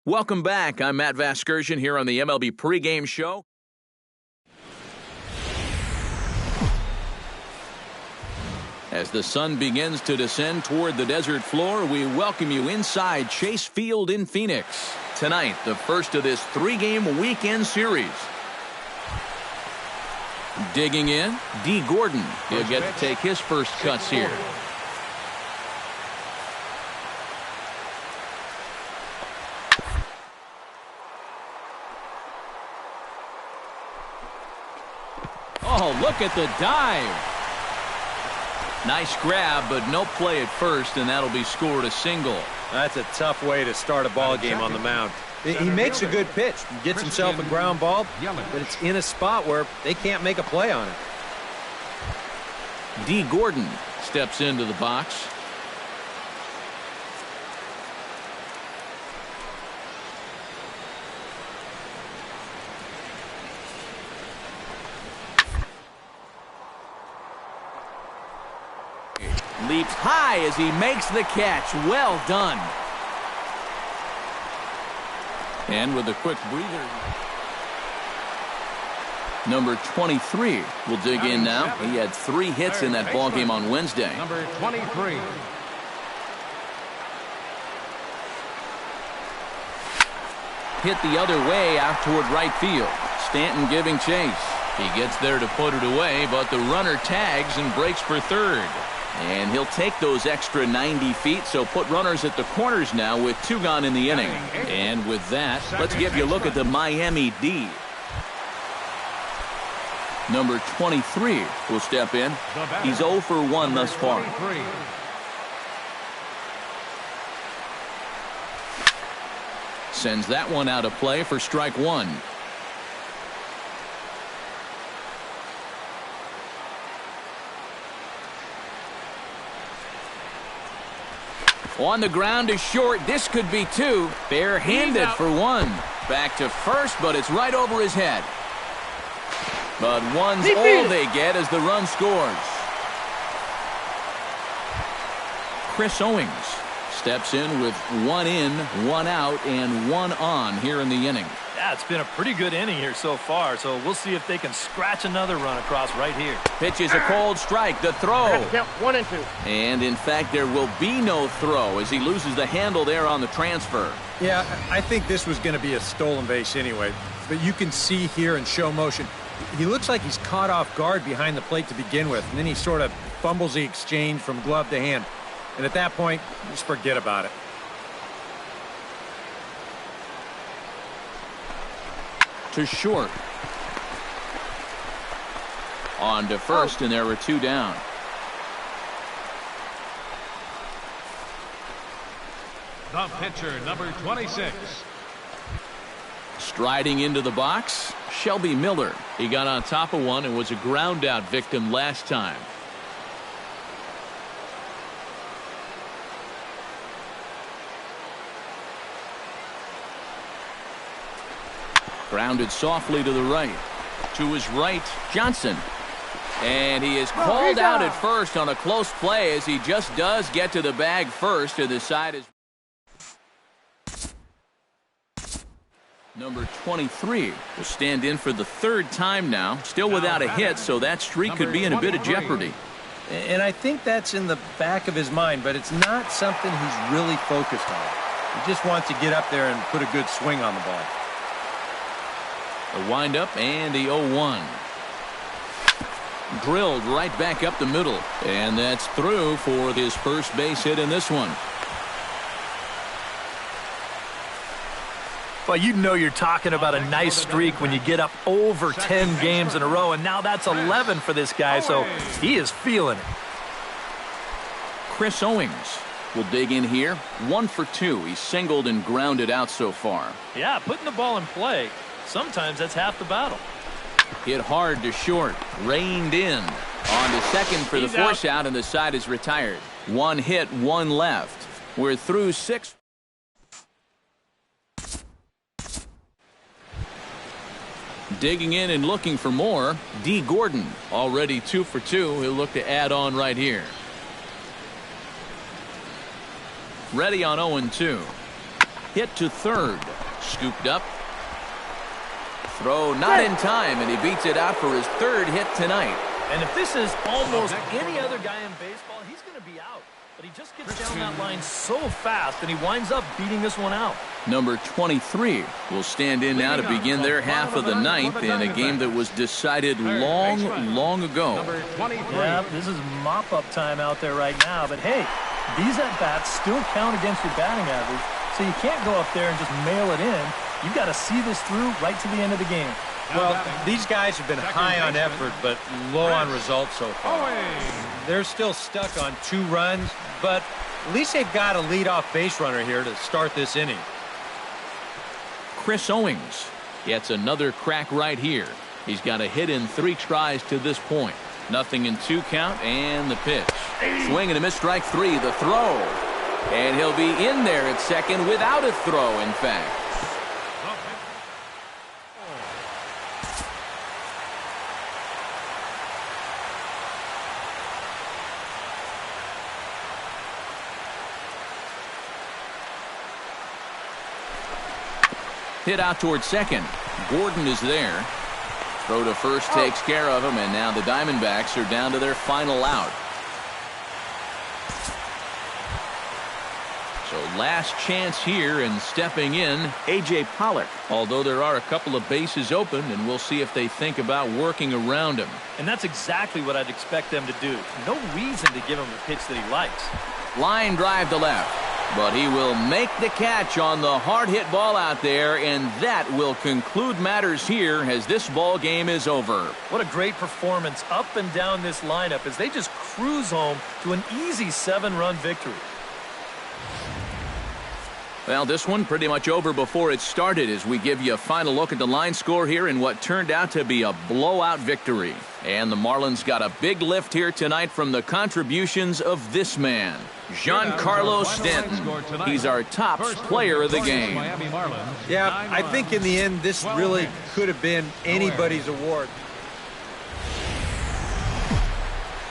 Welcome back. I'm Matt Vasgersian here on the MLB pregame show. As the sun begins to descend toward the desert floor, we welcome you inside Chase Field in Phoenix. Tonight, the first of this three-game weekend series. Digging in, D. Gordon. He'll get to take his first cuts here. Oh, look at the dive. Nice grab, but no play at first, and that'll be scored a single. That's a tough way to start a ball game on the mound. He makes a good pitch, gets himself a ground ball, but it's in a spot where they can't make a play on it. D. Gordon steps into the box. Leaps high as he makes the catch. Well done. And with a quick breather. Number 23 will dig in now. He had 3 hits in that ball game on Wednesday. Number 23. Hit the other way out toward right field. Stanton giving chase. He gets there to put it away, but the runner tags and breaks for third. And he'll take those extra 90 feet, so put runners at the corners now with 2 gone in the inning. And with that, let's give you a look at the Miami D. Number 23 will step in. He's 0 for 1 thus far. Sends that one out of play for strike 1. On the ground is short. This could be 2. Barehanded for 1. Back to first, but it's right over his head. But one's all they get as the run scores. Chris Owings steps in with 1 in, 1 out, and 1 on here in the inning. Yeah, it's been a pretty good inning here so far, so we'll see if they can scratch another run across right here. Pitches a cold strike. The throw. Count 1 and 2. And in fact, there will be no throw as he loses the handle there on the transfer. Yeah, I think this was going to be a stolen base anyway. But you can see here in show motion, he looks like he's caught off guard behind the plate to begin with, and then he sort of fumbles the exchange from glove to hand. And at that point, just forget about it. To short. On to first, and there were 2 down. The pitcher, number 26. Striding into the box, Shelby Miller. He got on top of one and was a ground out victim last time. Grounded softly to the right. To his right, Johnson. And he is called out at first on a close play as he just does get to the bag first, and the side is. Number 23 will stand in for the 3rd time now. Still without a hit, so that streak could be in a bit of jeopardy. And I think that's in the back of his mind, but it's not something he's really focused on. He just wants to get up there and put a good swing on the ball. A windup and the 0-1. Drilled right back up the middle. And that's through for his first base hit in this one. Well, you know you're talking about a nice streak when you get up over 10 games in a row, and now that's 11 for this guy, so he is feeling it. Chris Owings will dig in here. 1 for 2. He's singled and grounded out so far. Yeah, putting the ball in play, sometimes that's half the battle. Hit hard to short. Reined in. On to second for the force out, and the side is retired. 1 hit, 1 left. We're through 6. Digging in and looking for more, D. Gordon. Already 2 for 2. He'll look to add on right here. Ready on 0-2. hit to third. Scooped up. Throw not in time, and he beats it out for his third hit tonight. And if this is almost any other guy in baseball, he's going to be out. But he just gets down that line so fast, and he winds up beating this one out. Number 23 will stand in now to begin their half of the ninth in a game that was decided long ago. Yeah, this is mop-up time out there right now. But, hey, these at-bats still count against your batting average, so you can't go up there and just mail it in. You've got to see this through right to the end of the game. Well, these guys have been high on effort, but low on results so far. They're still stuck on 2 runs, but at least they've got a leadoff base runner here to start this inning. Chris Owings gets another crack right here. He's got a hit in 3 tries to this point. Nothing in 2 count, and the pitch. Swing and a miss, strike 3, the throw. And he'll be in there at second without a throw, in fact. Hit out towards second. Gordon is there. Throw to first takes care of him, and now the Diamondbacks are down to their final out. So last chance here, and stepping in, A.J. Pollock. Although there are a couple of bases open, and we'll see if they think about working around him. And that's exactly what I'd expect them to do. No reason to give him the pitch that he likes. Line drive to left. But he will make the catch on the hard hit ball out there, and that will conclude matters here as this ball game is over. What a great performance up and down this lineup as they just cruise home to an easy 7-run victory. Well, this one pretty much over before it started as we give you a final look at the line score here in what turned out to be a blowout victory. And the Marlins got a big lift here tonight from the contributions of this man, Giancarlo Stanton. He's our top player of the game. Yeah, I think in the end this really could have been anybody's award.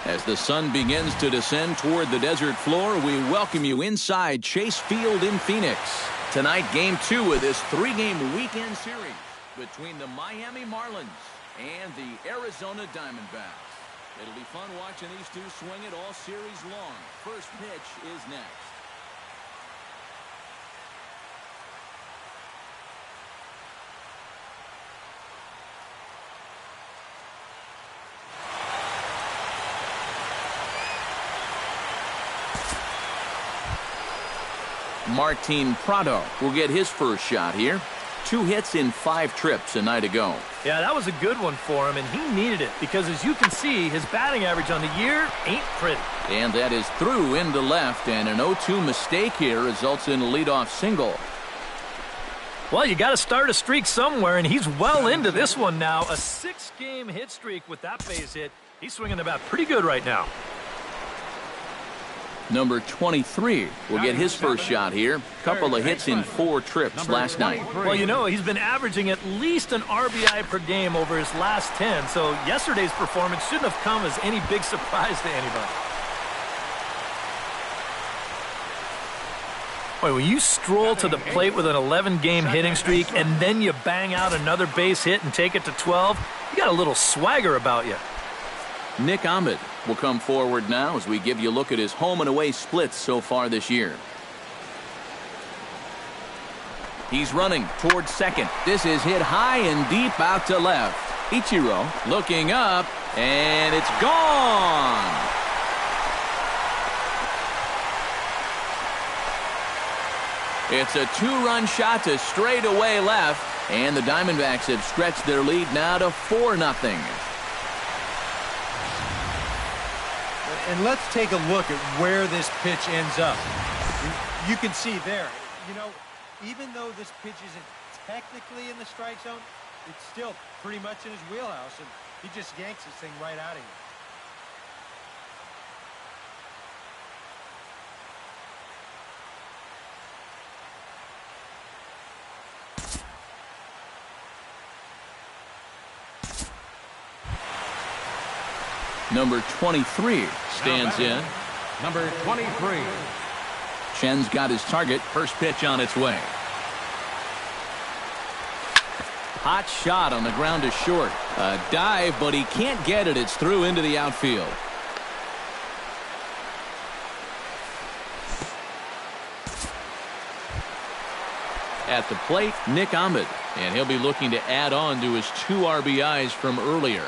As the sun begins to descend toward the desert floor, we welcome you inside Chase Field in Phoenix. Tonight, Game 2 of this 3-game weekend series between the Miami Marlins and the Arizona Diamondbacks. It'll be fun watching these two swing it all series long. First pitch is next. Martin Prado will get his first shot here. 2 hits in 5 trips a night ago. Yeah, that was a good one for him, and he needed it because, as you can see, his batting average on the year ain't pretty. And that is through into left, and an 0-2 mistake here results in a leadoff single. Well, you got to start a streak somewhere, and he's well into this one now. A 6-game hit streak with that base hit. He's swinging the bat pretty good right now. Number 23 will get his first shot here. Couple of hits in 4 trips last night. Well, you know, he's been averaging at least an RBI per game over his last 10, so yesterday's performance shouldn't have come as any big surprise to anybody. Boy, when you stroll to the plate with an 11-game hitting streak and then you bang out another base hit and take it to 12, you got a little swagger about you. Nick Ahmed will come forward now as we give you a look at his home and away splits so far this year. He's running towards second. This is hit high and deep out to left. Ichiro looking up, and it's gone. It's a 2-run shot to straightaway left, and the Diamondbacks have stretched their lead now to 4-0. And let's take a look at where this pitch ends up. You can see there, you know, even though this pitch isn't technically in the strike zone, it's still pretty much in his wheelhouse, and he just yanks this thing right out of here. Number 23 stands in. Number 23. Chen's got his target. First pitch on its way. hot shot on the ground is short. A dive, but he can't get it. It's through into the outfield. At the plate, Mlb, and he'll be looking to add on to his 2 RBIs from earlier.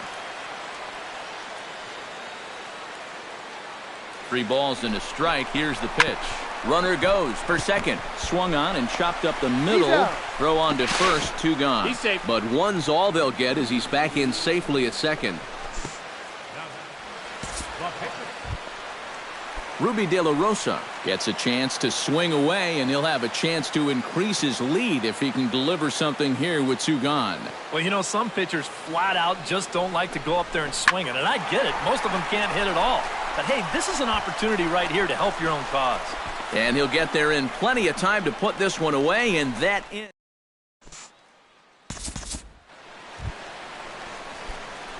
3 balls and a strike. Here's the pitch. Runner goes for second. Swung on and chopped up the middle. Throw on to first. 2 gone. He's safe. But 1's all they'll get as he's back in safely at second. Ruby De La Rosa gets a chance to swing away, and he'll have a chance to increase his lead if he can deliver something here with 2 gone. Well, you know, some pitchers flat out just don't like to go up there and swing it, and I get it. Most of them can't hit at all. But, hey, this is an opportunity right here to help your own cause. And he'll get there in plenty of time to put this one away, and that ends.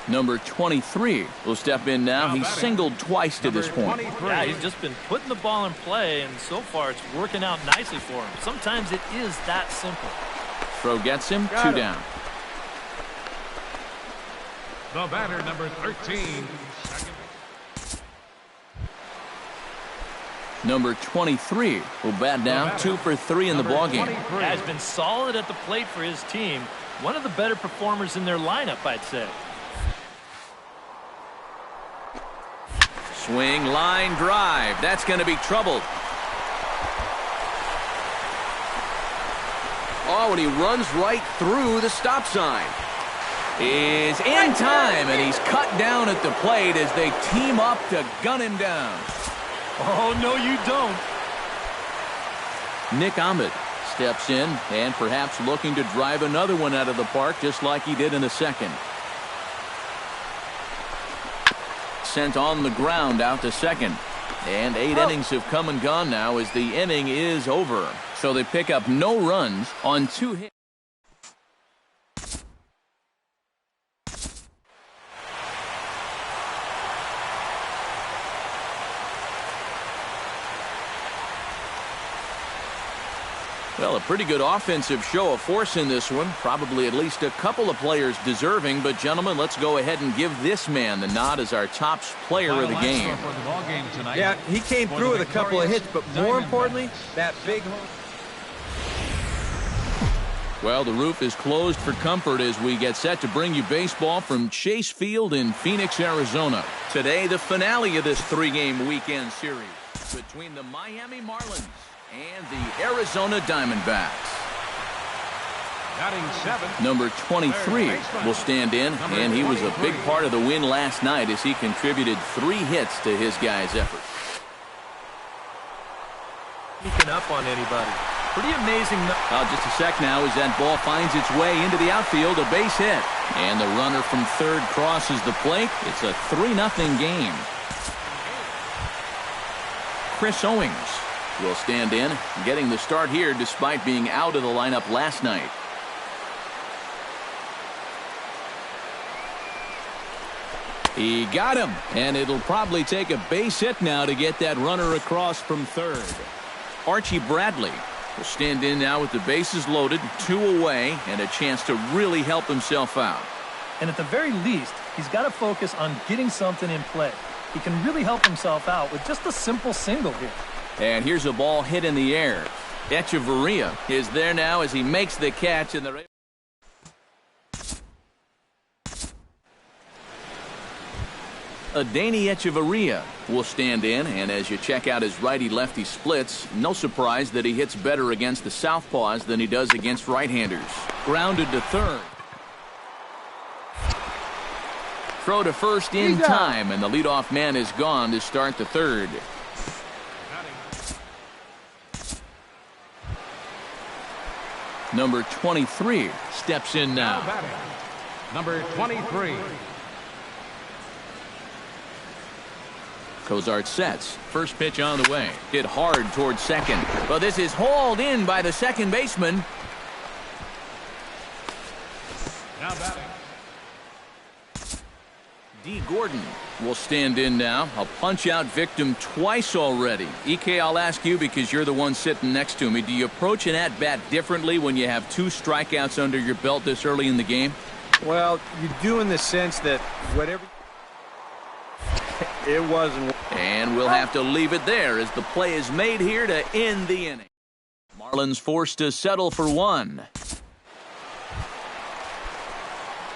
Number 23 will step in now. He's singled twice to this point. Yeah, he's just been putting the ball in play, and so far it's working out nicely for him. Sometimes it is that simple. Throw gets him. 2 down. The batter, number 13. Number 23 will bat now. 2 for 3 in the ballgame. Has been solid at the plate for his team. One of the better performers in their lineup, I'd say. Swing, line, drive. That's going to be troubled. Oh, and he runs right through the stop sign. Is in time, and he's cut down at the plate as they team up to gun him down. Oh, no, you don't. Mlb steps in and perhaps looking to drive another one out of the park just like he did in the second. Sent on the ground out to second. And 8 innings have come and gone now as the inning is over. So they pick up no runs on 2 hits. Well, a pretty good offensive show of force in this one. Probably at least a couple of players deserving. But, gentlemen, let's go ahead and give this man the nod as our top player of the game. Yeah, he came through with a couple of hits, but more importantly, that big home. Well, the roof is closed for comfort as we get set to bring you baseball from Chase Field in Phoenix, Arizona. Today, the finale of this 3-game weekend series between the Miami Marlins and the Arizona Diamondbacks. Number 23 will stand in, and he was a big part of the win last night as he contributed 3 hits to his guys' effort. Sneaking up on anybody. Pretty amazing. Just a sec now as that ball finds its way into the outfield, a base hit. And the runner from third crosses the plate. It's a 3-0 game. Chris Owings will stand in, getting the start here despite being out of the lineup last night. He got him, and it'll probably take a base hit now to get that runner across from third. Archie Bradley will stand in now with the bases loaded, 2 away, and a chance to really help himself out. And at the very least, he's got to focus on getting something in play. He can really help himself out with just a simple single here. And here's a ball hit in the air. Echeverria is there now as he makes the catch in the... Adeiny Echeverria will stand in, and as you check out his righty-lefty splits, no surprise that he hits better against the southpaws than he does against right-handers. Grounded to third. Throw to first in time, and the leadoff man is gone to start the third. Number 23 steps in now. Number 23. Cozart sets. First pitch on the way. Hit hard towards second. But this is hauled in by the second baseman. Now batting. Deep Gordon will stand in now. A punch-out victim twice already. EK, I'll ask you because you're the one sitting next to me. Do you approach an at-bat differently when you have 2 strikeouts under your belt this early in the game? Well, you do in the sense that whatever it wasn't. And we'll have to leave it there as the play is made here to end the inning. Marlins forced to settle for 1.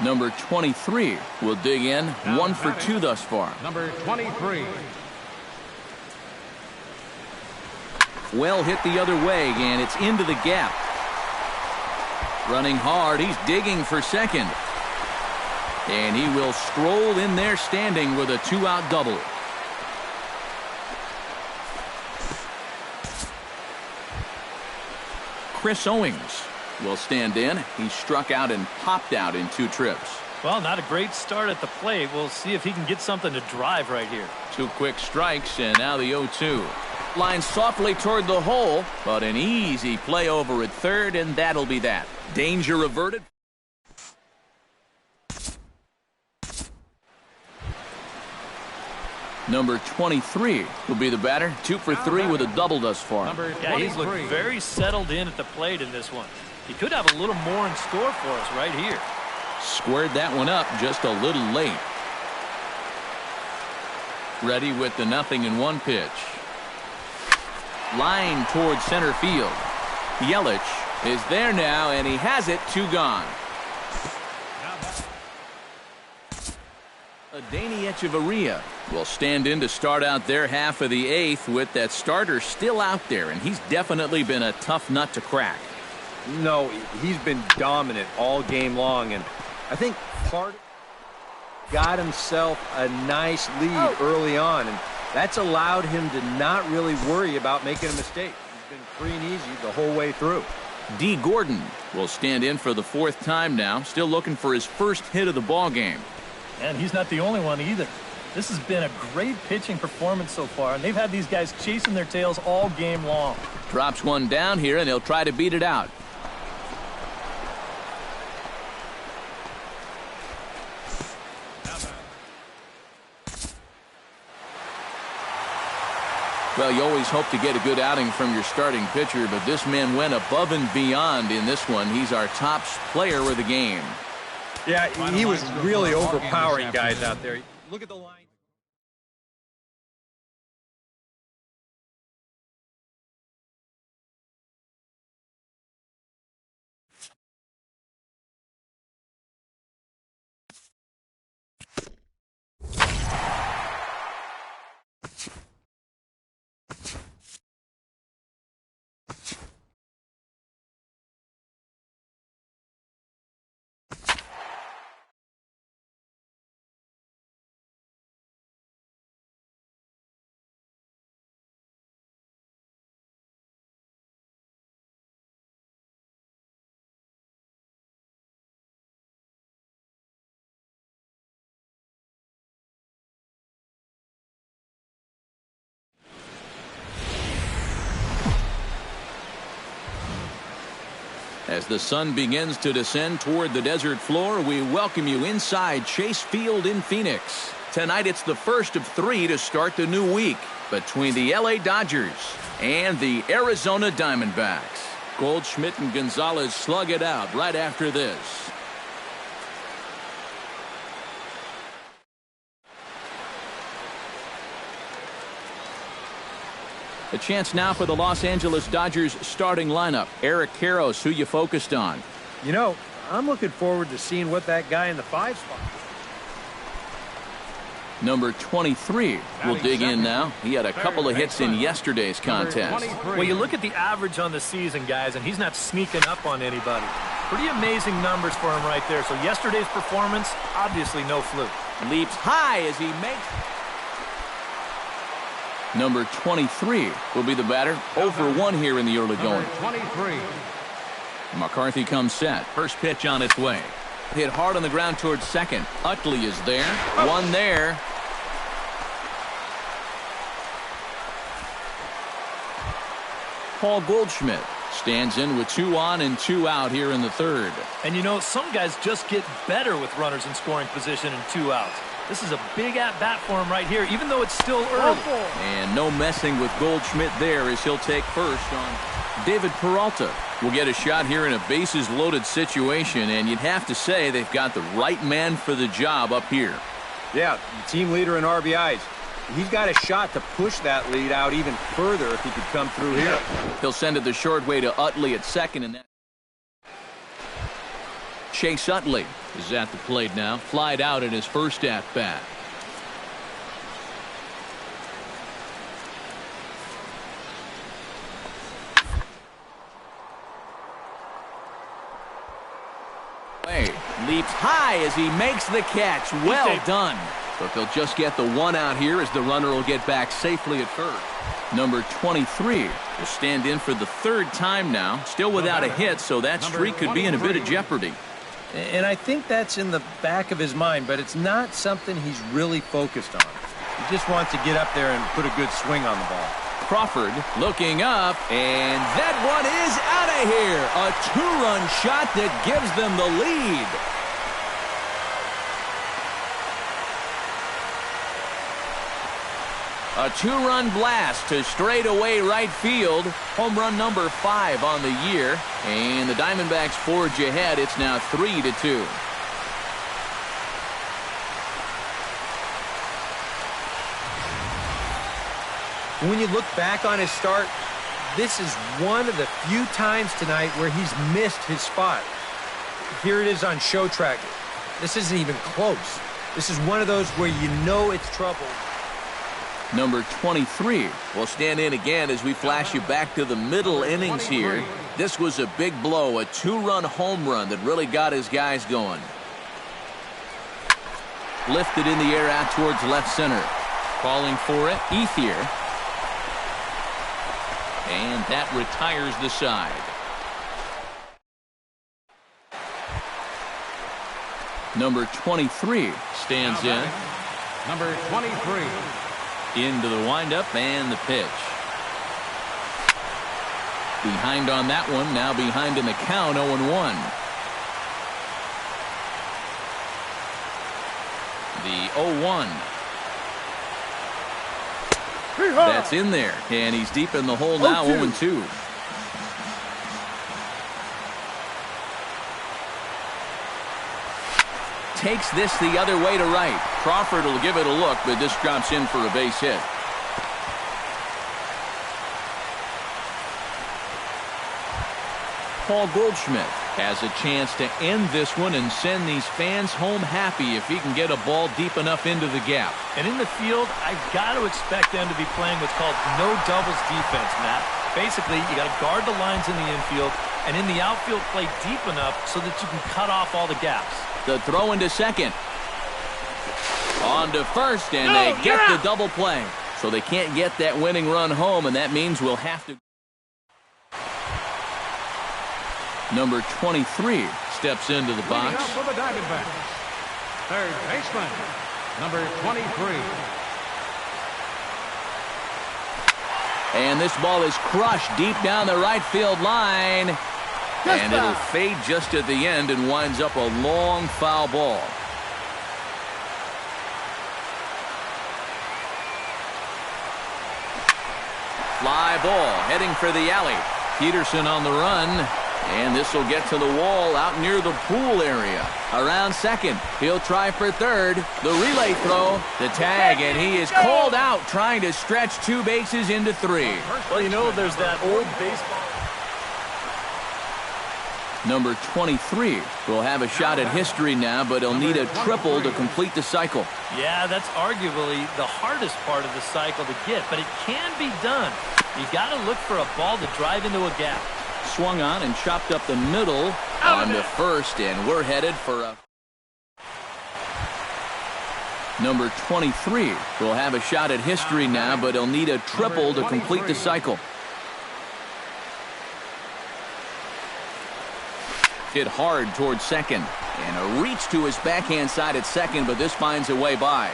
Number 23 will dig in. 1 for 2 thus far. Number 23. Well hit the other way, and it's into the gap. Running hard, he's digging for second. And he will stroll in there standing with a 2-out double. Chris Owings will stand in. He struck out and popped out in 2 trips. Well, not a great start at the plate. We'll see if he can get something to drive right here. 2 quick strikes, and now the 0-2. Line softly toward the hole, but an easy play over at third, and that'll be that. Danger averted. Number 23 will be the batter. 2 for 3 with a double thus far. Yeah, he's looked very settled in at the plate in this one. He could have a little more in store for us right here. Squared that one up just a little late. Ready with the 0-1 pitch. Line towards center field. Yelich is there now, and he has it. 2 gone. Adeiny Echeverria will stand in to start out their half of the 8th with that starter still out there, and he's definitely been a tough nut to crack. No, he's been dominant all game long, and I think part got himself a nice lead early on, and that's allowed him to not really worry about making a mistake. He's been free and easy the whole way through. D. Gordon will stand in for the 4th time now, still looking for his first hit of the ball game. And he's not the only one either. This has been a great pitching performance so far, and they've had these guys chasing their tails all game long. Drops one down here, and they'll try to beat it out. Well, you always hope to get a good outing from your starting pitcher, but this man went above and beyond in this one. He's our top player of the game. Yeah, he was really overpowering guys out there. Look at the line. As the sun begins to descend toward the desert floor, we welcome you inside Chase Field in Phoenix. Tonight it's the first of 3 to start the new week between the LA Dodgers and the Arizona Diamondbacks. Goldschmidt and Gonzalez slug it out right after this. A chance now for the Los Angeles Dodgers starting lineup. Eric Karros, who you focused on? You know, I'm looking forward to seeing what that guy in the 5 spot. Number 23 will dig in now. He had a couple of hits in yesterday's contest. Well, you look at the average on the season, guys, and he's not sneaking up on anybody. Pretty amazing numbers for him right there. So yesterday's performance, obviously no fluke. Leaps high as he makes. Number 23 will be the batter. 0 for 1 here in the early going. 23. McCarthy comes set. First pitch on its way. Hit hard on the ground towards second. Utley is there. One there. Paul Goldschmidt stands in with 2 on and 2 out here in the 3rd. And you know, some guys just get better with runners in scoring position and 2 outs. This is a big at-bat for him right here, even though it's still early. And no messing with Goldschmidt there as he'll take first on David Peralta. Will get a shot here in a bases-loaded situation, and you'd have to say they've got the right man for the job up here. Yeah, the team leader in RBIs. He's got a shot to push that lead out even further if he could come through here. He'll send it the short way to Utley at second, and that Chase Utley is at the plate now, flied out in his first at-bat. Leaps high as he makes the catch. Well done. But they'll just get the one out here as the runner will get back safely at first. Number 23 will stand in for the third time now. Still without a hit, so that streak could be in a bit of jeopardy. And I think that's in the back of his mind, but it's not something he's really focused on. He just wants to get up there and put a good swing on the ball. Crawford looking up, and that one is out of here. A two-run shot that gives them the lead. A two-run blast to straightaway right field. Home run number 5 on the year. And the Diamondbacks forge ahead. It's now 3-2. When you look back on his start, this is one of the few times tonight where he's missed his spot. Here it is on show track. This isn't even close. This is one of those where you know it's trouble. Number 23 will stand in again as we flash you back to the middle innings here. This was a big blow, a two-run home run that really got his guys going. Lifted in the air out towards left center. Calling for it, Ethier. And that retires the side. Number 23 stands in. Number 23. Into the windup and the pitch. Behind on that one, now behind in the count, 0-1. The 0-1. That's in there, and he's deep in the hole now, 0-2. Takes this the other way to right. Crawford will give it a look, but this drops in for a base hit. Paul Goldschmidt has a chance to end this one and send these fans home happy if he can get a ball deep enough into the gap. And in the field, I've got to expect them to be playing what's called no doubles defense, Matt. Basically, you got to guard the lines in the infield, and in the outfield, play deep enough so that you can cut off all the gaps. The throw into second. On to first, and they get the double play. So they can't get that winning run home, and that means we'll have to. Number 23 steps into the box. Leading up for the Diamondbacks, third baseman, number 23. And this ball is crushed deep down the right field line. And it'll fade just at the end and winds up a long foul ball. Fly ball heading for the alley. Peterson on the run. And this will get to the wall out near the pool area. Around second. He'll try for third. The relay throw. The tag. And he is called out trying to stretch 2 bases into 3. Well, you know, there's that old baseball. Number 23 will have a shot at history now, but he'll need a triple to complete the cycle. Yeah, that's arguably the hardest part of the cycle to get, but it can be done. You got to look for a ball to drive into a gap. Swung on and chopped up the middle on to first, and we're headed for a. Number 23 will have a shot at history now, but he'll need a triple to complete the cycle. Hit hard towards second, and a reach to his backhand side at second, but this finds a way by.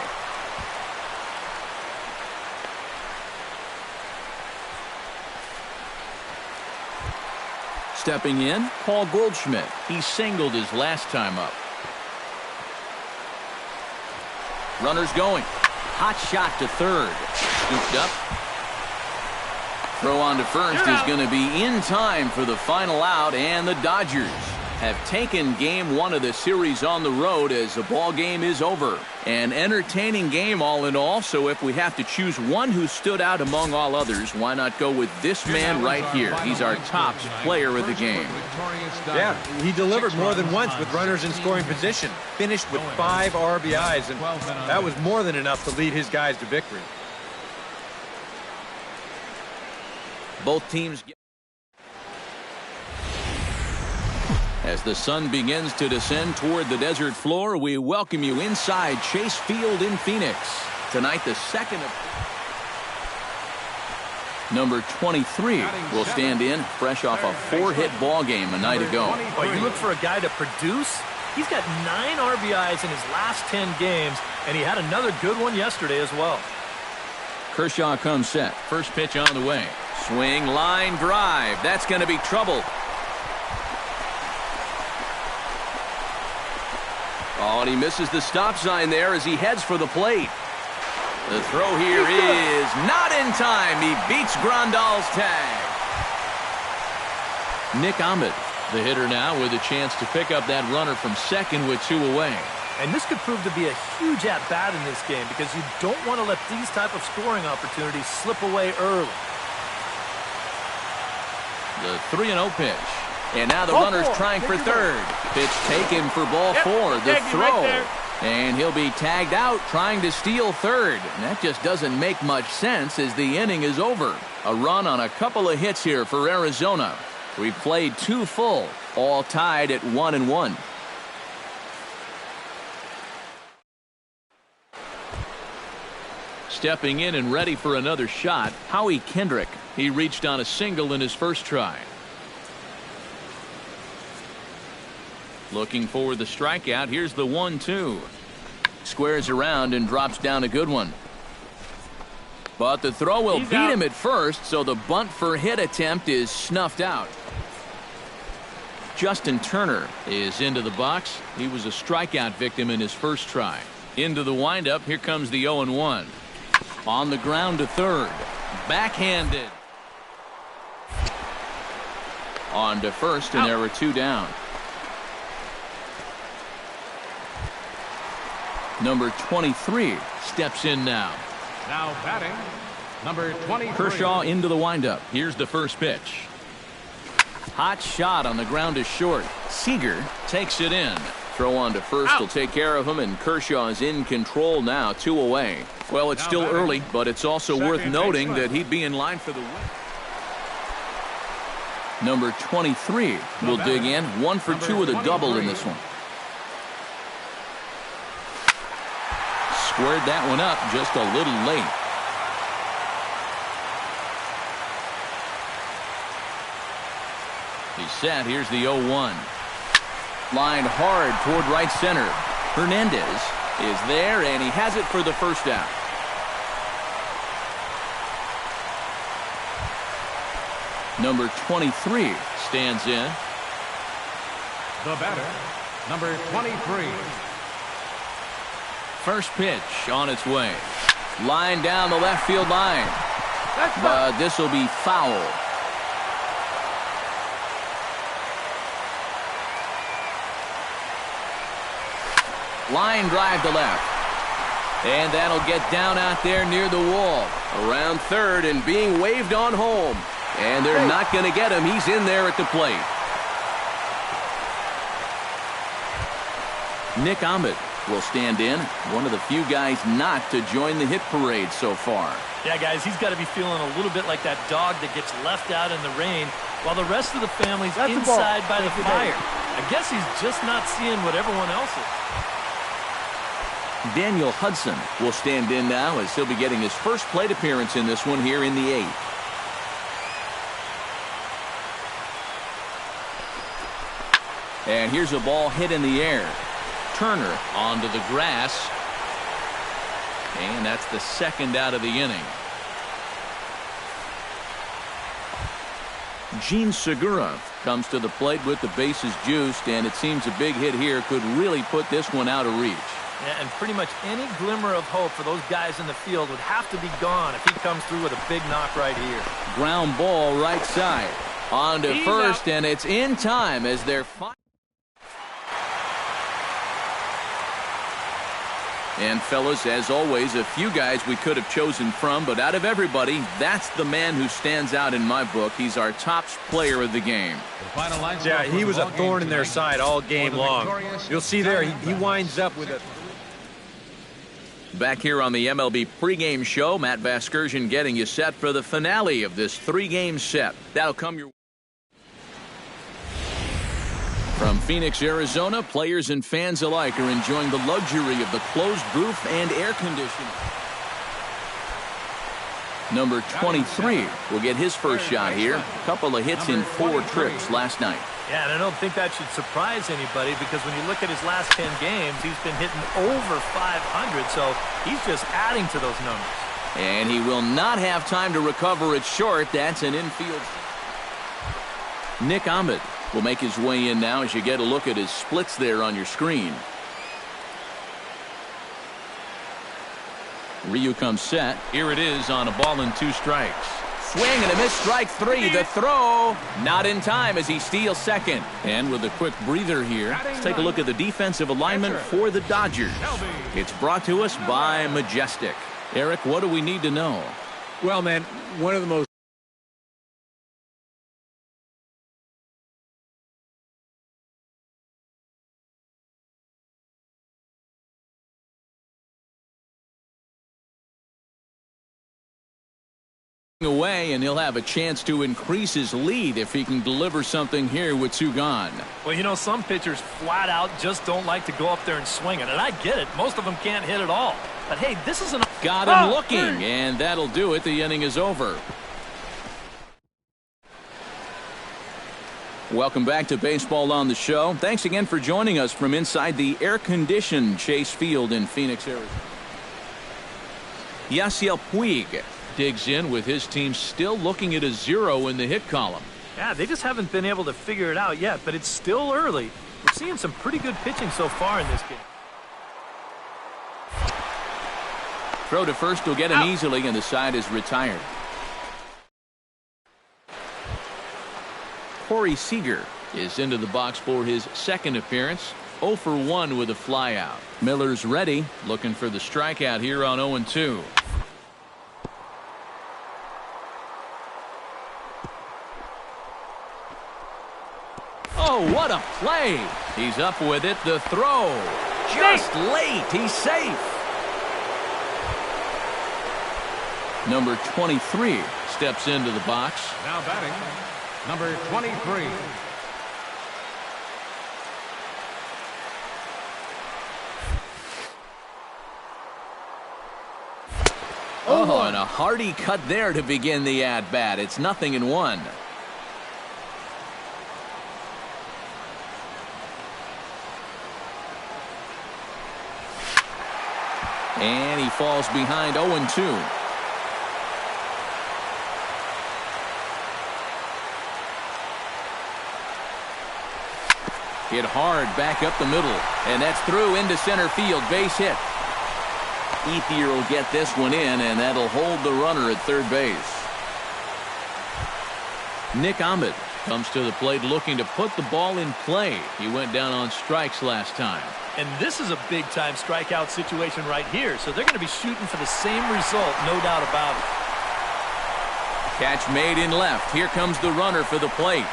Stepping in, Paul Goldschmidt. He singled his last time up. Runners going. Hot shot to third. Scooped up. Throw on to first is going to be in time for the final out, and the Dodgers have taken game one of the series on the road as the ball game is over. An entertaining game all in all, so if we have to choose one who stood out among all others, why not go with this man right here? He's our top player of the game. Yeah, he delivered more than once with runners in scoring position. Finished with 5 RBIs, and that was more than enough to lead his guys to victory. Both teams get... As the sun begins to descend toward the desert floor, we welcome you inside Chase Field in Phoenix. Tonight, the second of... Number 23 will stand in, fresh off a 4-hit ball game a night ago. Well, you look for a guy to produce? He's got 9 RBIs in his last 10 games, and he had another good one yesterday as well. Kershaw comes set. First pitch on the way. Swing, line, drive. That's going to be trouble. Oh, and he misses the stop sign there as he heads for the plate. The throw here is not in time. He beats Grandal's tag. Nick Ahmed, the hitter now, with a chance to pick up that runner from second with 2 away. And this could prove to be a huge at-bat in this game because you don't want to let these type of scoring opportunities slip away early. The 3-0 pitch. And now the runner's trying for third. Pitch taken for ball 4. The throw. And he'll be tagged out trying to steal third. And that just doesn't make much sense as the inning is over. A run on a couple of hits here for Arizona. We played 2 full, all tied at 1-1. Stepping in and ready for another shot, Howie Kendrick. He reached on a single in his first try. Looking for the strikeout. Here's the 1-2. Squares around and drops down a good one. But the throw will beat him at first, so the bunt for hit attempt is snuffed out. Justin Turner is into the box. He was a strikeout victim in his first try. Into the windup. Here comes the 0-1. On the ground to third. Backhanded. On to first, and there were 2 down. Number 23 steps in now. Now batting, number 23. Kershaw into the windup. Here's the first pitch. Hot shot on the ground is short. Seager takes it in. Throw on to first will take care of him, and Kershaw is in control now, 2 away. Well, it's still early, but it's also worth noting that he'd be in line for the win. Number 23 will dig in. 1 for 2 with a double in this one. Squared that one up just a little late. He's set. Here's the 0-1. Lined hard toward right center. Hernandez is there, and he has it for the first out. Number 23 stands in. The batter, number 23. First pitch on its way. Line down the left field line. But this will be foul. Line drive to left. And that'll get down out there near the wall. Around third and being waved on home. And they're not going to get him. He's in there at the plate. Nick Ahmed will stand in. One of the few guys not to join the hit parade so far. Yeah, guys, he's got to be feeling a little bit like that dog that gets left out in the rain while the rest of the family's inside by the fire. I guess he's just not seeing what everyone else is. Daniel Hudson will stand in now as he'll be getting his first plate appearance in this one here in the 8th. And here's a ball hit in the air. Turner onto the grass. And that's the second out of the inning. Gene Segura comes to the plate with the bases juiced, and it seems a big hit here could really put this one out of reach. Yeah, and pretty much any glimmer of hope for those guys in the field would have to be gone if he comes through with a big knock right here. Ground ball right side. On to first, out. And it's in time as they're And fellas, as always, a few guys we could have chosen from, but out of everybody, that's the man who stands out in my book. He's our top player of the game. Yeah, he was a thorn in their side all game long. You'll see there, he winds up with a... Back here on the MLB pregame show, Matt Vasgersian getting you set for the finale of this 3-game set. That'll come your... From Phoenix, Arizona, players and fans alike are enjoying the luxury of the closed roof and air conditioning. Number 23 will get his first shot here. A couple of hits in 4 trips last night. Yeah, and I don't think that should surprise anybody because when you look at his last 10 games, he's been hitting over 500, so he's just adding to those numbers. And he will not have time to recover it short. That's an infield. Nick Ahmed will make his way in now as you get a look at his splits there on your screen. Ryu comes set. Here it is on a ball and 2 strikes. Swing and a miss, strike 3. The throw not in time as he steals second. And with a quick breather here, let's take a look at the defensive alignment for the Dodgers. It's brought to us by Majestic. Eric, what do we need to know? Well, man, one of the most away, and he'll have a chance to increase his lead if he can deliver something here with 2 gone. Well, you know, some pitchers flat out just don't like to go up there and swing it, and I get it. Most of them can't hit at all. But hey, this is an... Got him looking, and that'll do it. The inning is over. Welcome back to Baseball on the Show. Thanks again for joining us from inside the air-conditioned Chase Field in Phoenix, Arizona. Yasiel Puig digs in with his team still looking at a 0 in the hit column. Yeah, they just haven't been able to figure it out yet, but it's still early. We're seeing some pretty good pitching so far in this game. Throw to first will get him easily, and the side is retired. Corey Seager is into the box for his second appearance. 0 for 1 with a flyout. Miller's ready, looking for the strikeout here on 0-2. Oh, what a play. He's up with it. The throw. Just late. He's safe. Number 23 steps into the box. Now batting, number 23. Oh, and a hearty cut there to begin the at-bat. It's 0-1. And he falls behind 0-2. Hit hard back up the middle. And that's through into center field. Base hit. Ethier will get this one in, and that'll hold the runner at third base. Nick Ahmed comes to the plate looking to put the ball in play. He went down on strikes last time. And this is a big-time strikeout situation right here, so they're going to be shooting for the same result, no doubt about it. Catch made in left. Here comes the runner for the plate.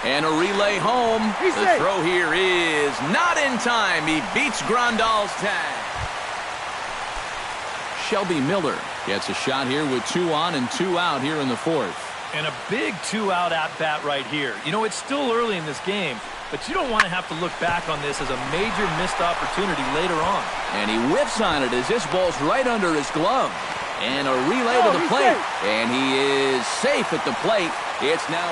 And a relay home. The throw here is not in time. He beats Grandal's tag. Shelby Miller gets a shot here with 2 on and 2 out here in the 4th. And a big 2-out at-bat right here. You know, it's still early in this game, but you don't want to have to look back on this as a major missed opportunity later on. And he whiffs on it as this ball's right under his glove. And a relay to the plate. And he is safe at the plate. It's now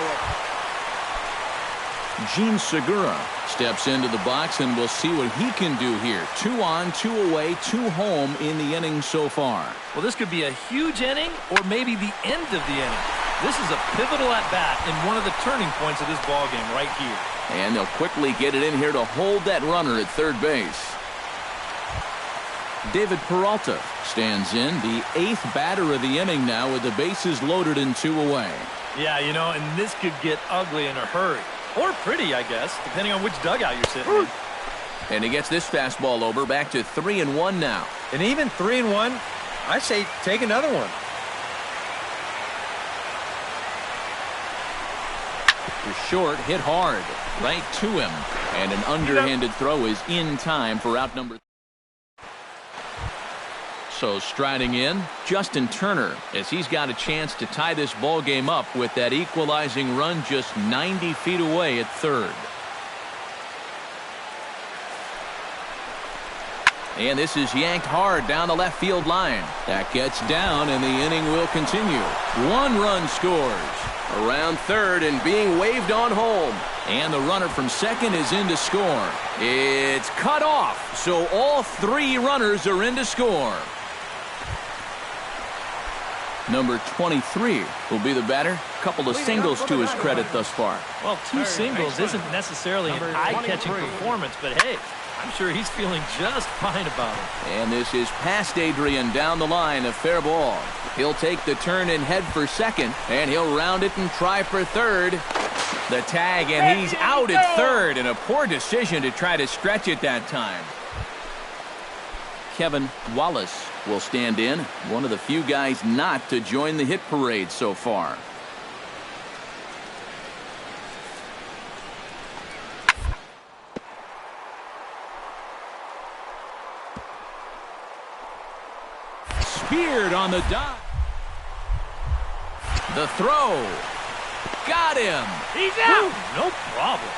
Gene Segura steps into the box, and we'll see what he can do here. 2 on, 2 away, 2 home in the inning so far. Well, this could be a huge inning or maybe the end of the inning. This is a pivotal at-bat and one of the turning points of this ballgame right here. And they'll quickly get it in here to hold that runner at third base. David Peralta stands in, the 8th batter of the inning now with the bases loaded and 2 away. Yeah, you know, and this could get ugly in a hurry. Or pretty, I guess, depending on which dugout you're sitting in. And he gets this fastball over, back to 3-1 now. And even 3-1, I say take another one. Short, hit hard, right to him. And an underhanded throw is in time for out number. So striding in, Justin Turner, as he's got a chance to tie this ball game up with that equalizing run just 90 feet away at third. And this is yanked hard down the left field line. That gets down, and the inning will continue. 1 run scores. Around third and being waved on home. And the runner from second is in to score. It's cut off, so all 3 runners are in to score. Number 23 will be the batter. A couple of singles to his credit thus far. Well, 2 singles isn't necessarily an eye-catching performance, but hey, I'm sure he's feeling just fine about it. And this is past Adrian down the line, a fair ball. He'll take the turn and head for second, and he'll round it and try for third. The tag, and he's out at third, and a poor decision to try to stretch it that time. Kevin Wallace will stand in, one of the few guys not to join the hit parade so far. Speared on the dot. The throw. Got him. He's out. Ooh, no problem.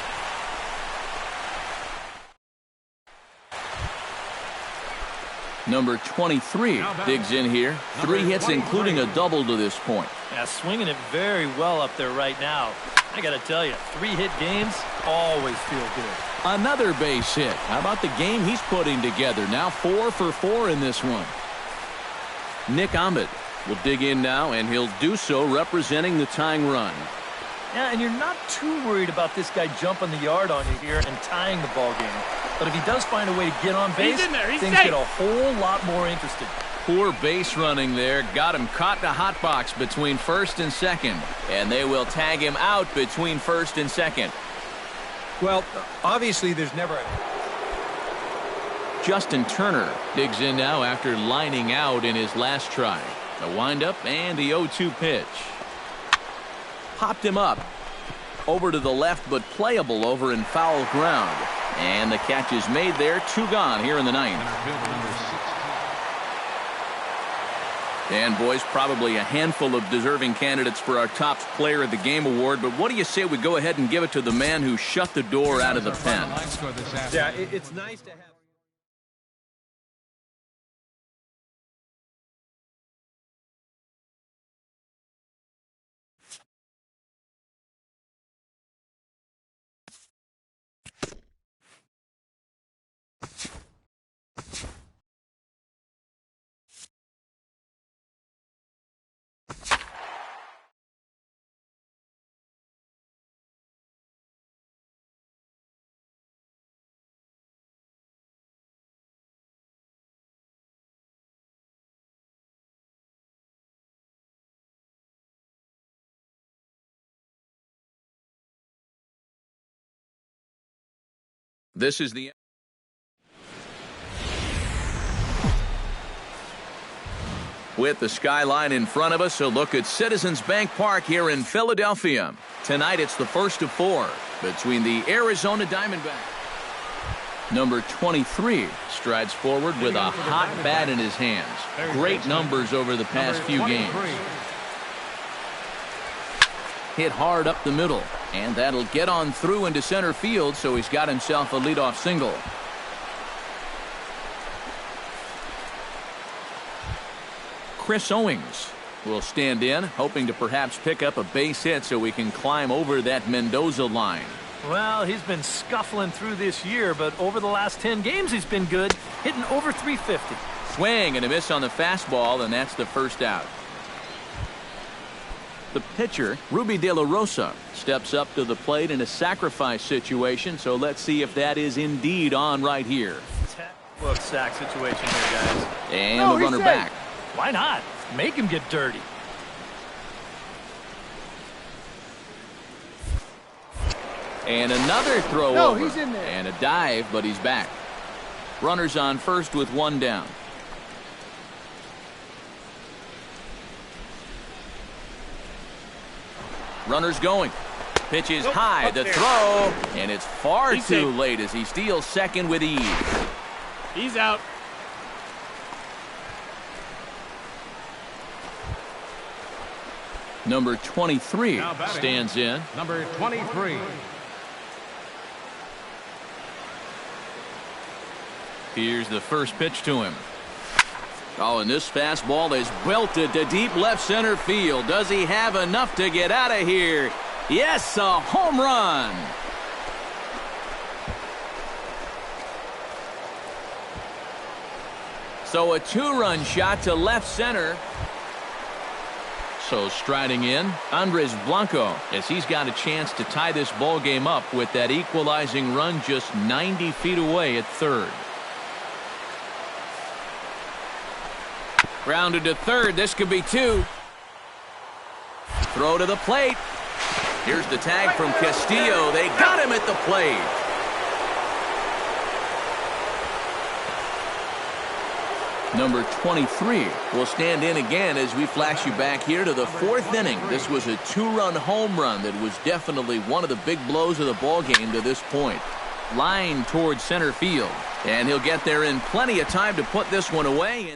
Number 23 digs in here. 3 hits, including a double to this point. Yeah, swinging it very well up there right now. I got to tell you, 3-hit games always feel good. Another base hit. How about the game he's putting together? Now 4 for 4 in this one. Nick Ahmed will dig in now, and he'll do so representing the tying run. Yeah, and you're not too worried about this guy jumping the yard on you here and tying the ball game. But if he does find a way to get on base, things get a whole lot more interesting. Poor base running there. Got him caught in a hot box between first and second. And they will tag him out between first and second. Well, obviously there's never a... Justin Turner digs in now after lining out in his last try. The windup and the 0-2 pitch. Popped him up. Over to the left, but playable over in foul ground. And the catch is made there. 2 gone here in the 9th. And boys, probably a handful of deserving candidates for our top player of the game award. But what do you say we go ahead and give it to the man who shut the door out of the pen? Yeah, it's nice to have... This is the... With the skyline in front of us, a look at Citizens Bank Park here in Philadelphia. Tonight it's the first of 4 between the Arizona Diamondbacks. Number 23 strides forward with a hot bat in his hands. Great numbers over the past few games. Hit hard up the middle, and that'll get on through into center field, so he's got himself a leadoff single. Chris Owings will stand in, hoping to perhaps pick up a base hit so we can climb over that Mendoza line. Well, he's been scuffling through this year, but over the last 10 games he's been good, hitting over 350. Swing and a miss on the fastball, and that's the first out. The pitcher, Ruby De La Rosa, steps up to the plate in a sacrifice situation, so let's see if that is indeed on right here. Look, sack situation here, guys. And the runner back. Why not? Make him get dirty. And another throw over. He's in there. And a dive, but he's back. Runners on first with one down. Runners going. Pitch is high. The throw. And it's far too late as he steals second with ease. He's out. Number 23 stands in. Number 23. Here's the first pitch to him. Oh, and this fastball is belted to deep left center field. Does he have enough to get out of here? Yes, a home run. So a two-run shot to left center. So striding in, Andres Blanco, as he's got a chance to tie this ball game up with that equalizing run just 90 feet away at third. Grounded to third. This could be two. Throw to the plate. Here's the tag from Castillo. They got him at the plate. Number 23 will stand in again as we flash you back here to the fourth inning. This was a two-run home run that was definitely one of the big blows of the ball game to this point. Line towards center field, and he'll get there in plenty of time to put this one away.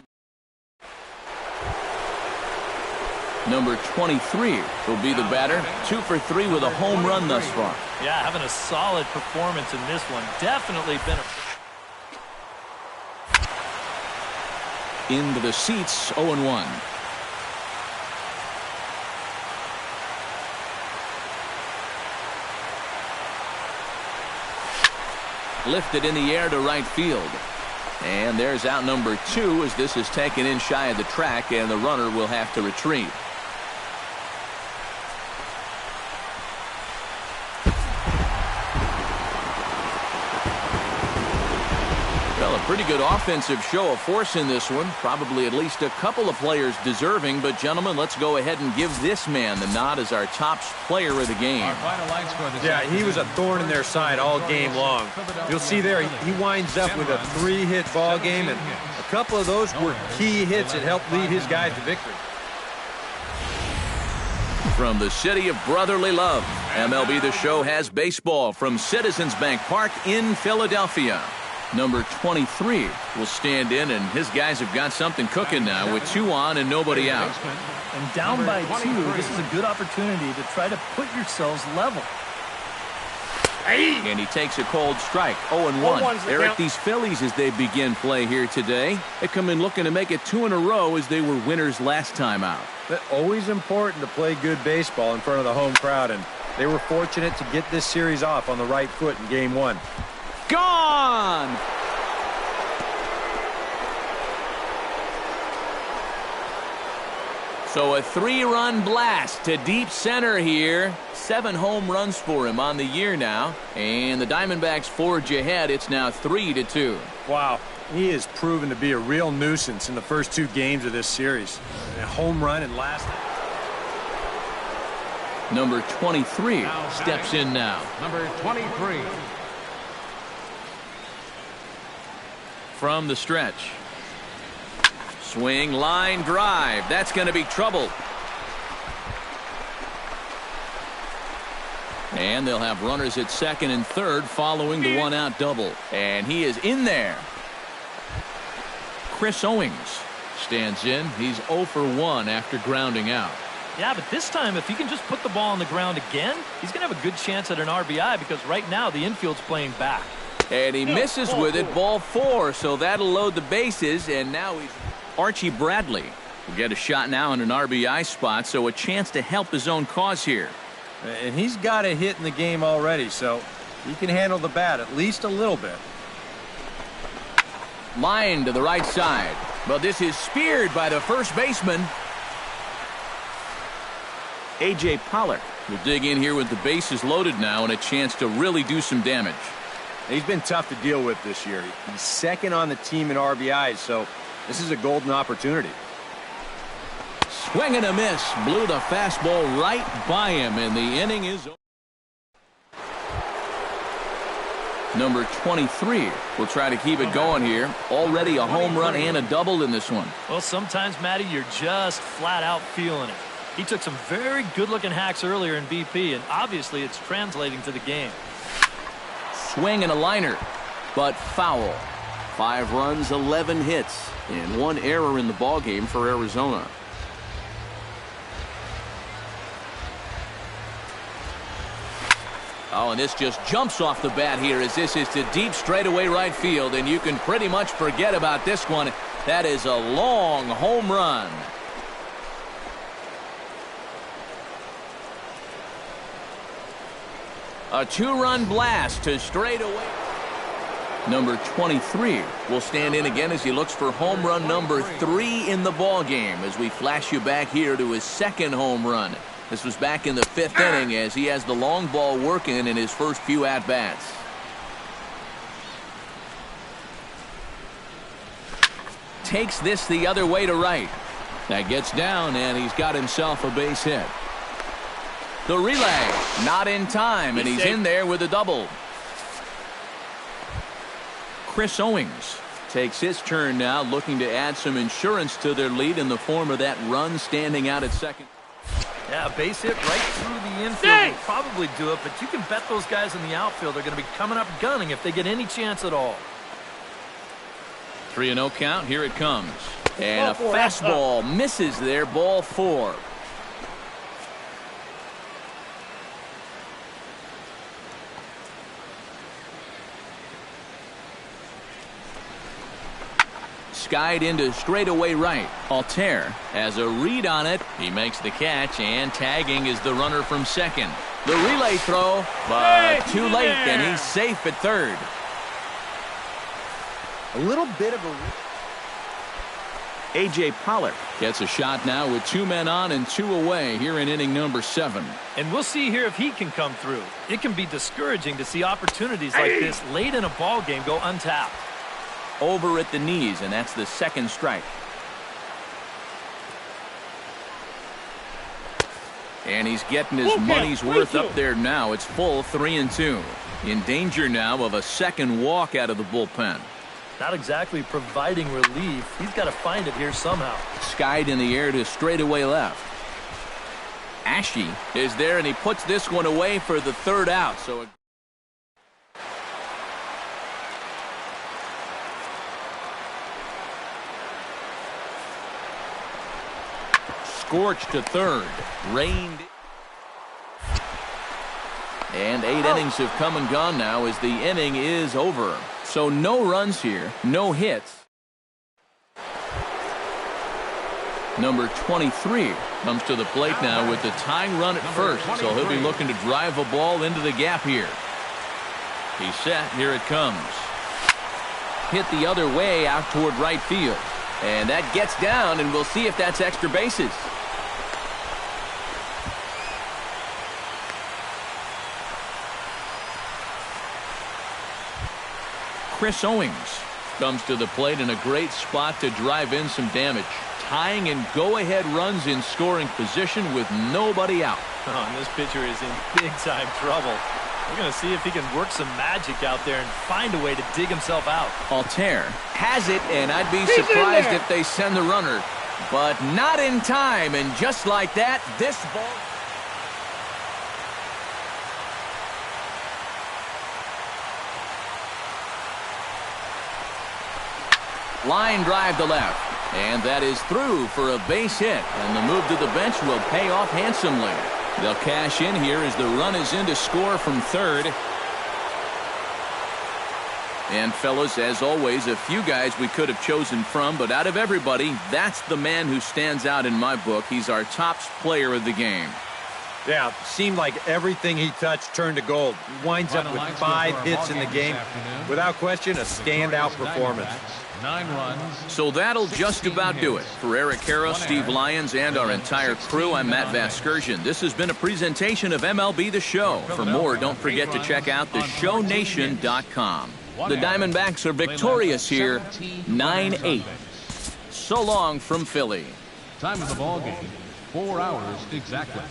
Number 23 will be the batter. 2 for 3 with a home run thus far. Yeah, having a solid performance in this one. Definitely been into the seats, 0-1. Lifted in the air to right field. And there's out number 2 as this is taken in shy of the track, and the runner will have to retreat. Well, a pretty good offensive show of force in this one. Probably at least a couple of players deserving. But, gentlemen, let's go ahead and give this man the nod as our top player of the game. Yeah, he was a thorn in their side all game long. You'll see there he winds up with a 3-hit ball game, and a couple of those were key hits that helped lead his guys to victory. From the city of brotherly love, MLB The Show has baseball from Citizens Bank Park in Philadelphia. Number 23 will stand in, and his guys have got something cooking now with 2 on and nobody out. And down by 2, this is a good opportunity to try to put yourselves level. And he takes a cold strike, 0-1. Eric, these Phillies, as they begin play here today, they come in looking to make it 2 in a row as they were winners last time out. But always important to play good baseball in front of the home crowd, and they were fortunate to get this series off on the right foot in Game 1. Gone! So a 3-run blast to deep center here. 7 home runs for him on the year now. And the Diamondbacks forge ahead. It's now 3-2. Wow. He has proven to be a real nuisance in the first 2 games of this series. A home run in last. Number 23 steps in now. Number 23. From the stretch. Swing, line, drive. That's going to be trouble. And they'll have runners at second and third following the 1-out double. And he is in there. Chris Owings stands in. He's 0 for 1 after grounding out. Yeah, but this time, if he can just put the ball on the ground again, he's going to have a good chance at an RBI because right now the infield's playing back. And he misses with it, ball 4, so that'll load the bases, and now he's Archie Bradley will get a shot now in an RBI spot, so a chance to help his own cause here. And he's got a hit in the game already, so he can handle the bat at least a little bit. Line to the right side, but this is speared by the first baseman. A.J. Pollock will dig in here with the bases loaded now and a chance to really do some damage. He's been tough to deal with this year. He's second on the team in RBIs, so this is a golden opportunity. Swing and a miss. Blew the fastball right by him, and the inning is over. Number 23 will try to keep it going here. Already a home run and a double in this one. Well, sometimes, Matty, you're just flat out feeling it. He took some very good-looking hacks earlier in BP, and obviously it's translating to the game. Swing and a liner, but foul. 5 runs, 11 hits, and 1 error in the ballgame for Arizona. Oh, and this just jumps off the bat here as this is to deep straightaway right field, and you can pretty much forget about this one. That is a long home run. A 2-run blast to straightaway. Number 23 will stand in again as he looks for home run number 3 in the ball game as we flash you back here to his second home run. This was back in the 5th inning as he has the long ball working in his first few at-bats. Takes this the other way to right. That gets down, and he's got himself a base hit. The relay, not in time, and he's in there with a double. Chris Owings takes his turn now, looking to add some insurance to their lead in the form of that run standing out at second. Yeah, a base hit right through the infield will probably do it, but you can bet those guys in the outfield are going to be coming up gunning if they get any chance at all. 3-0 count. Here it comes. And a fastball misses there. Ball 4. Skied into straightaway right. Altair has a read on it. He makes the catch, and tagging is the runner from second. The relay throw, but too late, and he's safe at third. A little bit of a... A.J. Pollock gets a shot now with 2 men on and 2 away here in inning number 7. And we'll see here if he can come through. It can be discouraging to see opportunities like this late in a ball game go untapped. Over at the knees, and that's the second strike. And he's getting his money's worth up there now. It's full 3-2. In danger now of a second walk out of the bullpen. Not exactly providing relief. He's got to find it here somehow. Skied in the air to straightaway left. Ashe is there, and he puts this one away for the 3rd out. So scorched to third. Rained. And 8 innings have come and gone now as the inning is over. So no runs here, no hits. Number 23 comes to the plate now with the tying run at first. So he'll be looking to drive a ball into the gap here. He's set. Here it comes. Hit the other way out toward right field. And that gets down, and we'll see if that's extra bases. Chris Owings comes to the plate in a great spot to drive in some damage. Tying and go-ahead runs in scoring position with nobody out. Oh, and this pitcher is in big-time trouble. We're going to see if he can work some magic out there and find a way to dig himself out. Altair has it, and I'd be surprised if they send the runner. But not in time, and just like that, this ball... Line drive to left, and that is through for a base hit, and the move to the bench will pay off handsomely. They'll cash in here as the run is in to score from third. And fellas, as always, a few guys we could have chosen from, but out of everybody, that's the man who stands out in my book. He's our top player of the game. Yeah, seemed like everything he touched turned to gold. He winds up with 5 hits in the game. Without question, a standout performance. 9 runs. So that'll just about do it. For Eric Harrow, Steve Lyons, and our entire crew, I'm Matt Vasgersian. This has been a presentation of MLB The Show. For more, don't forget to check out theshownation.com. The Diamondbacks are victorious here, 9-8. So long from Philly. Time of the ball game, 4 hours exactly.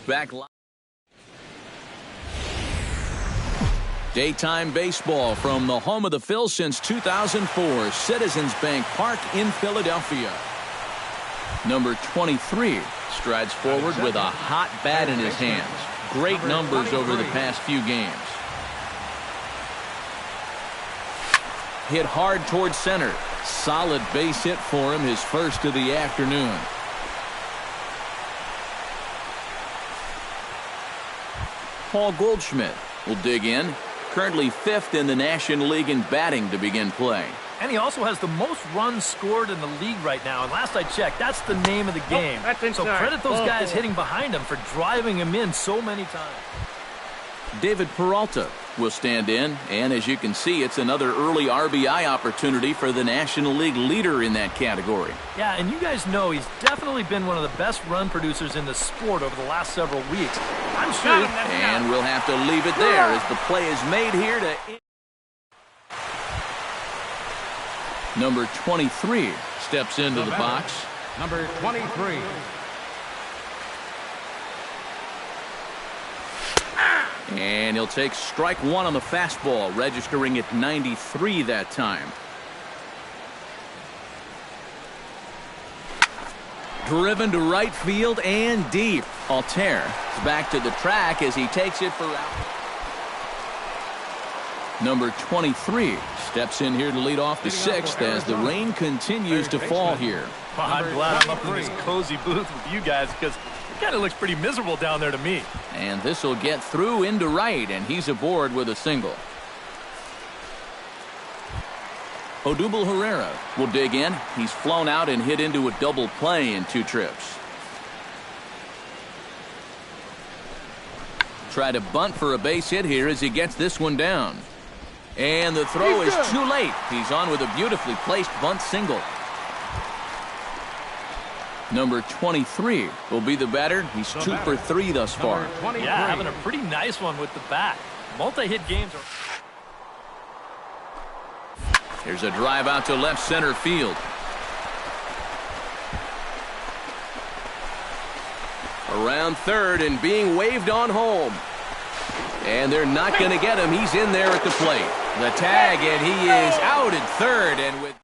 Back live. Daytime baseball from the home of the Phils since 2004, Citizens Bank Park in Philadelphia. Number 23 strides forward with a hot bat in his hands. Great numbers over the past few games. Hit hard towards center. Solid base hit for him, his first of the afternoon. Paul Goldschmidt will dig in. Currently 5th in the National League in batting to begin play. And he also has the most runs scored in the league right now. And last I checked, that's the name of the game. So credit those guys hitting behind him for driving him in so many times. David Peralta will stand in, and as you can see, it's another early RBI opportunity for the National League leader in that category. Yeah, and you guys know he's definitely been one of the best run producers in the sport over the last several weeks. I'm sure. And we'll have to leave it there as the play is made here to... Number 23 steps into the box. Number 23. And he'll take strike one on the fastball, registering at 93 that time. Driven to right field and deep. Altair is back to the track as he takes it for out. Number 23 steps in here to lead off the 6th as the rain continues to fall here. Well, I'm glad I'm up in this cozy booth with you guys because it kind of looks pretty miserable down there to me. And this will get through into right, and he's aboard with a single. Odubel Herrera will dig in. He's flown out and hit into a double play in 2 trips. Try to bunt for a base hit here as he gets this one down. And the throw is too late. He's on with a beautifully placed bunt single. Number 23 will be the batter. He's 2 for 3 thus far. Yeah, having a pretty nice one with the bat. Multi-hit games are... Here's a drive out to left center field. Around third and being waved on home. And they're not going to get him. He's in there at the plate. The tag, and he is out at third. And with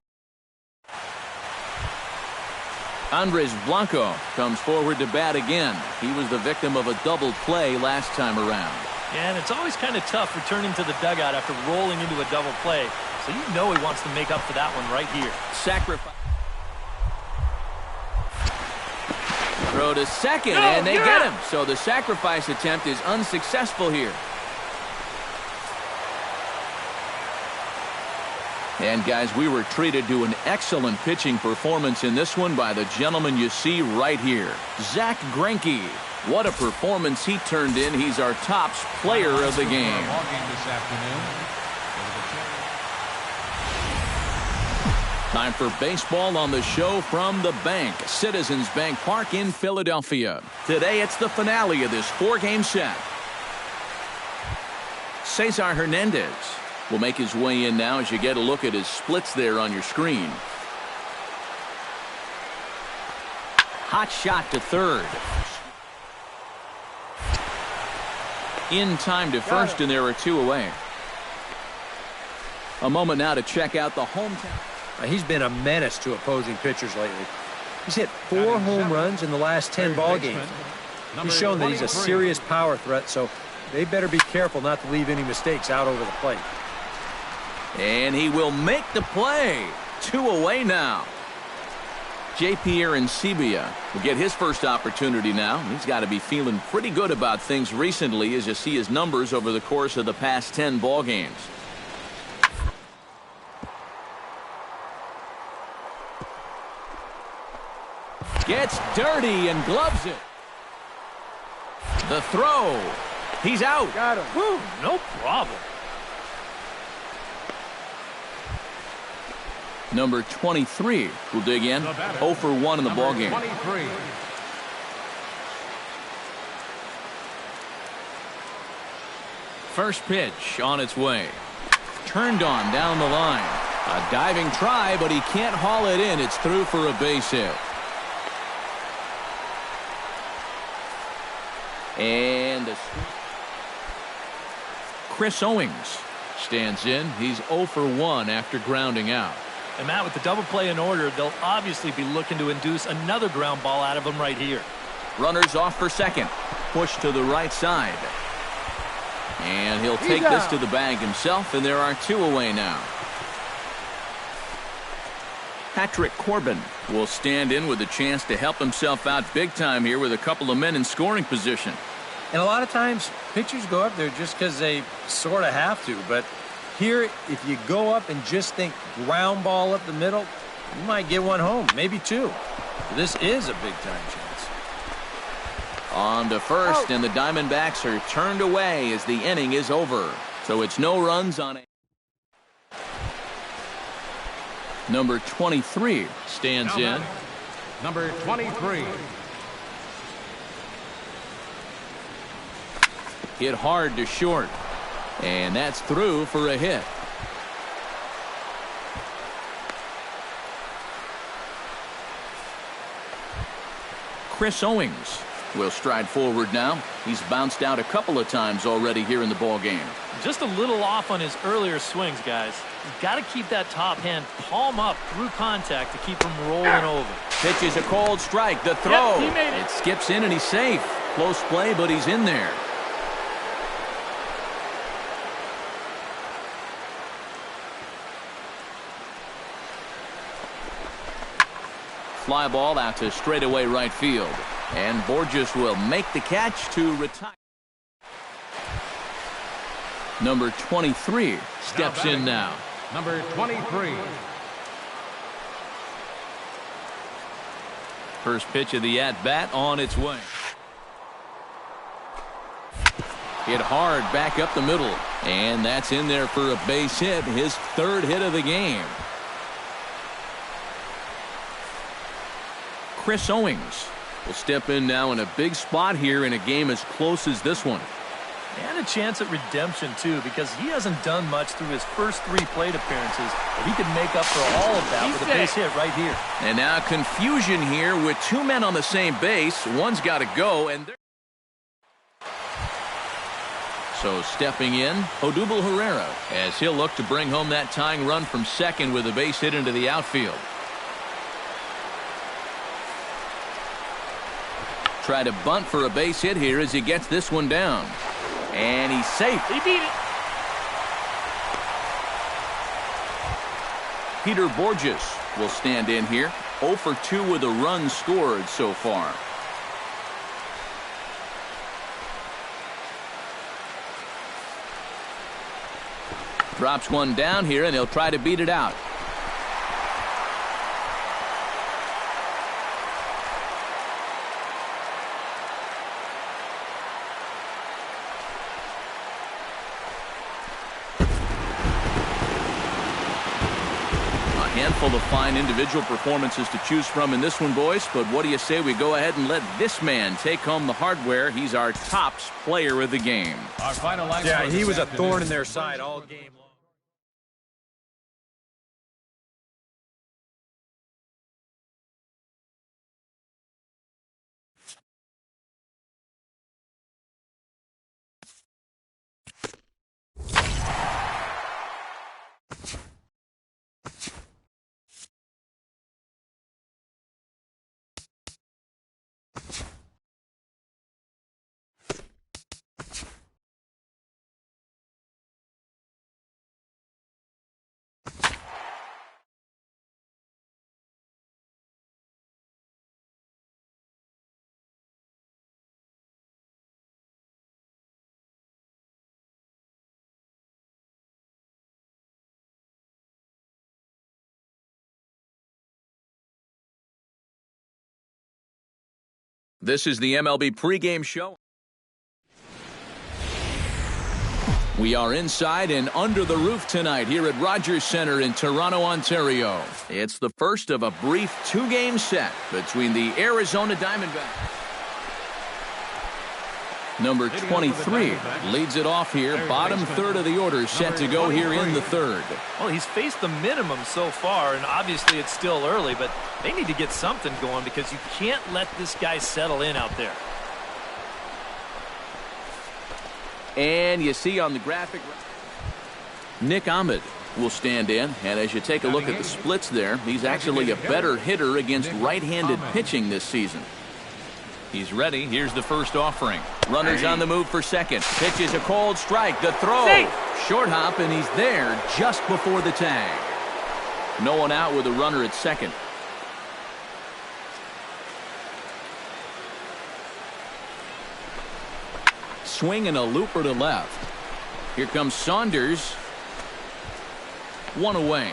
Andres Blanco comes forward to bat again. He was the victim of a double play last time around. Yeah, and it's always kind of tough returning to the dugout after rolling into a double play. So you know he wants to make up for that one right here. Sacrifice. Throw to second, and they get him. So the sacrifice attempt is unsuccessful here. And guys, we were treated to an excellent pitching performance in this one by the gentleman you see right here, Zach Greinke. What a performance he turned in. He's our tops player of the game. Time for baseball on the show from the bank, Citizens Bank Park in Philadelphia. Today it's the finale of this 4-game set. Cesar Hernandez will make his way in now as you get a look at his splits there on your screen. Hot shot to third. In time to first, and there are 2 away. A moment now to check out the hometown. He's been a menace to opposing pitchers lately. He's hit 4 home runs in the last 10 ball games. He's shown that he's a serious power threat, so they better be careful not to leave any mistakes out over the plate. And he will make the play. 2 away now. J.P. Arancibia will get his first opportunity now. He's got to be feeling pretty good about things recently as you see his numbers over the course of the past 10 ball games. Gets dirty and gloves it. The throw. He's out. Got him. Woo, no problem. Number 23 will dig in. 0 for 1 in the ballgame. 23. First pitch on its way. Turned on down the line. A diving try, but he can't haul it in. It's through for a base hit. And Chris Owings stands in. He's 0 for 1 after grounding out. And Matt, with the double play in order, they'll obviously be looking to induce another ground ball out of him right here. Runners off for second. Push to the right side. And he'll take this to the bag himself, and there are 2 away now. Patrick Corbin will stand in with a chance to help himself out big time here with a couple of men in scoring position. And a lot of times, pitchers go up there just because they sort of have to. But here, if you go up and just think ground ball up the middle, you might get one home, maybe 2. This is a big-time chance. On to first, and the Diamondbacks are turned away as the inning is over. So it's no runs on it. Number 23 stands in. Number 23. Hit hard to short. And that's through for a hit. Chris Owings will stride forward now. He's bounced out a couple of times already here in the ball game. Just a little off on his earlier swings, guys. He's got to keep that top hand palm up through contact to keep him rolling over. Pitches a cold strike. The throw. Yep, he made it. It skips in and he's safe. Close play, but he's in there. Fly ball out to straightaway right field. And Borges will make the catch to retire. Number 23 steps in now. Number 23. First pitch of the at-bat on its way. Hit hard back up the middle. And that's in there for a base hit. His 3rd hit of the game. Chris Owings will step in now in a big spot here in a game as close as this one. And a chance at redemption, too, because he hasn't done much through his first 3 plate appearances, but he could make up for all of that with a base hit right here. And now confusion here with 2 men on the same base. One's got to go, and so stepping in, Odubel Herrera, as he'll look to bring home that tying run from second with a base hit into the outfield. Try to bunt for a base hit here as he gets this one down. And he's safe. He beat it. Peter Borges will stand in here. 0 for 2 with a run scored so far. Drops one down here, and he'll try to beat it out. Handful of fine individual performances to choose from in this one, boys, but what do you say we go ahead and let this man take home the hardware? He's our tops player of the game. Our final line. Yeah, he was a thorn in their side all game long. This is the MLB pregame show. We are inside and under the roof tonight here at Rogers Centre in Toronto, Ontario. It's the first of a brief two-game set between the Arizona Diamondbacks. Number 23 leads it off here. Bottom third of the order set to go here in the third. Well, he's faced the minimum so far, and obviously it's still early, but they need to get something going because you can't let this guy settle in out there. And you see on the graphic, Mlb will stand in, and as you take a look at the splits there, he's actually a better hitter against right-handed pitching this season. He's ready. Here's the first offering. Runners on the move for second. Pitches a cold strike. The throw. Short hop, and he's there just before the tag. No one out with a runner at second. Swing and a looper to left. Here comes Saunders. One away.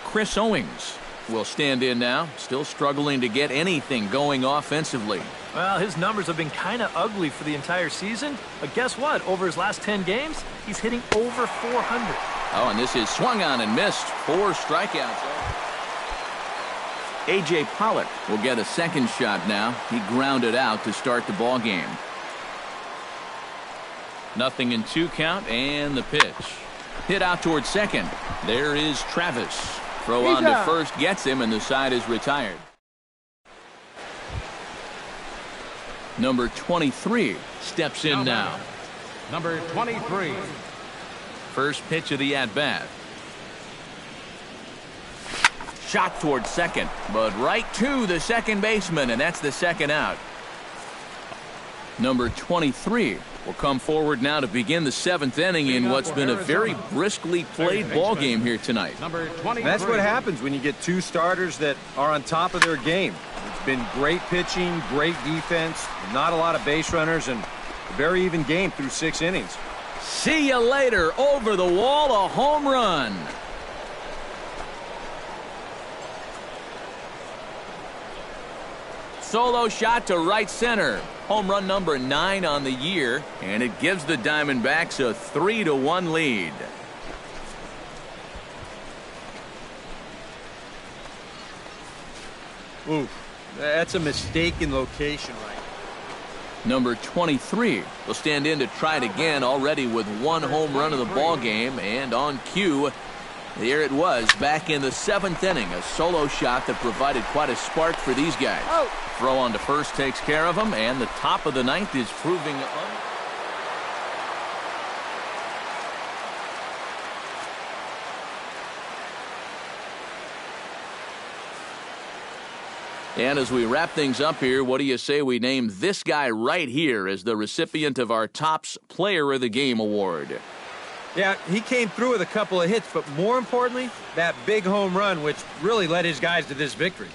Chris Owings will stand in now, still struggling to get anything going offensively. Well, his numbers have been kind of ugly for the entire season, but guess what? Over his last 10 games, he's hitting over 400. Oh, and this is swung on and missed. 4 strikeouts. A.J. Pollock will get a second shot now. He grounded out to start the ball game. 0-2 count, and the pitch. Hit out towards second. There is Travis. Throw on to first gets him, and the side is retired. Number 23 steps in now. Number 23. First pitch of the at-bat. Shot towards second, but right to the second baseman, and that's the second out. Number 23 will come forward now to begin the 7th inning in what's been a very briskly played ball game here tonight. That's what happens when you get 2 starters that are on top of their game. It's been great pitching, great defense, not a lot of base runners, and a very even game through 6 innings. See you later. Over the wall, a home run. Solo shot to right center. Home run number 9 on the year, and it gives the Diamondbacks a 3-1 lead. Ooh, that's a mistaken location right. Number 23 will stand in to try it again, already with 1 home run of the ball game, and on cue, there it was back in the 7th inning, a solo shot that provided quite a spark for these guys. Throw on to first takes care of him, and the top of the 9th is proving And as we wrap things up here, what do you say we name this guy right here as the recipient of our Topps Player of the Game award? Yeah, he came through with a couple of hits, but more importantly, that big home run, which really led his guys to this victory.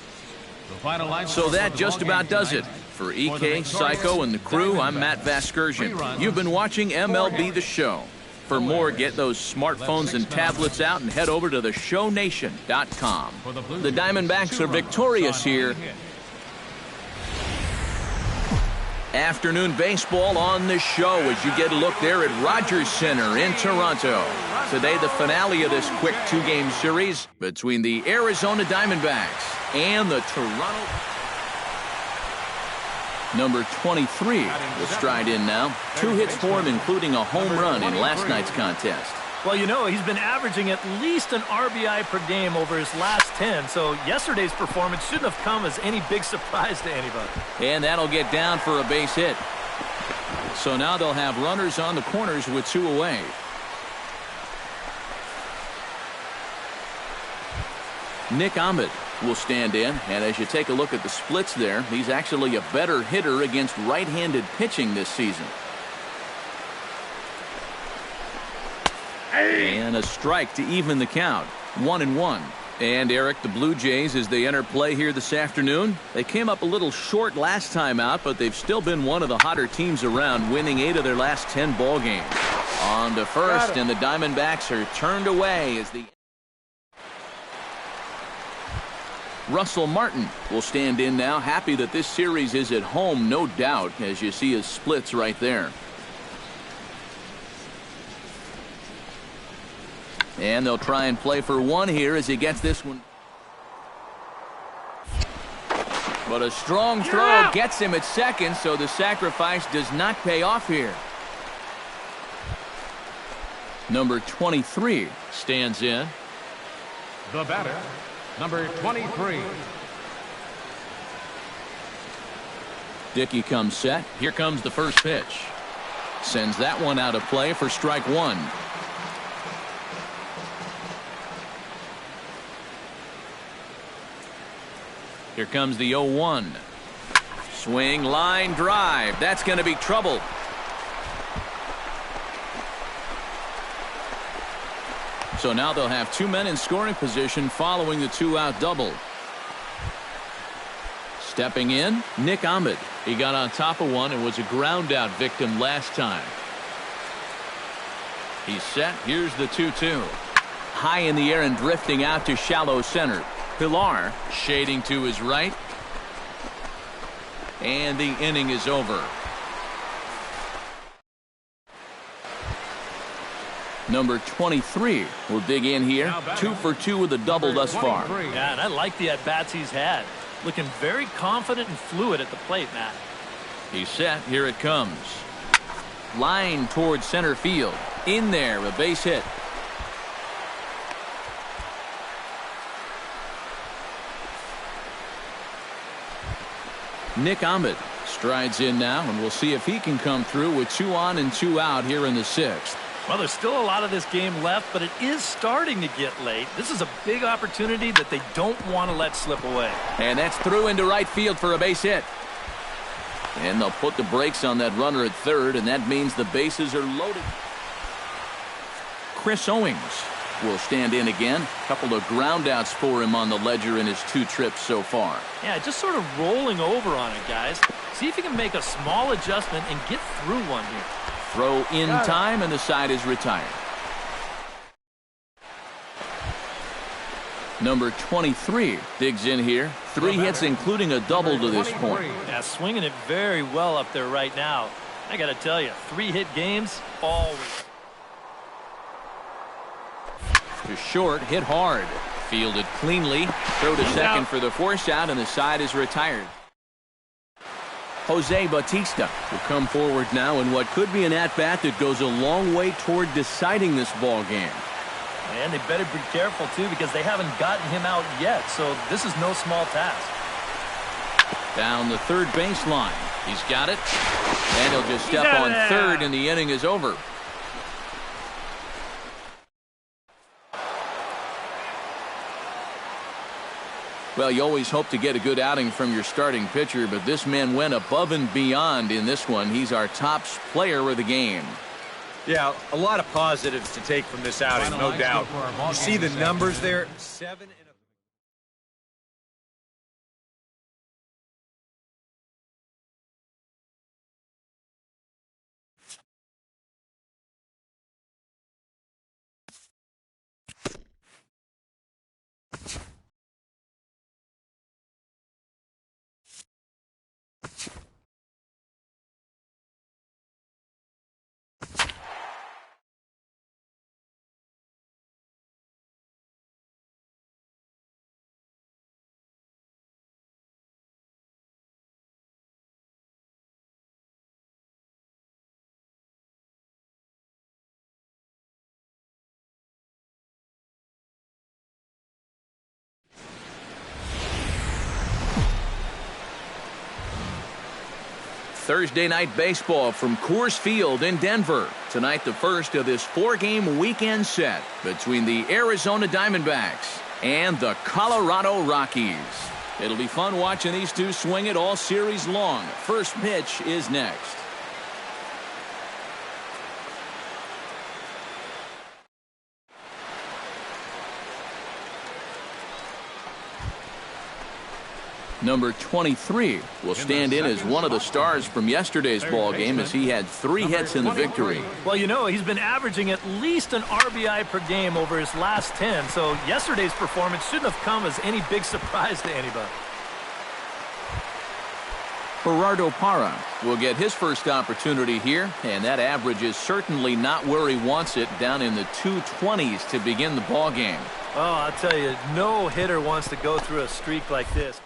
So that just about does it. For EK, Psycho, and the crew, I'm Matt Vasgersian. You've been watching MLB The Show. For more, get those smartphones and tablets out and head over to theshownation.com. The Diamondbacks are victorious here. Afternoon baseball on the show as you get a look there at Rogers Centre in Toronto. Today, the finale of this quick 2-game series between the Arizona Diamondbacks and the Toronto. Number 23 will stride in now. 2 hits for him, including a home run in last night's contest. Well, you know, he's been averaging at least an RBI per game over his last 10, so yesterday's performance shouldn't have come as any big surprise to anybody. And that'll get down for a base hit. So now they'll have runners on the corners with 2 away. Mlb will stand in, and as you take a look at the splits there, he's actually a better hitter against right-handed pitching this season. And a strike to even the count. 1-1. And Eric, the Blue Jays, as they enter play here this afternoon, they came up a little short last time out, but they've still been one of the hotter teams around, winning 8 of their last 10 ball games. On to first, and the Diamondbacks are turned away as the Russell Martin will stand in now, happy that this series is at home, no doubt, as you see his splits right there. And they'll try and play for one here as he gets this one. But a strong throw gets him at second, so the sacrifice does not pay off here. Number 23 stands in. The batter, number 23. Dickey comes set. Here comes the first pitch. Sends that one out of play for strike one. Here comes the 0-1. Swing, line, drive. That's going to be trouble. So now they'll have two men in scoring position following the two-out double. Stepping in, Nick Mlb. He got on top of one and was a ground-out victim last time. He's set. Here's the 2-2. High in the air and drifting out to shallow center. Pilar shading to his right. And the inning is over. Number 23 will dig in here. 2 for 2 with a double thus far. Yeah, and I like the at-bats he's had. Looking very confident and fluid at the plate, Matt. He's set. Here it comes. Line towards center field. In there, a base hit. Nick Mlb strides in now, and we'll see if he can come through with 2 on and 2 out here in the 6th. Well, there's still a lot of this game left, but it is starting to get late. This is a big opportunity that they don't want to let slip away. And that's through into right field for a base hit. And they'll put the brakes on that runner at third, and that means the bases are loaded. Chris Owings will stand in again. A couple of groundouts for him on the ledger in his 2 trips so far. Yeah, just sort of rolling over on it, guys. See if you can make a small adjustment and get through one here. Throw in time, and the side is retired. Number 23 digs in here. 3 hits, including a double to this point. Yeah, swinging it very well up there right now. I got to tell you, 3-hit games, always. To short, hit hard. Fielded cleanly. Throw to second for the force out, and the side is retired. Jose Bautista will come forward now in what could be an at-bat that goes a long way toward deciding this ball game. And they better be careful, too, because they haven't gotten him out yet, so this is no small task. Down the third baseline. He's got it. And he'll just step on third, and the inning is over. Well, you always hope to get a good outing from your starting pitcher, but this man went above and beyond in this one. He's our top player of the game. Yeah, a lot of positives to take from this outing, no doubt. You see the numbers there? 7 and a... Thursday night baseball from Coors Field in Denver. Tonight, the first of this 4-game weekend set between the Arizona Diamondbacks and the Colorado Rockies. It'll be fun watching these two swing it all series long. First pitch is next. Number 23 will stand in as one of the stars from yesterday's ball game as he had 3 hits in the victory. Well, you know, he's been averaging at least an RBI per game over his last 10, so yesterday's performance shouldn't have come as any big surprise to anybody. Gerardo Parra will get his first opportunity here, and that average is certainly not where he wants it, down in the 220s to begin the ball game. Oh, I'll tell you, no hitter wants to go through a streak like this.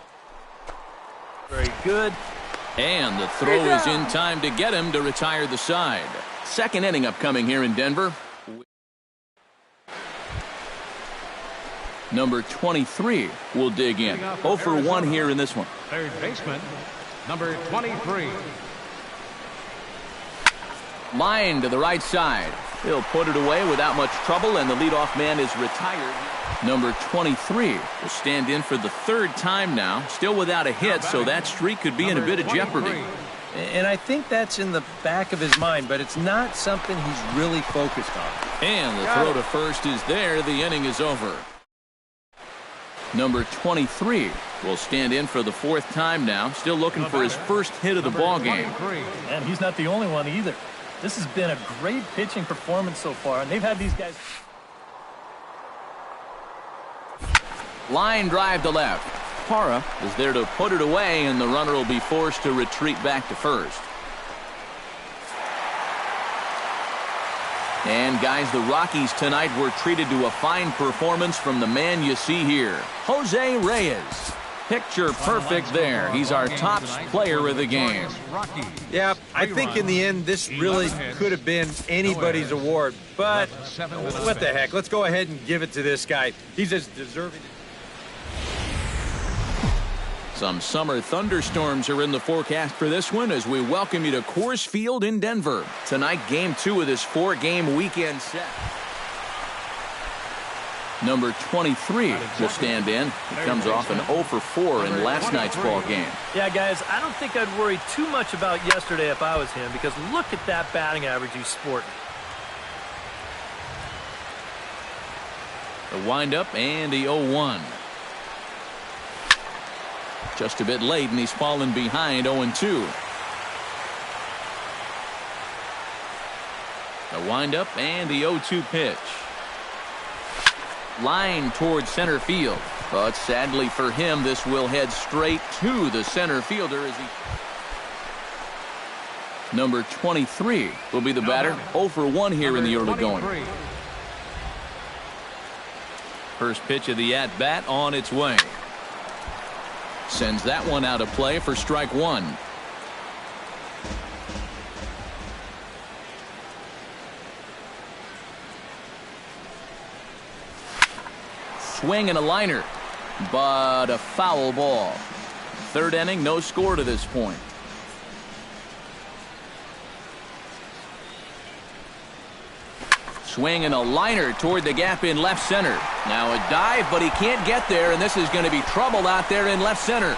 Very good. And the throw is in time to get him to retire the side. Second inning upcoming here in Denver. Number 23 will dig in. 0 for 1 here in this one. Third baseman, number 23. Line to the right side. He'll put it away without much trouble, and the leadoff man is retired. Number 23 will stand in for the 3rd time now, still without a hit, so that streak could be in a bit of jeopardy. And I think that's in the back of his mind, but it's not something he's really focused on. And the throw to first is there. The inning is over. Number 23 will stand in for the 4th time now, still looking for his first hit of the ball game. And he's not the only one either. This has been a great pitching performance so far, and they've had these guys. Line drive to left. Parra is there to put it away, and the runner will be forced to retreat back to first. And guys, the Rockies tonight were treated to a fine performance from the man you see here, Jose Reyes. Picture perfect there. He's our top player of the game. Yeah, I think in the end this really could have been anybody's award, but what the heck? Let's go ahead and give it to this guy. He's as deserving. Some summer thunderstorms are in the forecast for this one as we welcome you to Coors Field in Denver. Tonight, Game 2 of this 4-game weekend set. Number 23 will stand in. He comes off an 0 for 4 in last night's ball game. Yeah, guys, I don't think I'd worry too much about yesterday if I was him, because look at that batting average he's sporting. The windup and the 0-1. Just a bit late, and he's fallen behind 0-2. The windup and the 0-2 pitch. Line towards center field, but sadly for him, this will head straight to the center fielder as he. Number 23 will be the batter. 0 for 1 here in the early going. First pitch of the at-bat on its way. Sends that one out of play for strike 1. Swing and a liner, but a foul ball. 3rd inning, no score to this point. Swing and a liner toward the gap in left center. Now a dive, but he can't get there, and this is going to be trouble out there in left center.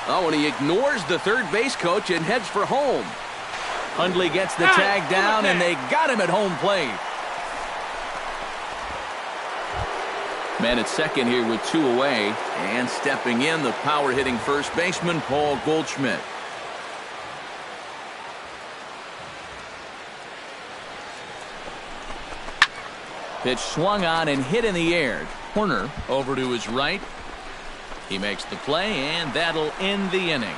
Oh, and he ignores the third base coach and heads for home. Hundley gets the tag down, and they got him at home plate. Man at second here with 2 away, and stepping in, the power-hitting first baseman, Paul Goldschmidt. Pitch swung on and hit in the air. Corner over to his right. He makes the play, and that'll end the inning.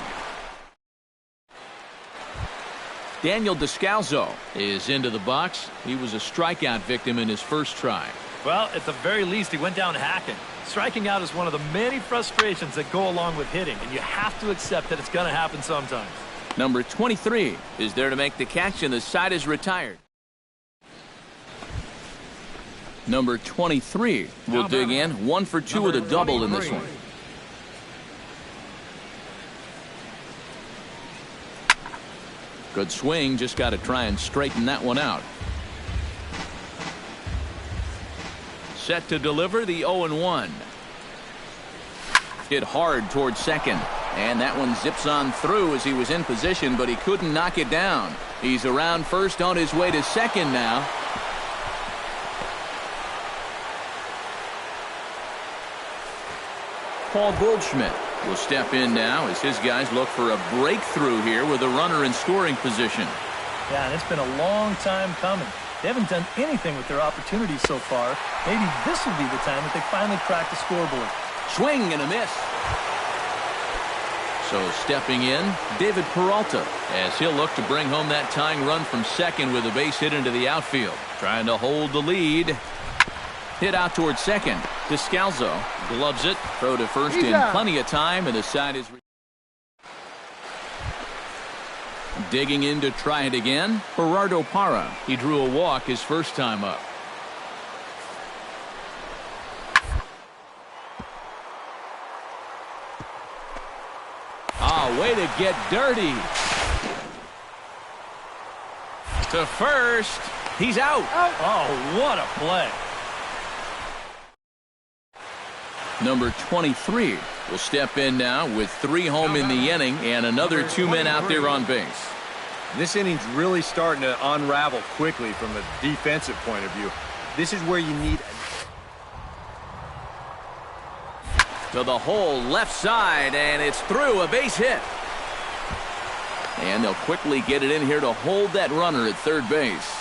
Daniel Descalzo is into the box. He was a strikeout victim in his first try. Well, at the very least, he went down hacking. Striking out is one of the many frustrations that go along with hitting, and you have to accept that it's going to happen sometimes. Number 23 is there to make the catch, and the side is retired. Number 23 will dig in. 1 for 2 with a double in this one. Good swing. Just got to try and straighten that one out. Set to deliver the 0-1. Hit hard towards second. And that one zips on through as he was in position, but he couldn't knock it down. He's around first on his way to second now. Paul Goldschmidt will step in now as his guys look for a breakthrough here with a runner in scoring position. Yeah, and it's been a long time coming. They haven't done anything with their opportunities so far. Maybe this will be the time that they finally crack the scoreboard. Swing and a miss. So stepping in, David Peralta, as he'll look to bring home that tying run from second with a base hit into the outfield. Trying to hold the lead. Hit out towards second. Descalzo gloves it. Throw to first in plenty of time, and the side is digging in to try it again. Gerardo Parra. He drew a walk his first time up. Oh, way to get dirty. To first. He's out. Oh, what a play. Number 23 will step in now with 3 home in the inning and another 2 men out there on base. This inning's really starting to unravel quickly from a defensive point of view. This is where you need to the hole left side, and it's through, a base hit. And they'll quickly get it in here to hold that runner at third base.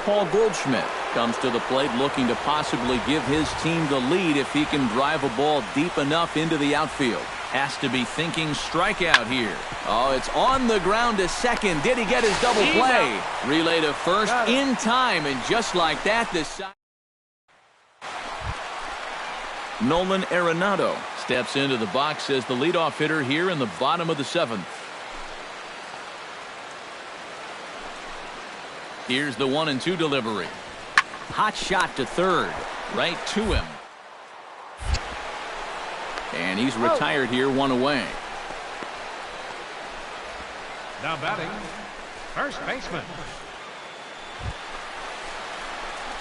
Paul Goldschmidt comes to the plate looking to possibly give his team the lead if he can drive a ball deep enough into the outfield. Has to be thinking strikeout here. Oh, it's on the ground to second. Did he get his double play? Relay to first in time, and just like that, the side. Nolan Arenado steps into the box as the leadoff hitter here in the bottom of the 7th. Here's the 1-2 delivery. Hot shot to third. Right to him. And he's retired here, 1 away. Now batting, first baseman.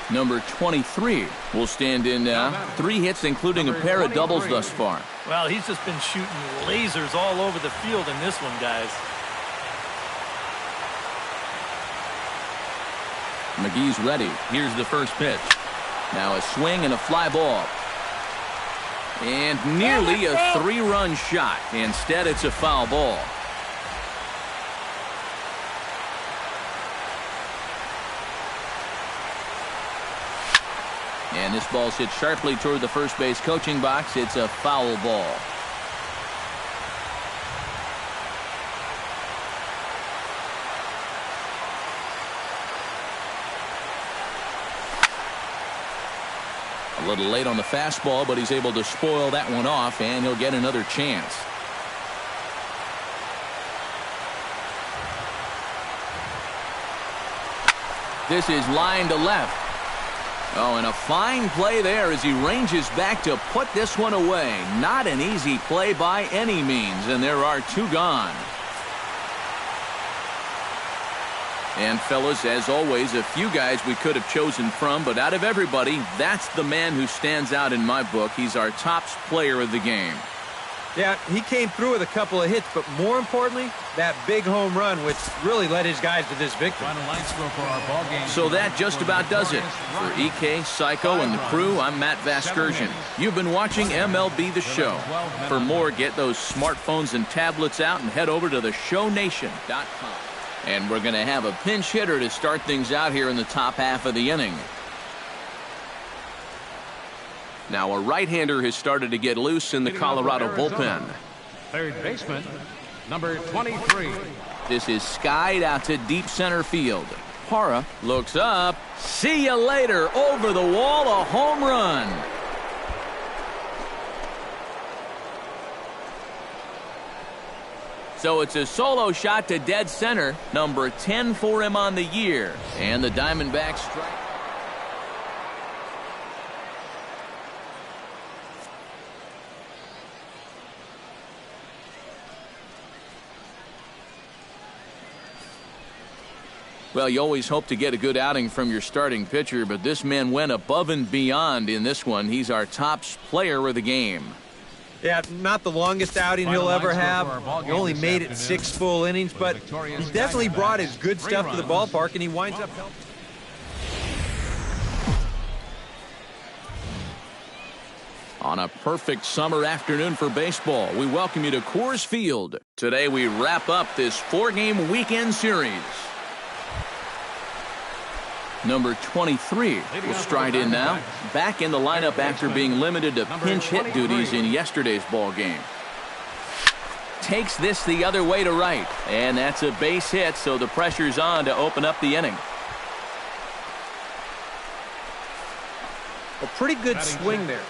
Number 23 will stand in now. 3 hits, including a pair of doubles thus far. Well, he's just been shooting lasers all over the field in this one, guys. McGee's ready. Here's the first pitch. Now a swing and a fly ball. And nearly a 3-run shot. Instead, it's a foul ball. And this ball's hit sharply toward the first base coaching box. It's a foul ball. A little late on the fastball, but he's able to spoil that one off, and he'll get another chance. This is line to left. Oh, and a fine play there as he ranges back to put this one away. Not an easy play by any means, and there are 2 gone. And fellas, as always, a few guys we could have chosen from, but out of everybody, that's the man who stands out in my book. He's our top player of the game. Yeah, he came through with a couple of hits, but more importantly, that big home run, which really led his guys to this victory. So that just about does it. For EK, Psycho, and the crew, I'm Matt Vasgersian. You've been watching MLB The Show. For more, get those smartphones and tablets out and head over to theshownation.com. And we're going to have a pinch hitter to start things out here in the top half of the inning. Now a right-hander has started to get loose in the Colorado bullpen. Third baseman, number 23. This is skied out to deep center field. Parra looks up. See you later. Over the wall, a home run. So it's a solo shot to dead center. Number 10 for him on the year. And the Diamondbacks strike. Well, you always hope to get a good outing from your starting pitcher, but this man went above and beyond in this one. He's our top player of the game. Yeah, not the longest outing he'll ever have. He only made it 6 full innings, but he definitely brought his good stuff to the ballpark, and he winds up helping. On a perfect summer afternoon for baseball, we welcome you to Coors Field. Today we wrap up this 4-game weekend series. Number 23 will stride in now. Back in the lineup after being limited to pinch hit duties in yesterday's ball game. Takes this the other way to right. And that's a base hit, so the pressure's on to open up the inning. A pretty good swing there.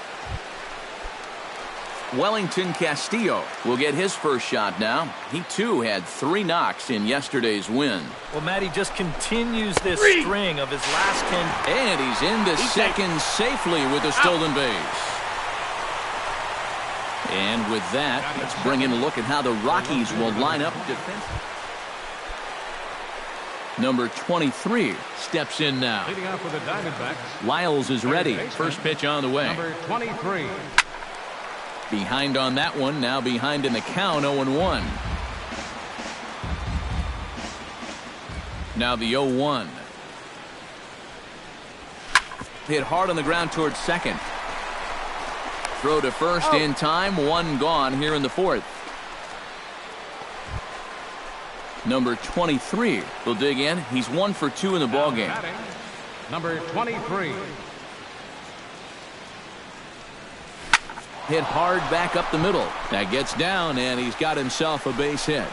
Wellington Castillo will get his first shot now. He, too, had 3 knocks in yesterday's win. Well, Matty just continues this string of his last 10. And he's into second safely with a stolen base. And with that, let's bring in a look at how the Rockies will line up defensively. Number 23 steps in now. Leading off with the Diamondbacks. Lyles is ready. First pitch on the way. Number 23. Behind on that one, now behind in the count, 0-1. Now the 0-1. Hit hard on the ground towards second. Throw to first in time, 1 gone here in the 4th. Number 23 will dig in. He's 1 for 2 in the ball game. Number 23. Hit hard back up the middle. That gets down, and he's got himself a base hit.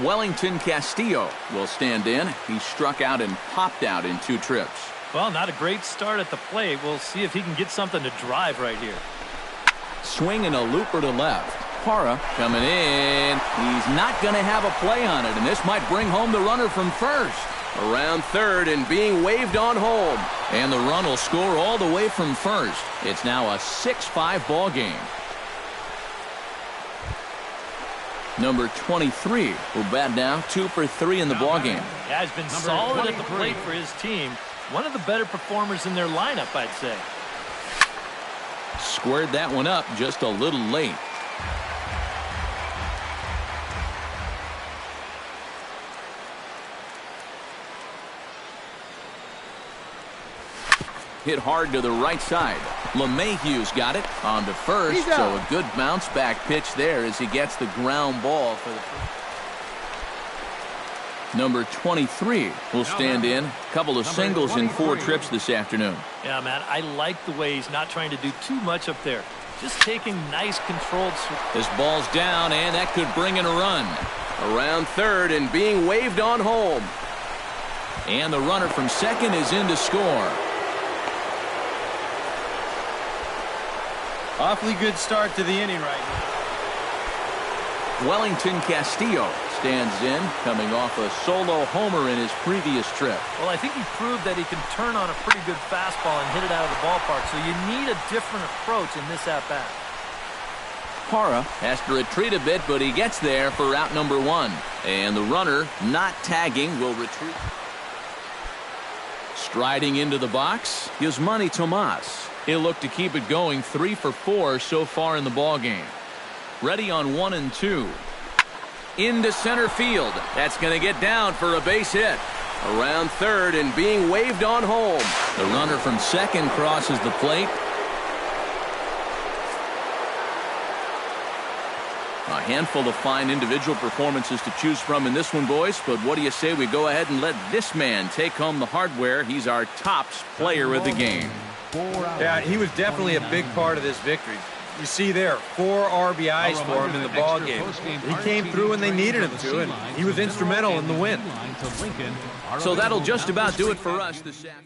Wellington Castillo will stand in. He struck out and popped out in 2 trips. Well, not a great start at the plate. We'll see if he can get something to drive right here. Swinging a looper to left. Parra coming in. He's not going to have a play on it, and this might bring home the runner from first. Around third and being waved on home. And the run will score all the way from first. It's now a 6-5 ball game. Number 23 will bat now, 2 for 3 in the ball game. Yeah, he's been solid at the plate for his team. One of the better performers in their lineup, I'd say. Squared that one up just a little late. Hit hard to the right side. LeMahieu's got it on to first, so a good bounce back pitch there as he gets the ground ball for the number 23 will stand in. A couple of singles in 4 trips this afternoon. Yeah, man, I like the way he's not trying to do too much up there. Just taking nice controlled swings. This ball's down, and that could bring in a run. Around third and being waved on home. And the runner from second is in to score. Awfully good start to the inning right now. Wellington Castillo stands in, coming off a solo homer in his previous trip. Well, I think he proved that he can turn on a pretty good fastball and hit it out of the ballpark, so you need a different approach in this at-bat. Parra has to retreat a bit, but he gets there for out number 1. And the runner, not tagging, will retreat. Striding into the box, Yasmani Tomas. He'll look to keep it going, 3 for 4 so far in the ball game. Ready on 1 and 2. Into center field. That's going to get down for a base hit. Around third and being waved on home. The runner from second crosses the plate. A handful of fine individual performances to choose from in this one, boys. But what do you say we go ahead and let this man take home the hardware? He's our tops player of the game. Yeah, he was definitely a big part of this victory. You see there, 4 RBIs for him in the ball game. He came through when they needed him to, and he was instrumental in the win. So that'll just about do it for us this afternoon.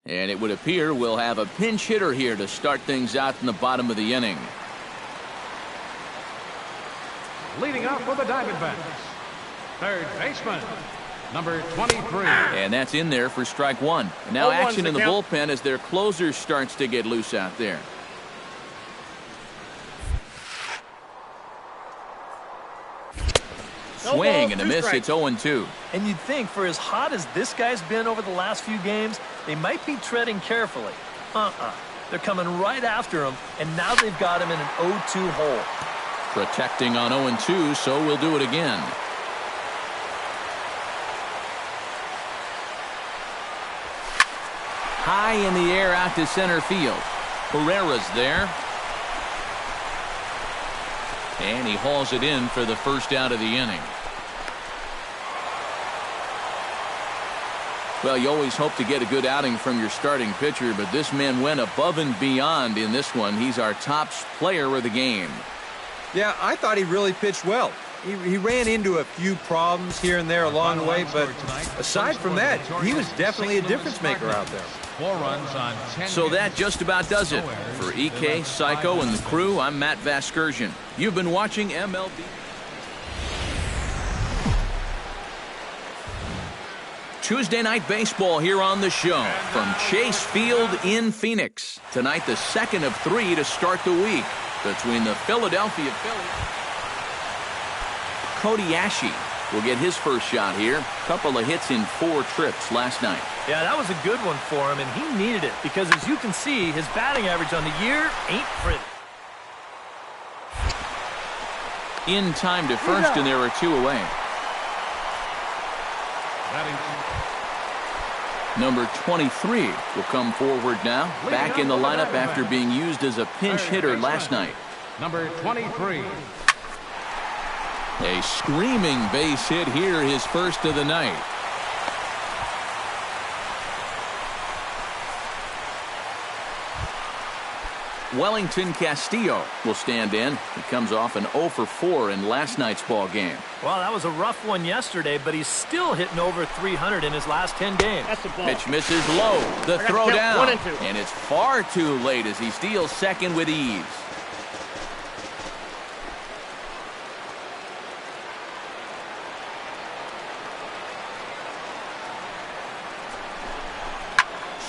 And it would appear we'll have a pinch hitter here to start things out in the bottom of the inning. Leading off for the Diamondbacks, third baseman, number 23. And that's in there for strike one. And now action in the count. bullpen as their closer starts to get loose out there. Swing and a miss. It's 0-2. And you'd think for as hot as this guy's been over the last few games, they might be treading carefully. They're coming right after him, and now they've got him in an 0-2 hole. Protecting on 0-2, so we'll do it again. High in the air out to center field. Herrera's there. And he hauls it in for the first out of the inning. Well, you always hope to get a good outing from your starting pitcher, but this man went above and beyond in this one. He's our top player of the game. Yeah, I thought he really pitched well. He ran into a few problems here and there along the way, but aside from that, he was definitely a difference maker out there. 4 runs on 10. So that just about does it. For EK, Psycho, and the crew, I'm Matt Vasgersian. You've been watching MLB. Tuesday night baseball here on the show from Chase Field in Phoenix. Tonight, the second of 3 to start the week between the Philadelphia Phillies. Cody Ashe will get his first shot here. Couple of hits in 4 trips last night. Yeah, that was a good one for him, and he needed it because, as you can see, his batting average on the year ain't pretty. In time to first, and there are 2 away. Number 23 will come forward now, back in the lineup after being used as a pinch hitter last night. Number 23. A screaming base hit here, his first of the night. Wellington Castillo will stand in. He comes off an 0 for 4 in last night's ball game. Well, that was a rough one yesterday, but he's still hitting over 300 in his last 10 games. That's the ball. Pitch misses low. The throw down. 1 and 2. And it's far too late as he steals second with ease.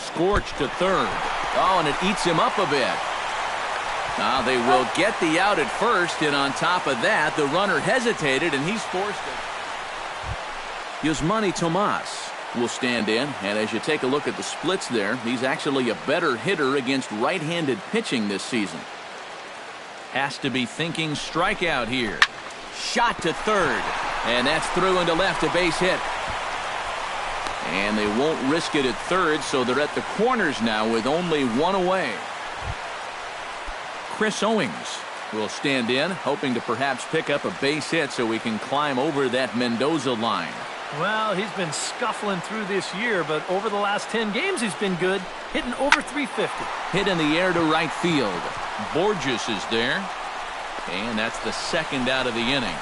Scorched to third. Oh, and it eats him up a bit. Now they will get the out at first, and on top of that, the runner hesitated, and he's forced it. Yasmani Tomas will stand in, and as you take a look at the splits there, he's actually a better hitter against right-handed pitching this season. Has to be thinking strikeout here. Shot to third, and that's through into left, a base hit. And they won't risk it at third, so they're at the corners now with only 1 away. Chris Owings will stand in, hoping to perhaps pick up a base hit so he can climb over that Mendoza line. Well, he's been scuffling through this year, but over the last 10 games he's been good, hitting over 350. Hit in the air to right field. Borges is there, and that's the second out of the inning.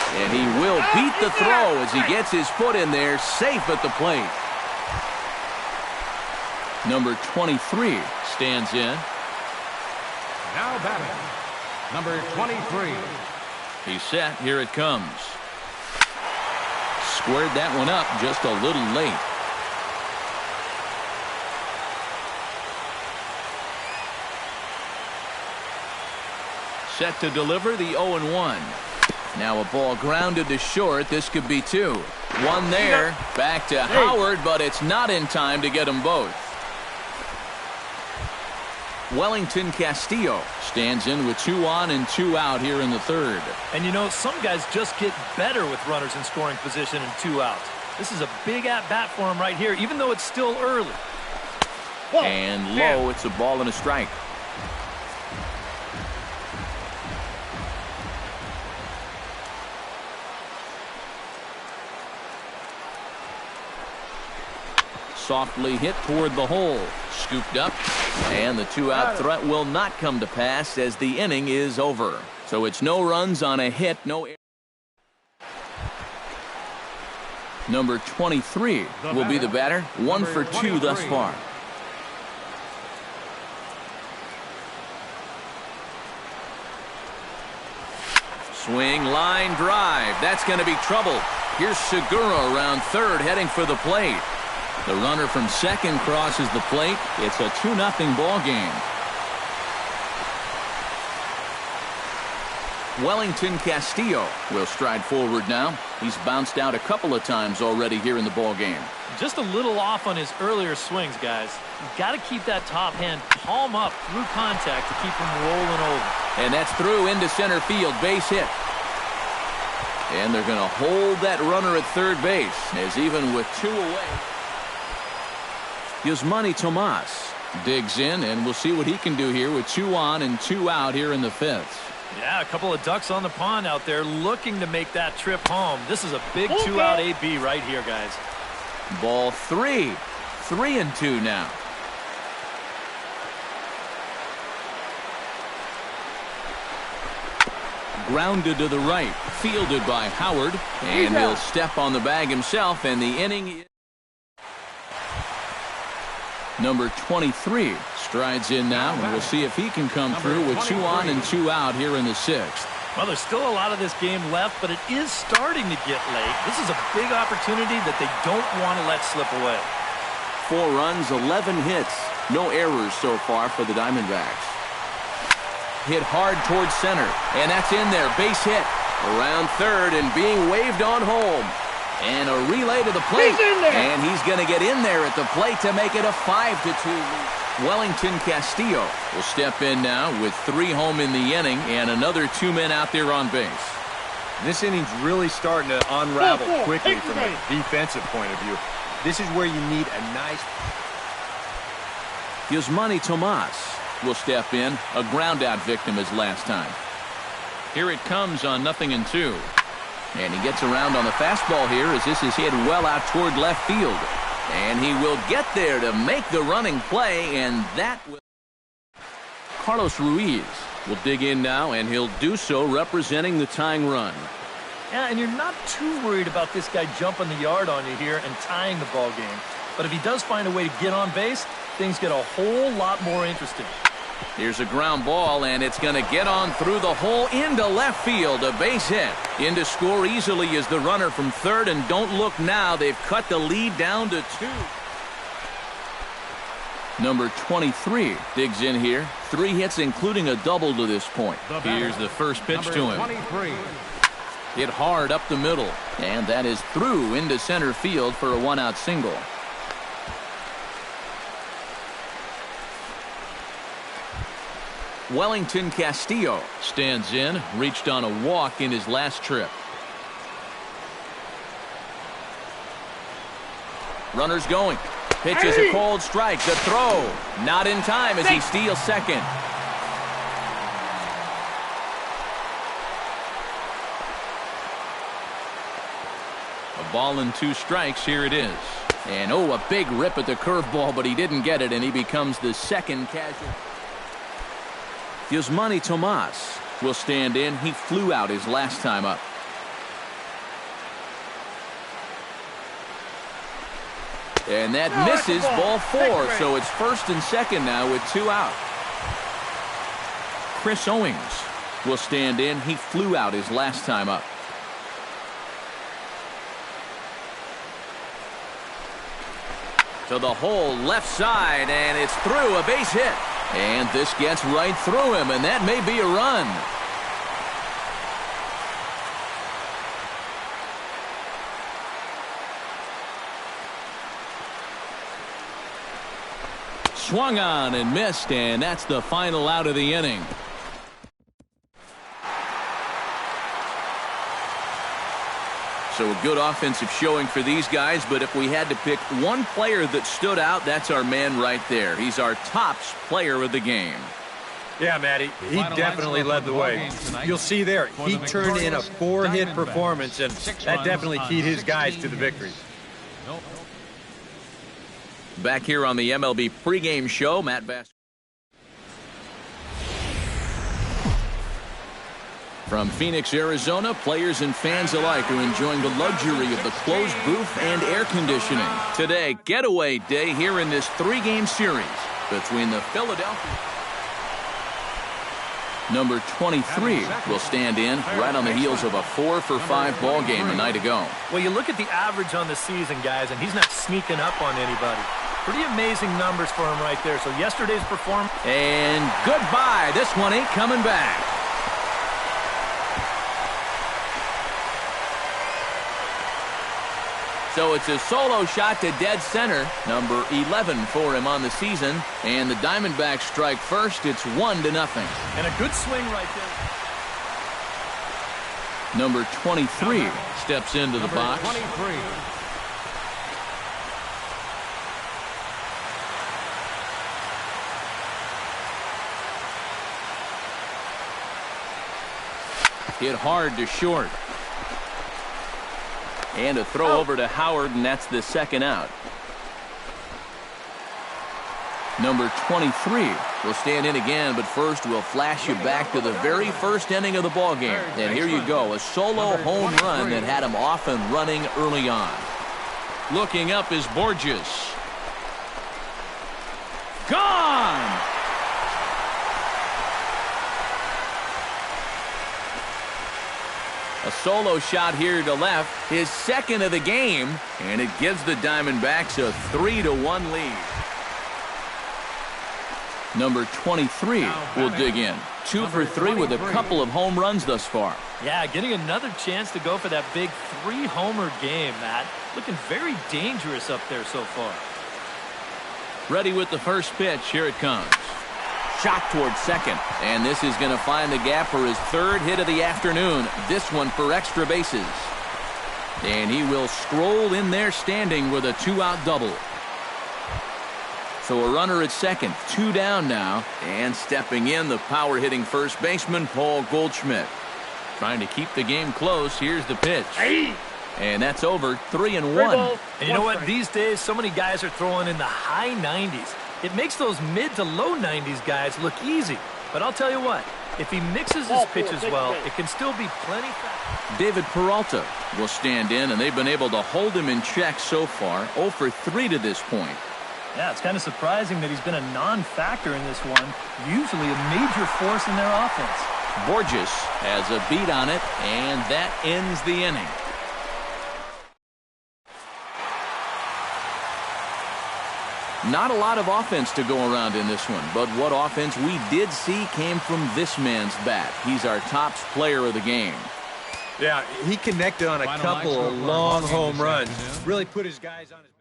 And he will beat the throw as he gets his foot in there, safe at the plate. Number 23 stands in. Now batting, number 23. He's set. Here it comes. Squared that one up just a little late. Set to deliver the 0-1. Now a ball grounded to short. This could be 2. 1 there. Back to Howard, but it's not in time to get them both. Wellington Castillo stands in with 2 on and 2 out here in the third. And you know, some guys just get better with runners in scoring position and 2 outs. This is a big at-bat for him right here, even though it's still early. And low, it's a ball and a strike. Softly hit toward the hole. Scooped up. And the 2-out threat will not come to pass as the inning is over. So it's no runs on a hit, no error. Number 23 will be the batter. 1 for 2 thus far. Swing, line drive. That's going to be trouble. Here's Segura around third, heading for the plate. The runner from second crosses the plate. It's a 2-0 ball game. Wellington Castillo will stride forward now. He's bounced out a couple of times already here in the ball game. Just a little off on his earlier swings, guys. You've got to keep that top hand palm up through contact to keep him rolling over. And that's through into center field. Base hit. And they're going to hold that runner at third base, as even with 2 away. Yasmani Tomas digs in, and we'll see what he can do here with 2 on and 2 out here in the 5th. Yeah, a couple of ducks on the pond out there looking to make that trip home. This is a big 2-out AB right here, guys. Ball 3. 3-2 now. Grounded to the right, fielded by Howard, and he'll step on the bag himself, and the inning is... Number 23 strides in now, and we'll see if he can come through with 2 on and 2 out here in the 6th. Well, there's still a lot of this game left, but it is starting to get late. This is a big opportunity that they don't want to let slip away. 4 runs, 11 hits, no errors so far for the Diamondbacks. Hit hard towards center, and that's in there. Base hit around third and being waved on home. And a relay to the plate, and he's going to get in there at the plate to make it a 5-2 lead. Wellington Castillo will step in now with 3 home in the inning and another 2 men out there on base. This inning's really starting to unravel quickly from a defensive point of view. This is where you need a nice... Yasmani Tomas will step in, a ground out victim as last time. Here it comes on 0-2. And he gets around on the fastball here as this is hit well out toward left field. And he will get there to make the running play, and that will... Carlos Ruiz will dig in now, and he'll do so representing the tying run. Yeah, and you're not too worried about this guy jumping the yard on you here and tying the ball game. But if he does find a way to get on base, things get a whole lot more interesting. Here's a ground ball, and it's going to get on through the hole into left field. A base hit. In to score easily is the runner from third, and don't look now. They've cut the lead down to 2. Number 23 digs in here. 3 hits, including a double to this point. Here's the first pitch to him. 23. Hit hard up the middle, and that is through into center field for a 1-out single. Wellington Castillo stands in, reached on a walk in his last trip. Runners going. Pitches a cold strike. The throw. Not in time as he steals second. A ball and 2 strikes. Here it is. And oh, a big rip at the curveball, but he didn't get it, and he becomes the second casualty. Yasmani Tomas will stand in. He flew out his last time up. And that misses, ball 4. So it's first and second now with 2 out. Chris Owings will stand in. He flew out his last time up. To the hole left side, and it's through, a base hit. And this gets right through him, and that may be a run. Swung on and missed, and that's the final out of the inning. So a good offensive showing for these guys, but if we had to pick one player that stood out, that's our man right there. He's our tops player of the game. Yeah, Matty, he definitely led the way. You'll see there, he turned in a 4-hit performance, and that definitely keyed his guys to the victory. Back here on the MLB pregame show, Matt Bass. From Phoenix, Arizona, players and fans alike are enjoying the luxury of the closed booth and air conditioning. Today, getaway day here in this 3-game series between the Philadelphia. Number 23 will stand in right on the heels of a 4-for-5 ball game a night ago. Well, you look at the average on the season, guys, and he's not sneaking up on anybody. Pretty amazing numbers for him right there. So yesterday's performance. And goodbye. This one ain't coming back. So it's a solo shot to dead center, number 11 for him on the season. And the Diamondbacks strike first. It's 1-0. And a good swing right there. Number 23 steps into the box. 23. Hit hard to short. And a throw over to Howard, and that's the second out. Number 23 will stand in again, but first we'll flash you back to the very first inning of the ball game. And here you go, a solo home run that had him off and running early on. Looking up is Borges. Gone! A solo shot here to left, his second of the game, and it gives the Diamondbacks a 3-1 lead. Number 23 will dig in. 2 for 3 with a couple of home runs thus far. Yeah, getting another chance to go for that big 3-homer game, Matt. Looking very dangerous up there so far. Ready with the first pitch. Here it comes. Shot towards second, and this is going to find the gap for his 3rd hit of the afternoon. This one for extra bases. And he will stroll in there standing with a 2-out double. So a runner at second, 2 down now, and stepping in the power-hitting first baseman Paul Goldschmidt. Trying to keep the game close. Here's the pitch. And that's over, 3-1. And you know what? These days, so many guys are throwing in the high 90s. It makes those mid to low 90s guys look easy. But I'll tell you what, if he mixes his pitches well, it can still be plenty fast. David Peralta will stand in, and they've been able to hold him in check so far. 0 for 3 to this point. Yeah, it's kind of surprising that he's been a non-factor in this one. Usually a major force in their offense. Borges has a beat on it, and that ends the inning. Not a lot of offense to go around in this one, but what offense we did see came from this man's bat. He's our tops player of the game. Yeah, he connected on a couple of long home runs. Really put his guys on his back.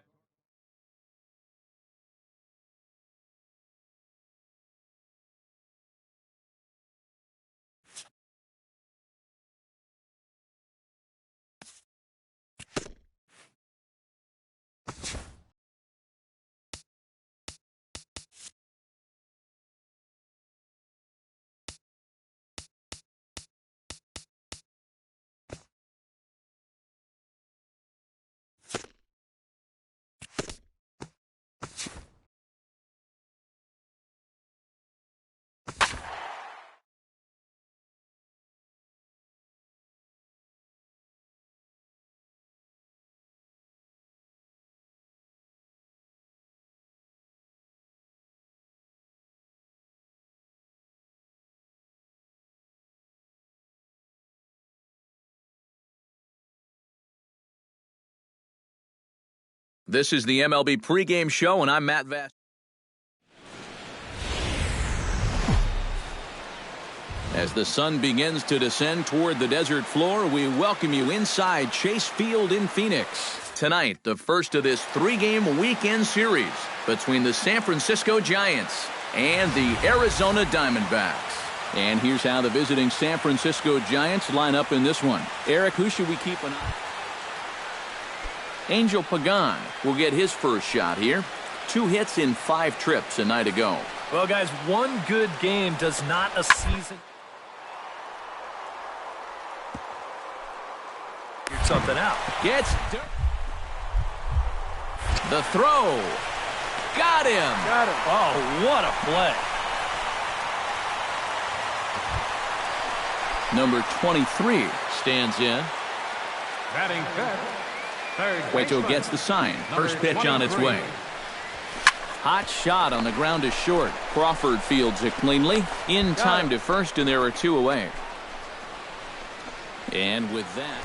This is the MLB pregame show, and I'm Matt Vass. As the sun begins to descend toward the desert floor, we welcome you inside Chase Field in Phoenix. Tonight, the first of this 3-game weekend series between the San Francisco Giants and the Arizona Diamondbacks. And here's how the visiting San Francisco Giants line up in this one. Eric, who should we keep an eye on? Angel Pagan will get his first shot here. 2 hits in 5 trips a night ago. Well, guys, one good game does not a season. Figured something out. Gets the throw. Got him. Got him. Oh, what a play. Number 23 stands in. Batting fifth, third Cueto baseman, gets the sign. number First pitch on its 23. way. Hot shot on the ground is short. Crawford fields it cleanly. In time to first, and there are 2 away. And with that,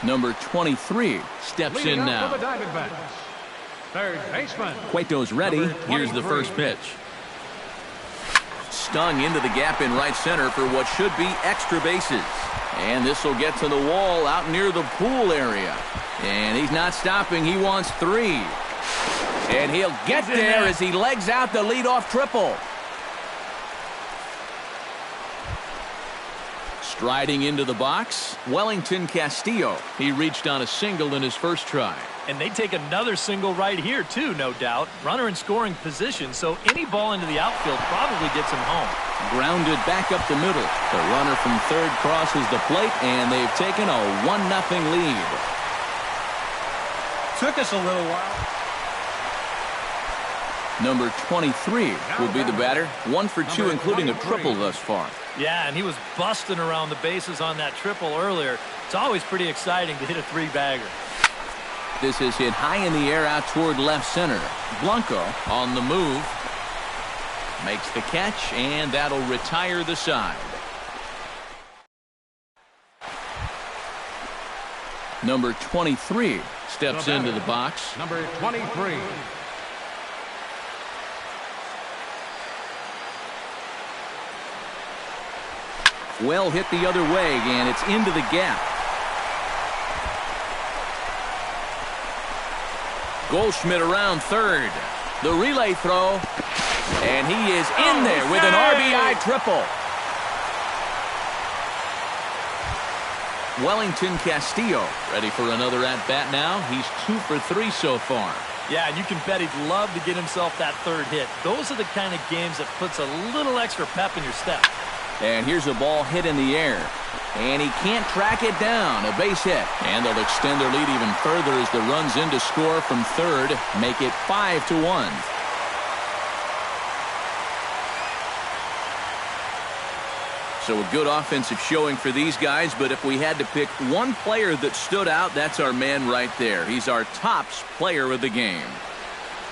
number 23 steps Leading in up now. for the Diamondbacks, third baseman. Cueto's ready. Number Here's the 23. first pitch. Stung into the gap in right center for what should be extra bases. And this will get to the wall out near the pool area. And he's not stopping. He wants 3. And he'll get there as he legs out the leadoff triple. Striding into the box, Wellington Castillo. He reached on a single in his first try. And they take another single right here, too, no doubt. Runner in scoring position, so any ball into the outfield probably gets him home. Grounded back up the middle. The runner from third crosses the plate, and they've taken a 1-0 lead. Took us a little while. Number 23 will be the batter. 1 for 2, including a triple thus far. Yeah, and he was busting around the bases on that triple earlier. It's always pretty exciting to hit a 3-bagger. This is hit high in the air out toward left center. Blanco on the move. Makes the catch, and that'll retire the side. Number 23 steps into the box. Number 23. Well hit the other way, and it's into the gap. Goldschmidt around third. The relay throw, and he is in there with an RBI triple. Wellington Castillo ready for another at-bat now. He's 2 for 3 so far. Yeah, and you can bet he'd love to get himself that third hit. Those are the kind of games that puts a little extra pep in your step. And here's a ball hit in the air. And he can't track it down. A base hit. And they'll extend their lead even further as the runs in to score from third. Make it 5-1. So a good offensive showing for these guys, but if we had to pick one player that stood out, that's our man right there. He's our tops player of the game.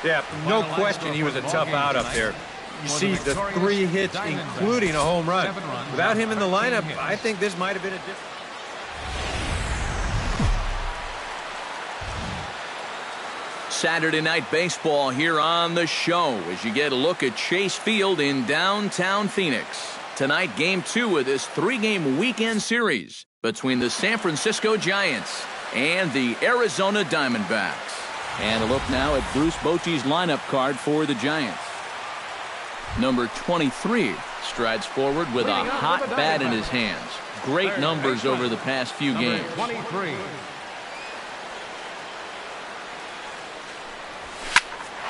Yeah, no question he was a tough out up there. You see the 3 hits, including a home run. Without him in the lineup, I think this might have been a different. Saturday night baseball here on the show as you get a look at Chase Field in downtown Phoenix. Tonight, Game 2 of this 3-game weekend series between the San Francisco Giants and the Arizona Diamondbacks. And a look now at Bruce Bochy's lineup card for the Giants. Number 23 strides forward with a hot bat in his hands. Great numbers over the past few games. 23.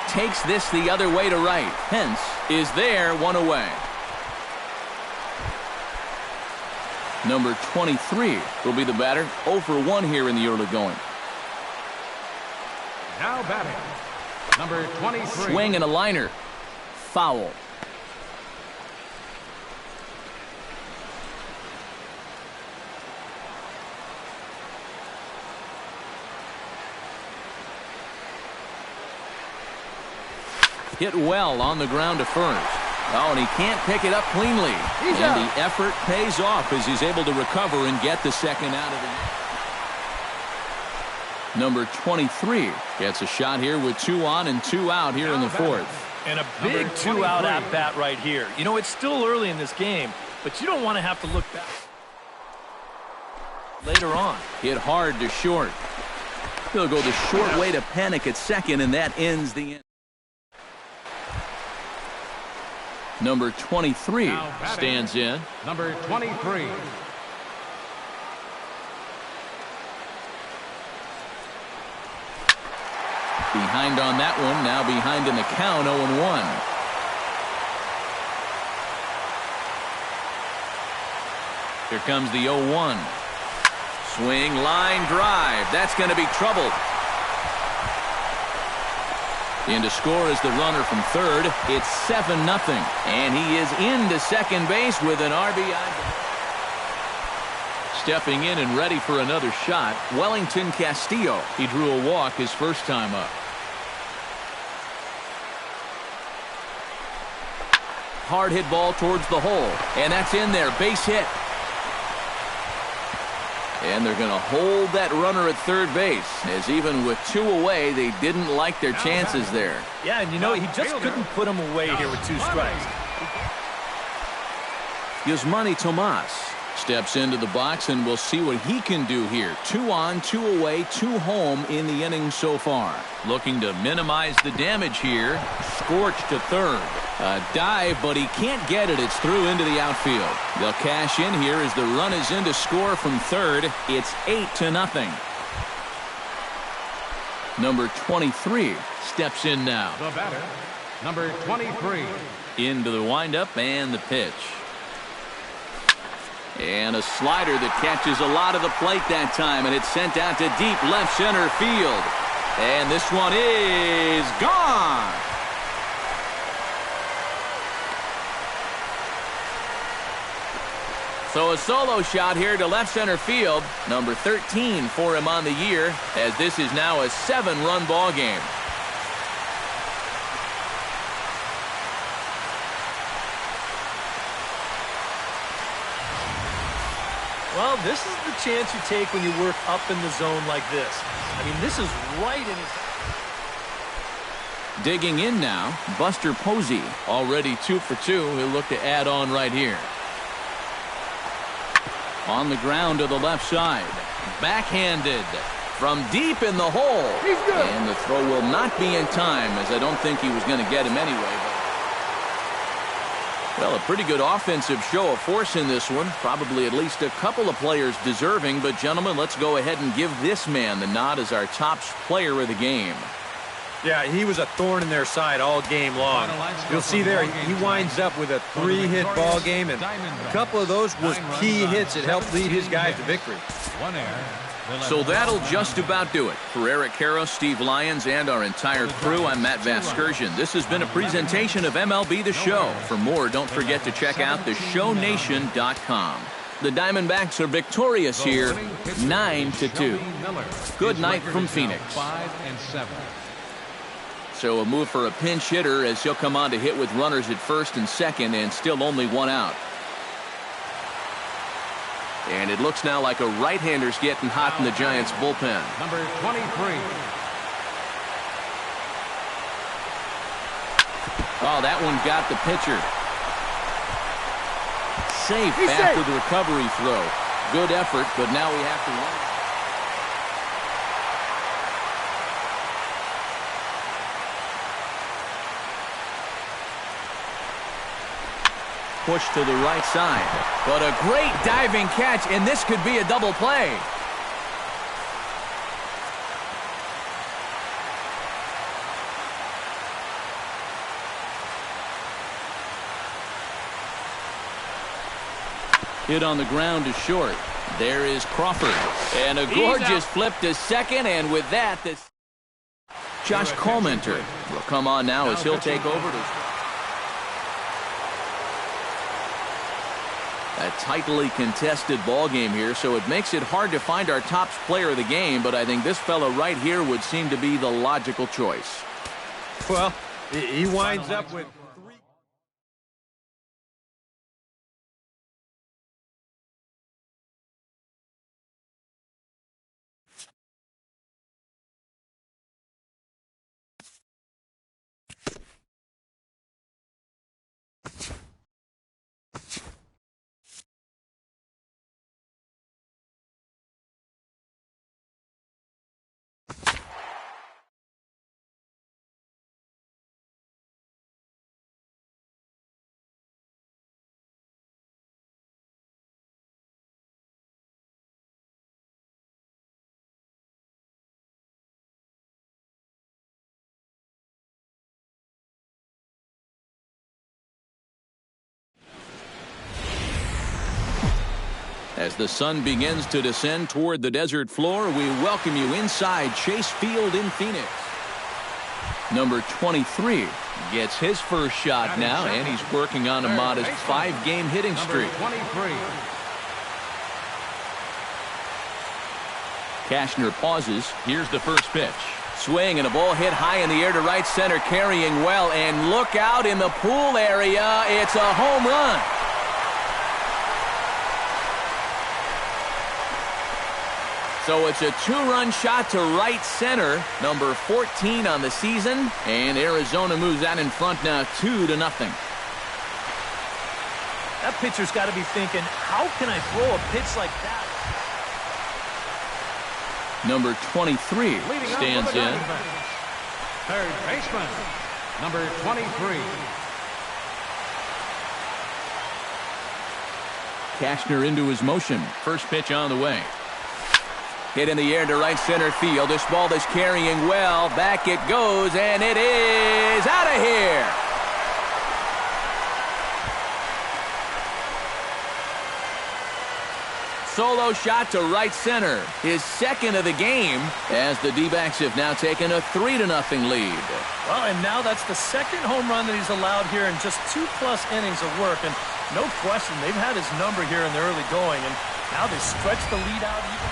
Takes this the other way to right. Pence is there, 1 away. Number 23 will be the batter. 0 for 1 here in the early going. Now batting, number 23. Swing and a liner. Foul. Hit well on the ground to first. Oh, and he can't pick it up cleanly. And the effort pays off as he's able to recover and get the second out of the. Number 23 gets a shot here with 2 on and 2 out here in the 4th. And a big 2-out at-bat right here. You know, it's still early in this game, but you don't want to have to look back later on. Hit hard to short. He'll go the short way to panic at second, and that ends the inning. Number 23 stands in. Number 23. Behind on that one, now behind in the count, 0-1. Here comes the 0-1. Swing, line drive. That's going to be trouble. In to score is the runner from third. It's 7-0. And he is into second base with an RBI. Stepping in and ready for another shot, Wellington Castillo. He drew a walk his first time up. Hard hit ball towards the hole, and that's in there. Base hit. And they're going to hold that runner at third base, as even with 2 away, they didn't like their chances there. Yeah, and you know, he just couldn't put him away here with 2 strikes. Yasmani Tomas steps into the box, and we'll see what he can do here. 2 on, 2 away, 2 home in the inning so far. Looking to minimize the damage here. Scorched to third. A dive, but he can't get it. It's through into the outfield. They'll cash in here as the run is in to score from third. It's 8-0. Number 23 steps in now. The batter, number 23. Into the windup and the pitch. And a slider that catches a lot of the plate that time, and it's sent out to deep left center field. And this one is gone. So a solo shot here to left center field. Number 13 for him on the year, as this is now a 7-run ball game. Well, this is the chance you take when you work up in the zone like this. I mean, this is right in his... Digging in now, Buster Posey, already 2 for 2. He'll look to add on right here. On the ground to the left side. Backhanded from deep in the hole. He's good. And the throw will not be in time, as I don't think he was going to get him anyway. Well, a pretty good offensive show of force in this one. Probably at least a couple of players deserving. But, gentlemen, let's go ahead and give this man the nod as our top player of the game. Yeah, he was a thorn in their side all game long. You'll see there, he winds up with a 3-hit ball game, and a couple of those was key hits that helped lead his guys to victory. 1 error. So that'll just about do it. For Eric Karros, Steve Lyons, and our entire crew, I'm Matt Vasgersian. This has been a presentation of MLB The Show. For more, don't forget to check out theshownation.com. The Diamondbacks are victorious here, 9-2. Good night from Phoenix. 5 and 7. So a move for a pinch hitter, as he'll come on to hit with runners at first and second, and still only 1 out. And it looks now like a right-hander's getting hot in the Giants' bullpen. Number 23. Oh, that one got the pitcher. Safe He's after safe. the recovery throw. Good effort, but now we have to run. Push to the right side. But a great diving catch, and this could be a double play. Hit on the ground to short. There is Crawford. And a gorgeous flip to second, and with that, this Josh Colmenter will come on now as he'll take over to... A tightly contested ball game here, so it makes it hard to find our top player of the game, but I think this fellow right here would seem to be the logical choice. Well, he winds up with... As the sun begins to descend toward the desert floor, we welcome you inside Chase Field in Phoenix. Number 23 gets his first shot now, and he's working on a modest 5-game hitting streak. 23. Cashner pauses. Here's the first pitch. Swing and a ball hit high in the air to right center, carrying well, and look out in the pool area. It's a home run. So it's a 2-run shot to right center, number 14 on the season, and Arizona moves out in front now 2-0. That pitcher's got to be thinking, how can I throw a pitch like that? Number 23 stands in. Third baseman, number 23. Cashner into his motion. First pitch on the way. Hit in the air to right center field. This ball is carrying well. Back it goes, and it is out of here. Solo shot to right center. His second of the game, as the D-backs have now taken a 3-0 lead. Well, and now that's the second home run that he's allowed here in just 2+ innings of work. And no question, they've had his number here in the early going, and now they stretch the lead out even.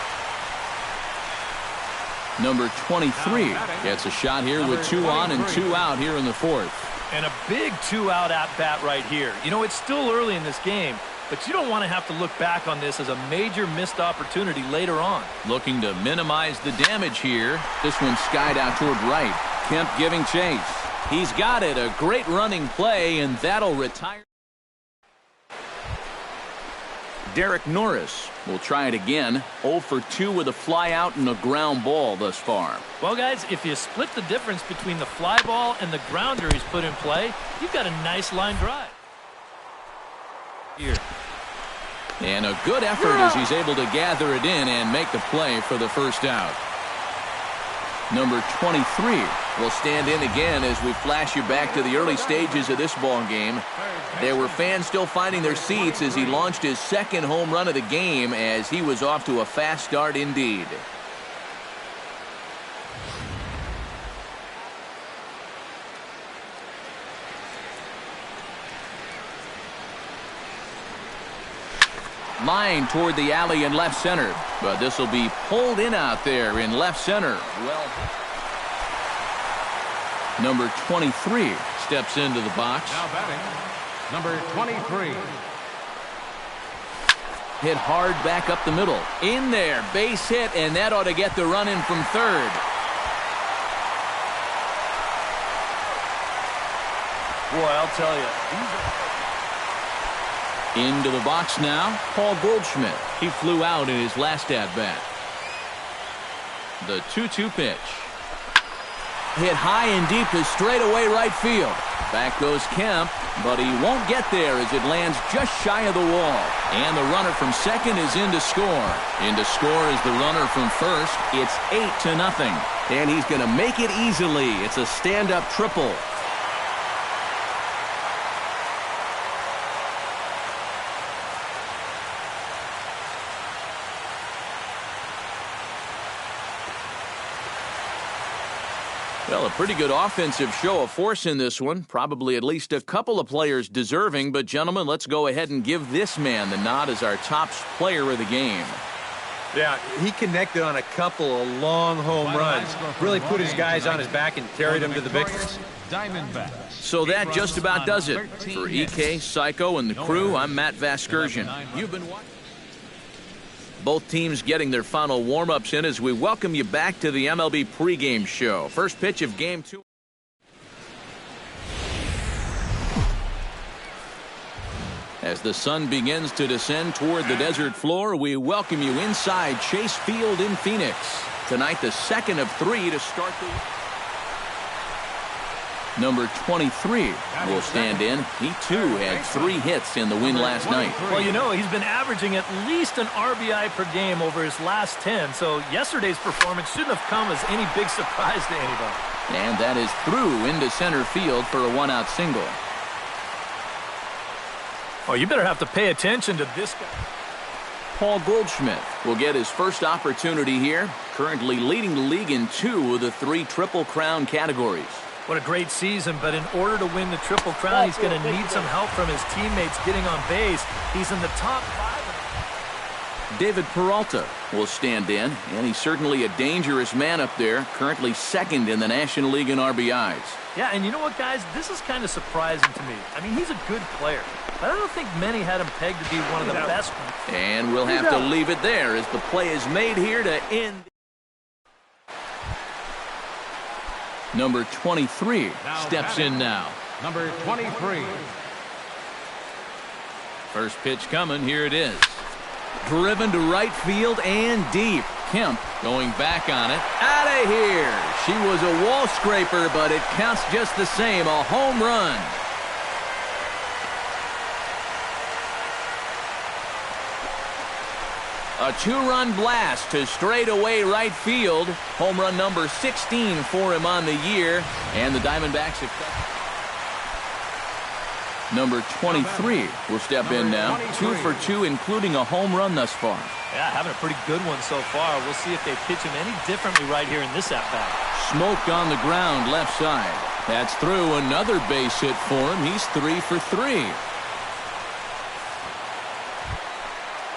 Number 23 gets a shot here with 2 on and 2 out here in the fourth. And a big 2-out at-bat right here. You know, it's still early in this game, but you don't want to have to look back on this as a major missed opportunity later on. Looking to minimize the damage here. This one skied out toward right. Kemp giving chase. He's got it. A great running play, and that'll retire. Derek Norris will try it again. 0 for 2 with a fly out and a ground ball thus far. Well, guys, if you split the difference between the fly ball and the grounder he's put in play, you've got a nice line drive. Here. And a good effort as he's able to gather it in and make the play for the first out. Number 23 will stand in again as we flash you back to the early stages of this ball game. There were fans still finding their seats as he launched his second home run of the game, as he was off to a fast start indeed. Line toward the alley in left center, but this will be pulled in out there in left center. Well, number 23 steps into the box. Now batting, number 23. Hit hard back up the middle. In there, base hit, and that ought to get the run in from third. Boy, I'll tell you, Into the box now, Paul Goldschmidt. He flew out in his last at-bat. The 2-2 pitch. Hit high and deep to straightaway right field. Back goes Kemp, but he won't get there as it lands just shy of the wall. And the runner from second is in to score. In to score is the runner from first. It's 8-0. And he's going to make it easily. It's a stand-up triple. Well, a pretty good offensive show of force in this one. Probably at least a couple of players deserving. But, gentlemen, let's go ahead and give this man the nod as our top player of the game. Yeah, he connected on a couple of long home runs. Really put his guys on his back and carried them to the victories. So that just about does it. For EK, Psycho, and the crew, I'm Matt Vasgersian. You've been watching. Both teams getting their final warm-ups in as we welcome you back to the MLB pregame show. First pitch of Game 2. As the sun begins to descend toward the desert floor, we welcome you inside Chase Field in Phoenix. Tonight, the second of 3 to start the... Number 23 will stand in. He, too, had 3 hits in the win last night. Well, you know, he's been averaging at least an RBI per game over his last 10, so yesterday's performance shouldn't have come as any big surprise to anybody. And that is through into center field for a 1-out single. Oh, you better have to pay attention to this guy. Paul Goldschmidt will get his first opportunity here, currently leading the league in 2 of the 3 Triple Crown categories. What a great season, but in order to win the Triple Crown, he's going to need some help from his teammates getting on base. He's in the top 5. David Peralta will stand in, and he's certainly a dangerous man up there, currently second in the National League in RBIs. Yeah, and you know what, guys? This is kind of surprising to me. I mean, he's a good player, but I don't think many had him pegged to be one of the best. And we'll have to leave it there as the play is made here to end. Number 23 steps in now. Number 23. First pitch coming. Here it is. Driven to right field and deep. Kemp going back on it. Out of here. She was a wall scraper, but it counts just the same. A home run. A two-run blast to straightaway right field. Home run number 16 for him on the year. And the Diamondbacks have... Number 23 will step in now. 2 for 2, including a home run thus far. Yeah, having a pretty good one so far. We'll see if they pitch him any differently right here in this at-bat. Smoke on the ground left side. That's through. Another base hit for him. He's 3 for 3.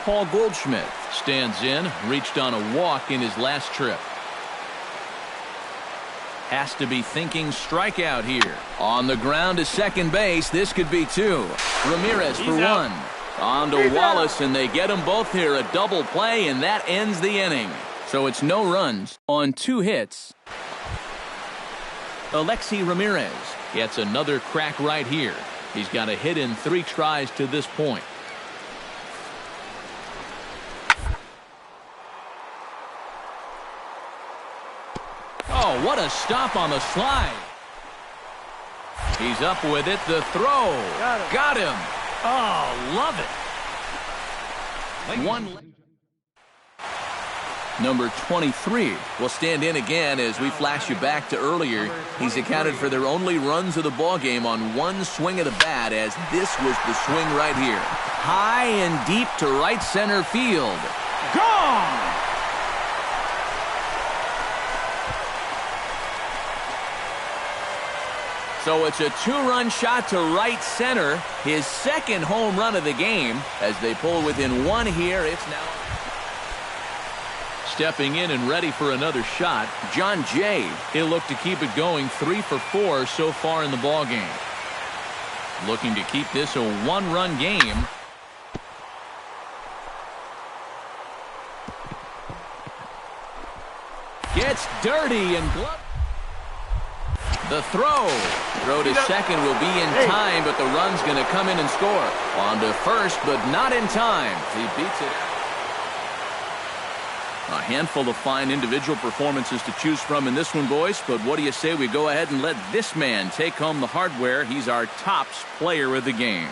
Paul Goldschmidt stands in, reached on a walk in his last trip. Has to be thinking strikeout here. On the ground to second base. This could be 2. Ramirez for 1. On to Wallace, and they get them both here. A double play, and that ends the inning. So it's no runs on 2 hits. Alexi Ramirez gets another crack right here. He's got a hit in 3 tries to this point. Oh, what a stop on the slide. He's up with it. The throw. Got him. Oh, love it. One. Number 23 will stand in again as we flash you back to earlier. He's accounted for their only runs of the ballgame on 1 swing of the bat, as this was the swing right here. High and deep to right center field. Gone! So it's a 2-run shot to right center. His second home run of the game. As they pull within 1 here, it's now... Stepping in and ready for another shot, John Jay. He'll look to keep it going. 3 for 4 so far in the ballgame. Looking to keep this a 1-run game. Gets dirty and glove. The throw to second will be in time, but the run's going to come in and score. On to first, but not in time. He beats it. A handful of fine individual performances to choose from in this one, boys. But what do you say we go ahead and let this man take home the hardware? He's our tops player of the game.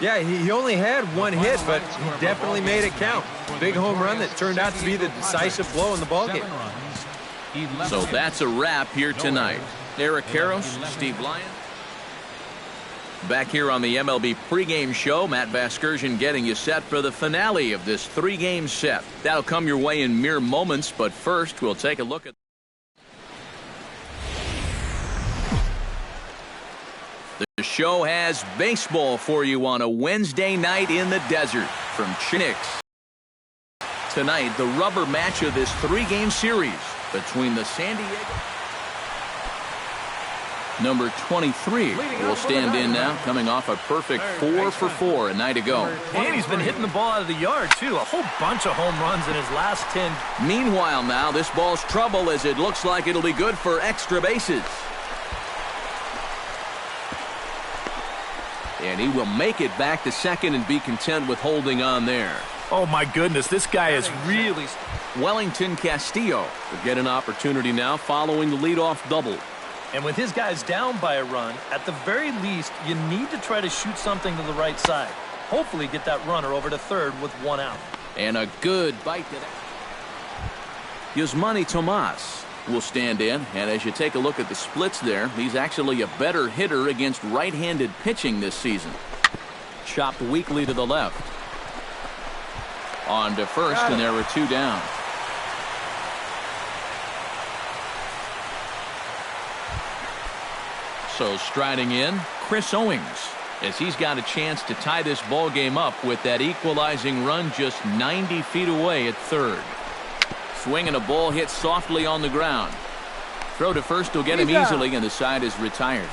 Yeah, he only had 1 hit, but he definitely made it count. Big home run that turned out to be the decisive blow in the ballgame. So that's a wrap here tonight. Eric Karros, Steve Lyon. Back here on the MLB pregame show, Matt Vasgersian getting you set for the finale of this 3-game set. That'll come your way in mere moments, but first we'll take a look at... The show has baseball for you on a Wednesday night in the desert from Chinooks. Tonight, the rubber match of this 3-game series between the San Diego... Number 23 will stand in now, coming off a perfect 4 for 4 a night ago. And he's been hitting the ball out of the yard, too. A whole bunch of home runs in his last 10. Meanwhile, now, this ball's trouble as it looks like it'll be good for extra bases. And he will make it back to second and be content with holding on there. Oh, my goodness, this guy is really... Wellington Castillo will get an opportunity now following the leadoff double. And with his guys down by a run, at the very least, you need to try to shoot something to the right side. Hopefully get that runner over to third with 1 out. And a good bite to that. Yasmani Tomas will stand in, and as you take a look at the splits there, he's actually a better hitter against right-handed pitching this season. Chopped weakly to the left. On to first, and there were 2 down. So striding in, Chris Owings, as he's got a chance to tie this ball game up with that equalizing run just 90 feet away at third. Swinging a ball hit softly on the ground. Throw to first will get him easily, and the side is retired.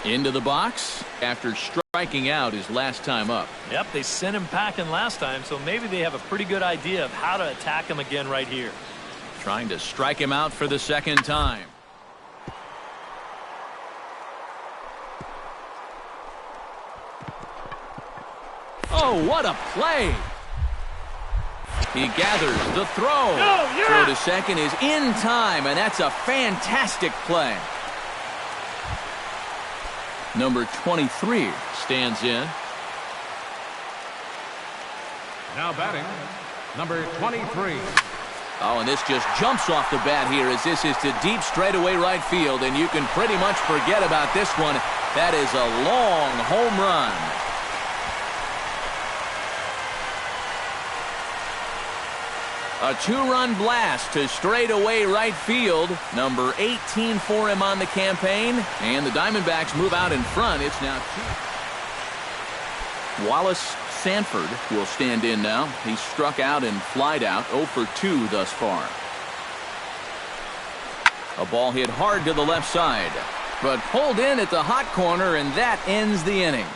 Into the box after striking out his last time up. Yep, they sent him packing last time, so maybe they have a pretty good idea of how to attack him again right here. Trying to strike him out for the second time. Oh, what a play! He gathers the throw. Throw to second is in time, and that's a fantastic play. Number 23 stands in. Now batting, number 23. Oh, and this just jumps off the bat here as this is to deep straightaway right field, and you can pretty much forget about this one. That is a long home run. A two-run blast to straightaway right field. Number 18 for him on the campaign. And the Diamondbacks move out in front. It's now 2. Wallace Sanford will stand in now. He struck out and flied out. 0 for 2 thus far. A ball hit hard to the left side, but pulled in at the hot corner, and that ends the inning.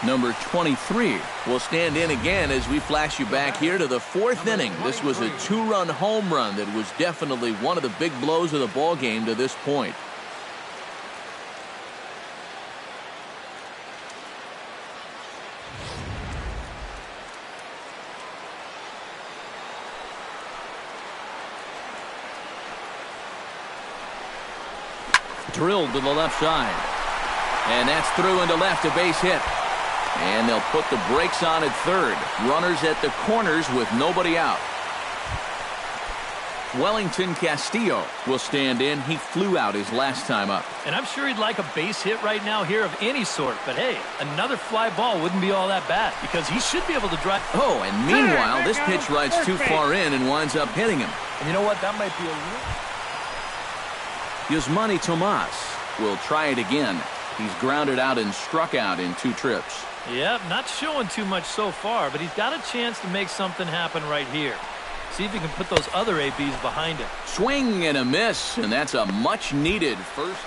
Number 23 will stand in again as we flash you back here to the 4th inning. This was a two-run home run that was definitely one of the big blows of the ball game to this point. Drilled to the left side. And that's through into left, a base hit. And they'll put the brakes on at third. Runners at the corners with nobody out. Wellington Castillo will stand in. He flew out his last time up. And I'm sure he'd like a base hit right now here of any sort. But hey, another fly ball wouldn't be all that bad because he should be able to drive. Oh, and meanwhile, this pitch rides too far in and winds up hitting him. And you know what? That might be a Yasmani Tomas will try it again. He's grounded out and struck out in 2 trips. Yep, not showing too much so far, but he's got a chance to make something happen right here. See if he can put those other ABs behind him. Swing and a miss, and that's a much-needed first.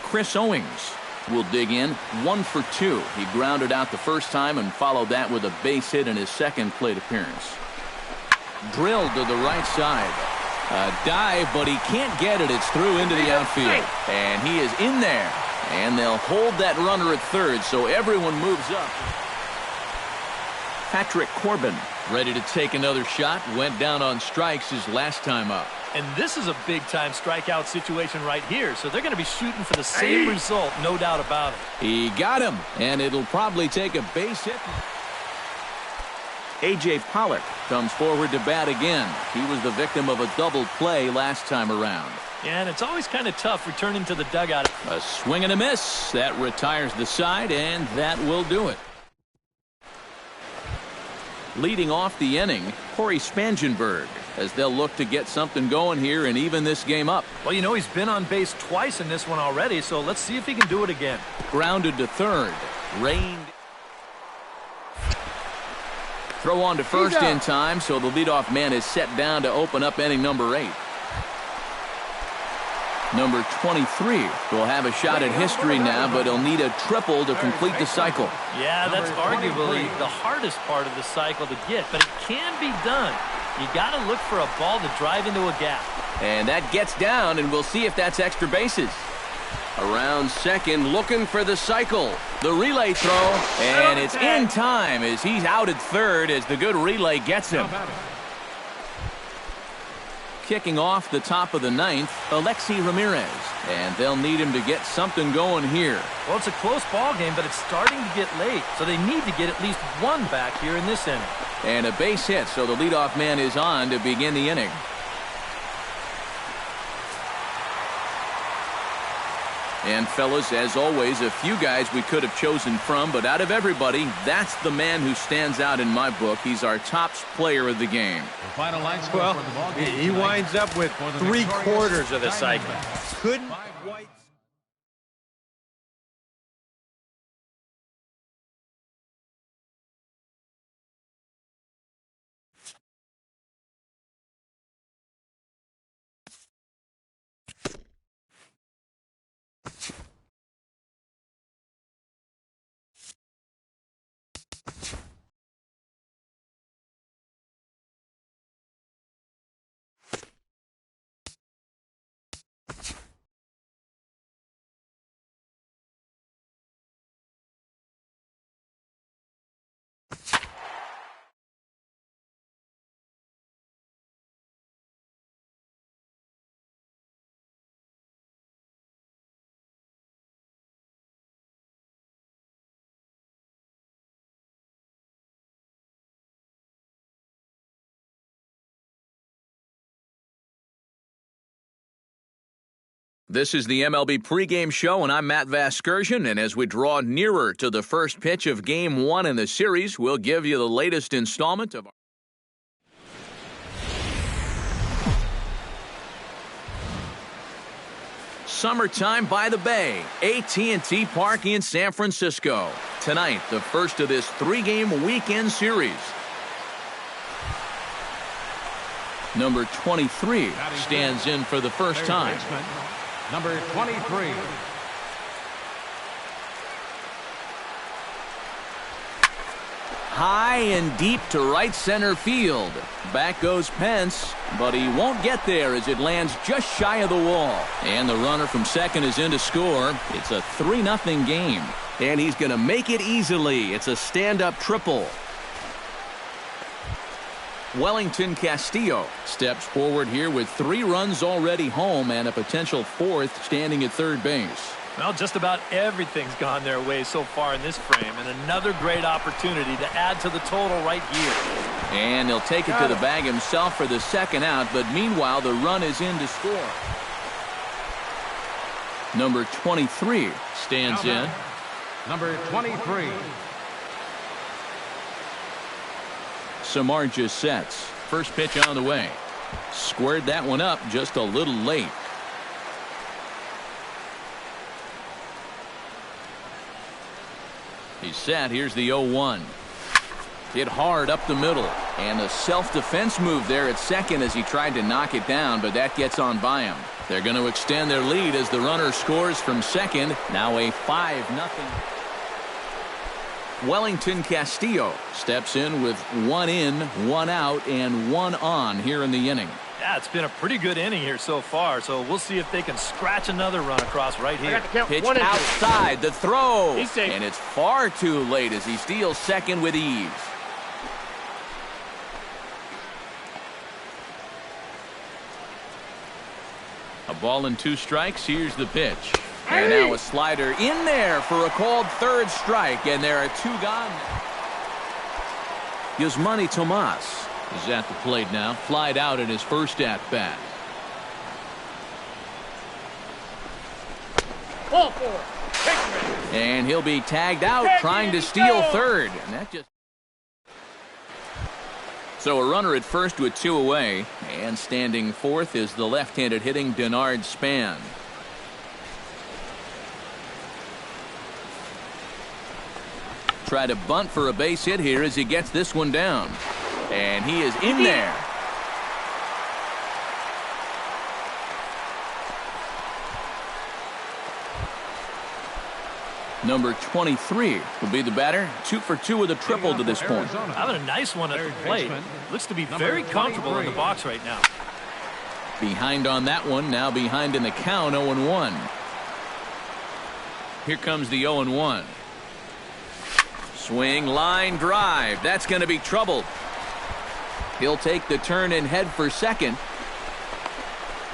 Chris Owings will dig in. 1 for 2. He grounded out the first time and followed that with a base hit in his second plate appearance. Drilled to the right side. A dive, but he can't get it. It's through into the outfield. And he is in there. And they'll hold that runner at third, so everyone moves up. Patrick Corbin ready to take another shot. Went down on strikes his last time up. And this is a big-time strikeout situation right here, so they're going to be shooting for the same result, no doubt about it. He got him, and it'll probably take a base hit. A.J. Pollock comes forward to bat again. He was the victim of a double play last time around. Yeah, and it's always kind of tough returning to the dugout. A swing and a miss. That retires the side, and that will do it. Leading off the inning, Corey Spangenberg, as they'll look to get something going here and even this game up. Well, you know, he's been on base twice in this one already, so let's see if he can do it again. Grounded to third. Rained. Throw on to first in time, so the leadoff man is set down to open up inning number 8. Number 23 will have a shot at history now, but he'll need a triple to complete the cycle. Yeah, that's arguably the hardest part of the cycle to get, but it can be done. You got to look for a ball to drive into a gap. And that gets down, and we'll see if that's extra bases. Around second, looking for the cycle. The relay throw, and it's in time as he's out at third as the good relay gets him. Kicking off the top of the 9th, Alexi Ramirez. And they'll need him to get something going here. Well, it's a close ball game, but it's starting to get late. So they need to get at least one back here in this inning. And a base hit, so the leadoff man is on to begin the inning. And fellas, as always, a few guys we could have chosen from, but out of everybody, that's the man who stands out in my book. He's our top player of the game. Well, he winds up with 3/4 of the cycle. Couldn't quite. This is the MLB pregame show, and I'm Matt Vasgersian, and as we draw nearer to the first pitch of Game 1 in the series, we'll give you the latest installment of our Summertime by the Bay, AT&T Park in San Francisco. Tonight, the first of this 3-game weekend series. Number 23 stands in for the first time. Number 23. High and deep to right center field. Back goes Pence, but he won't get there as it lands just shy of the wall. And the runner from second is in to score. It's a 3-0 game. And he's going to make it easily. It's a stand-up triple. Wellington Castillo steps forward here with 3 runs already home and a potential 4th standing at third base. Well, just about everything's gone their way so far in this frame, and another great opportunity to add to the total right here. And he'll take it to the bag himself for the second out, but meanwhile the run is in to score. Number 23 stands in. Number 23. Samardzija sets. First pitch on the way. Squared that one up just a little late. He's set. Here's the 0-1. Hit hard up the middle. And a self-defense move there at second as he tried to knock it down, but that gets on by him. They're going to extend their lead as the runner scores from second. Now a 5-0. Wellington Castillo steps in with 1 in, 1 out, and 1 on here in the inning. Yeah, it's been a pretty good inning here so far, so we'll see if they can scratch another run across right here. Pitched outside, the throw, and it's far too late as he steals second with ease. A ball and 2 strikes. Here's the pitch. And now a slider in there for a called third strike, and there are 2 gone. Yasmani Tomas is at the plate now, flied out in his first at-bat. And he'll be tagged out trying to steal third. And that just... So a runner at first with 2 away, and standing fourth is the left-handed hitting Denard Span. Try to bunt for a base hit here as he gets this one down. And he is in there. Number 23 will be the batter. 2 for 2 with a triple to this point. Having a nice one at the plate. Looks to be very comfortable in the box right now. Behind on that one. Now behind in the count. 0-1. Here comes the 0-1. Swing, line, drive. That's going to be trouble. He'll take the turn and head for second.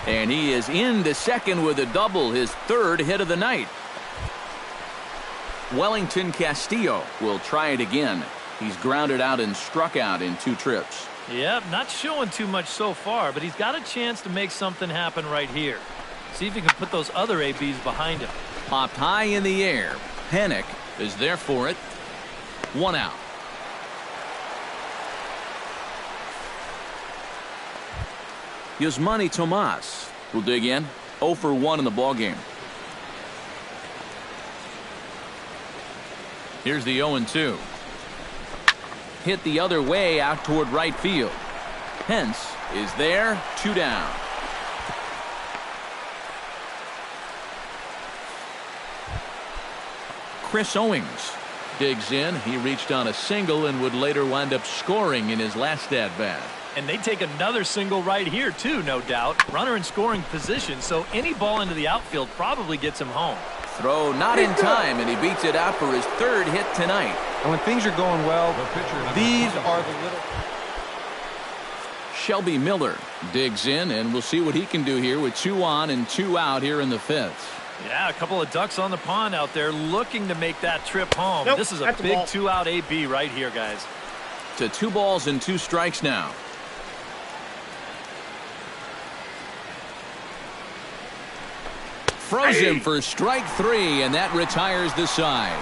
And he is into second with a double, his 3rd hit of the night. Wellington Castillo will try it again. He's grounded out and struck out in 2 trips. Yep, not showing too much so far, but he's got a chance to make something happen right here. See if he can put those other ABs behind him. Popped high in the air. Panic is there for it. 1 out. Yasmani Tomas will dig in. 0 for 1 in the ballgame. Here's the 0-2. Hit the other way out toward right field. Pence is there. 2 down. Chris Owings digs in. He reached on a single and would later wind up scoring in his last at-bat. And they take another single right here, too, no doubt. Runner in scoring position, so any ball into the outfield probably gets him home. Throw not in time, and he beats it out for his 3rd hit tonight. And when things are going well, these are the little... Shelby Miller digs in, and we'll see what he can do here with 2 on and 2 out here in the 5th. Yeah, a couple of ducks on the pond out there looking to make that trip home. Nope, this is a big 2-out AB right here, guys. To 2 balls and 2 strikes now. Throws him for strike 3, and that retires the side.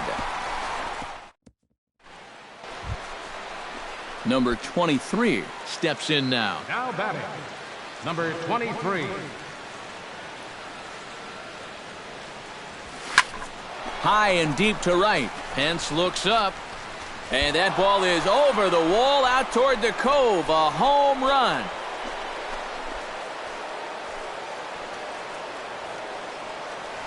Number 23 steps in now. Now batting, number 23. High and deep to right. Pence looks up. And that ball is over the wall out toward the cove. A home run.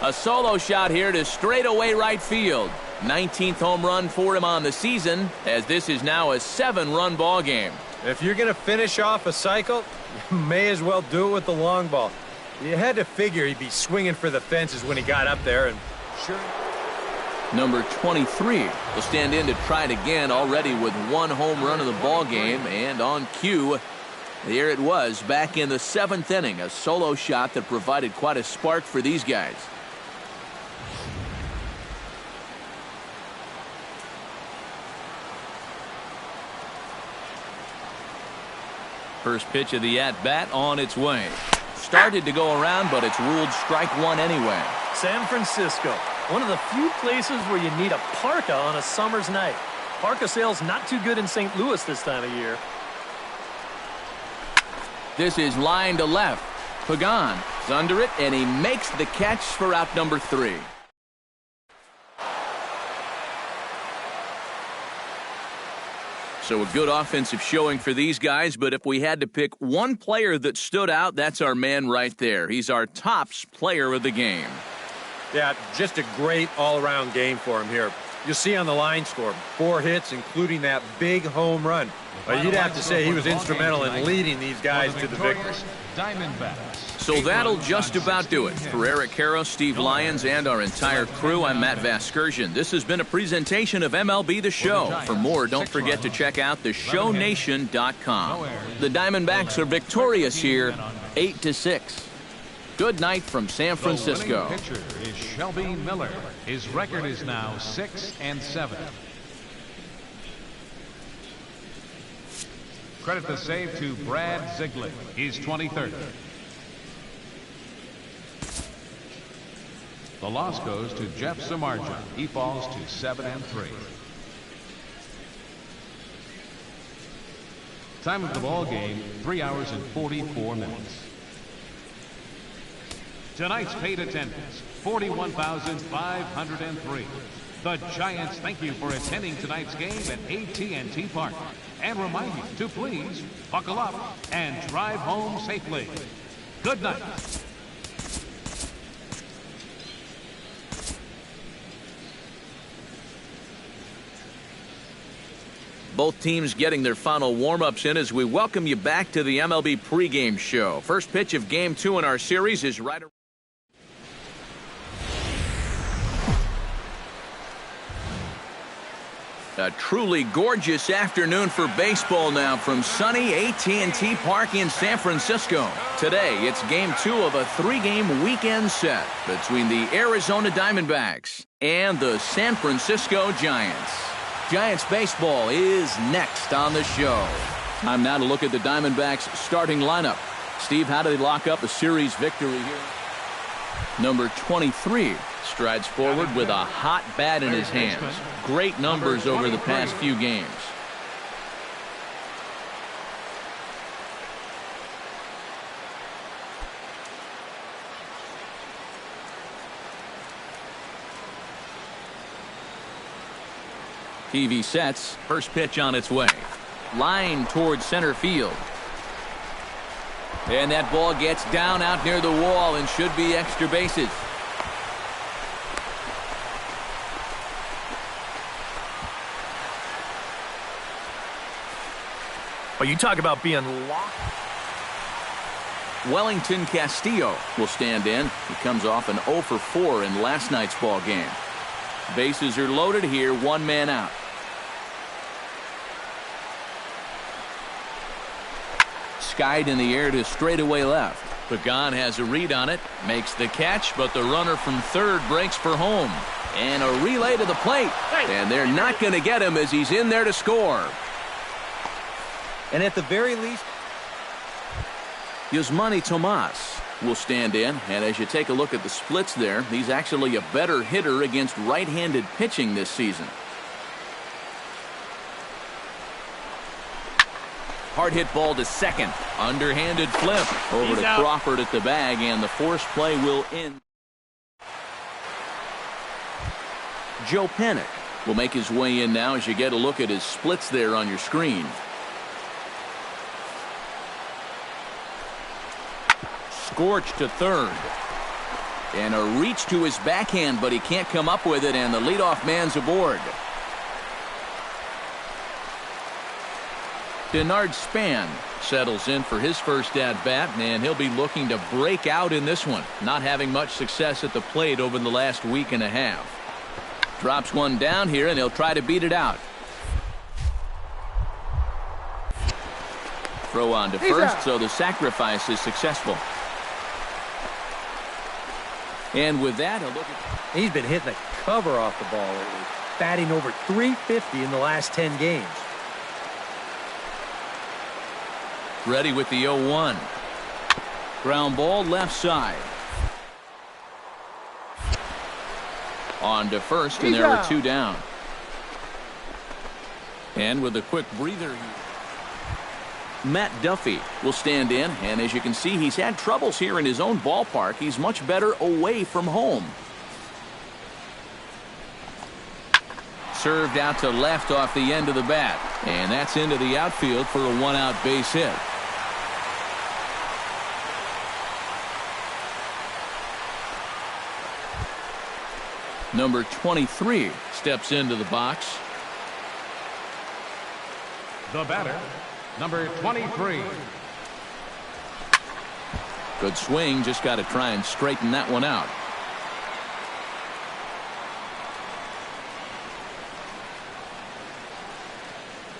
A solo shot here to straightaway right field. 19th home run for him on the season, as this is now a 7-run ball game. If you're going to finish off a cycle, you may as well do it with the long ball. You had to figure he'd be swinging for the fences when he got up there, and sure. Number 23 will stand in to try it again, already with 1 home run in the ball game, and on cue, there it was back in the 7th inning, a solo shot that provided quite a spark for these guys. First pitch of the at-bat on its way. Started to go around, but it's ruled strike 1 anyway. San Francisco, one of the few places where you need a parka on a summer's night. Parka sales not too good in St. Louis this time of year. This is line to left. Pagan is under it, and he makes the catch for out number 3. So a good offensive showing for these guys, but if we had to pick one player that stood out, that's our man right there. He's our tops player of the game. Yeah, just a great all-around game for him here. You'll see on the line score, 4 hits, including that big home run. But you'd have to say he was instrumental in leading these guys to the victory. So that'll just about do it. For Eric Harrow, Steve Lyons, and our entire crew, I'm Matt Vasgersian. This has been a presentation of MLB The Show. For more, don't forget to check out theshownation.com. The Diamondbacks are victorious here, 8-6. Good night from San Francisco. The winning pitcher is Shelby Miller. His record is now 6-7. Credit the save to Brad Ziegler. He's 23rd. The loss goes to Jeff Samardzija. He falls to 7-3. Time of the ball game, 3 hours and 44 minutes. Tonight's paid attendance, 41,503. The Giants thank you for attending tonight's game at AT&T Park and remind you to please buckle up and drive home safely. Good night. Both teams getting their final warm-ups in as we welcome you back to the MLB pregame show. First pitch of Game 2 in our series is right around. A truly gorgeous afternoon for baseball now from sunny AT&T Park in San Francisco. Today, it's Game 2 of a 3-game weekend set between the Arizona Diamondbacks and the San Francisco Giants. Giants baseball is next on the show. Time now to look at the Diamondbacks starting lineup. Steve, how do they lock up a series victory here? Number 23 strides forward with a hot bat in his hands. Great numbers over the past few games. TV sets. First pitch on its way. Line towards center field. And that ball gets down out near the wall and should be extra bases. But you talk about being locked. Wellington Castillo will stand in. He comes off an 0 for 4 in last night's ball game. Bases are loaded here, one man out. Skied in the air to straightaway left. Pagan has a read on it, makes the catch, but the runner from third breaks for home. And a relay to the plate. And they're not going to get him as he's in there to score. And at the very least, Yasmani Tomas will stand in, and as you take a look at the splits there, he's actually a better hitter against right-handed pitching this season. Hard hit ball to second. Underhanded flip over to Crawford at the bag, and the force play will end. Joe Panik will make his way in now as you get a look at his splits there on your screen. Scorched to third. And a reach to his backhand, but he can't come up with it, and the leadoff man's aboard. Denard Span settles in for his first at-bat, and he'll be looking to break out in this one, not having much success at the plate over the last week and a half. Drops one down here, and he'll try to beat it out. Throw on to first, so the sacrifice is successful. And with that, a look at... He's been hitting the cover off the ball lately, batting over .350 in the last 10 games. Ready with the 0-1. Ground ball left side. On to first, and there are two down. And with a quick breather, Matt Duffy will stand in, and as you can see, he's had troubles here in his own ballpark. He's much better away from home. Served out to left off the end of the bat, and that's into the outfield for a one-out base hit. Number 23 steps into the box. The batter, number 23. Good swing, just got to try and straighten that one out.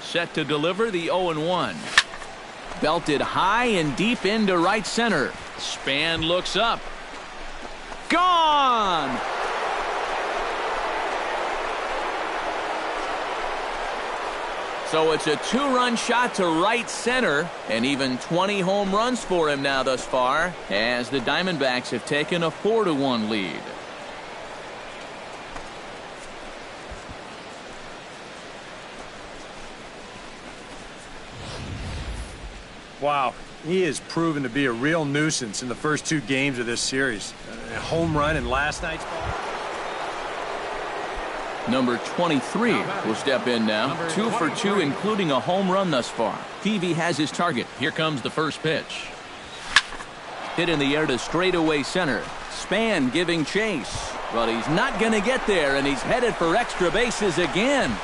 Set to deliver the 0-1. Belted high and deep into right center. Span looks up. Gone! So it's a two-run shot to right center, and even 20 home runs for him now thus far, as the Diamondbacks have taken a 4-1 lead. Wow, he has proven to be a real nuisance in the first two games of this series. A home run in last night's ball. Number 23 will step in now. 2 for 2, including a home run thus far. Peavy has his target. Here comes the first pitch. Hit in the air to straightaway center. Span giving chase. But he's not going to get there, and he's headed for extra bases again.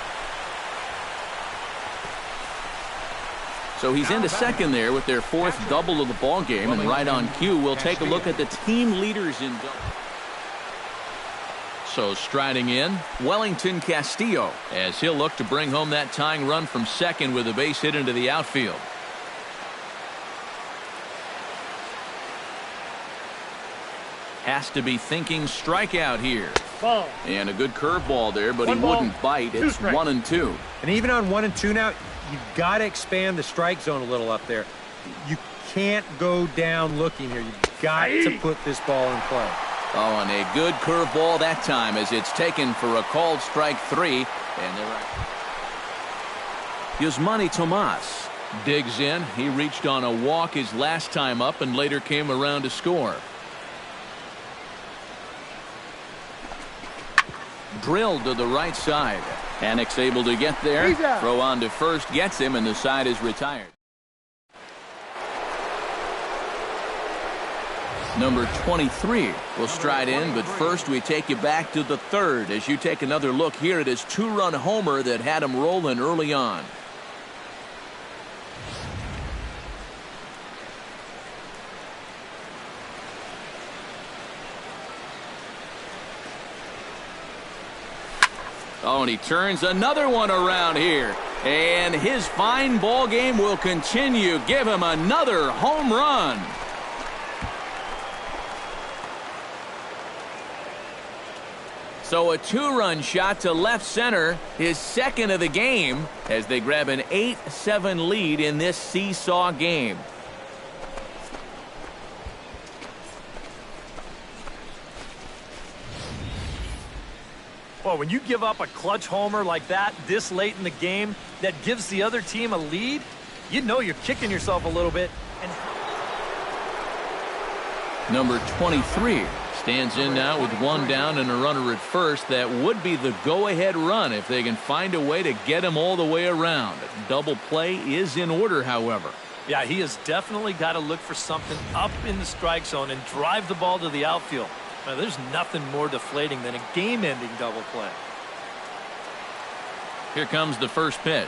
So he's into second there with their fourth double of the ball game, and right on cue, we'll take a look at the team leaders in double. So striding in, Wellington Castillo, as he'll look to bring home that tying run from second with a base hit into the outfield. Has to be thinking strikeout here. Ball. And a good curveball there, but he wouldn't bite. It's 1-2. And even on 1-2 now, you've got to expand the strike zone a little up there. You can't go down looking here. You've got to put this ball in play. Oh, and a good curveball that time as it's taken for a called strike 3. And they're Yasmani Tomas digs in. He reached on a walk his last time up and later came around to score. Drilled to the right side. Panik's able to get there. Throw on to first gets him, and the side is retired. Number 23 will stride in, but first we take you back to the third as you take another look here at his two-run homer that had him rolling early on. Oh, and he turns another one around here. And his fine ball game will continue. Give him another home run. So a two-run shot to left center, his second of the game, as they grab an 8-7 lead in this seesaw game. Well, when you give up a clutch homer like that this late in the game that gives the other team a lead, you know you're kicking yourself a little bit. And Number 23 stands in now with one down and a runner at first. That would be the go-ahead run if they can find a way to get him all the way around. Double play is in order, however. Yeah, he has definitely got to look for something up in the strike zone and drive the ball to the outfield. Now, there's nothing more deflating than a game-ending double play. Here comes the first pitch.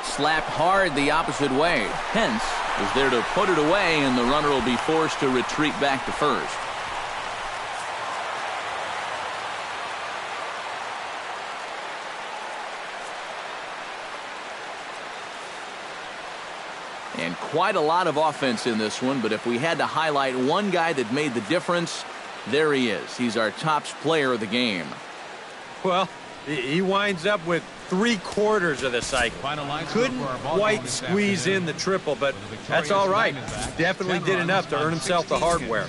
Slapped hard the opposite way. Pence is there to put it away, and the runner will be forced to retreat back to first. And quite a lot of offense in this one, but if we had to highlight one guy that made the difference, there he is. He's our top player of the game. Well, he winds up with 3/4 of the cycle. Couldn't quite squeeze in the triple, but that's all right. Definitely did enough to earn himself the hardware.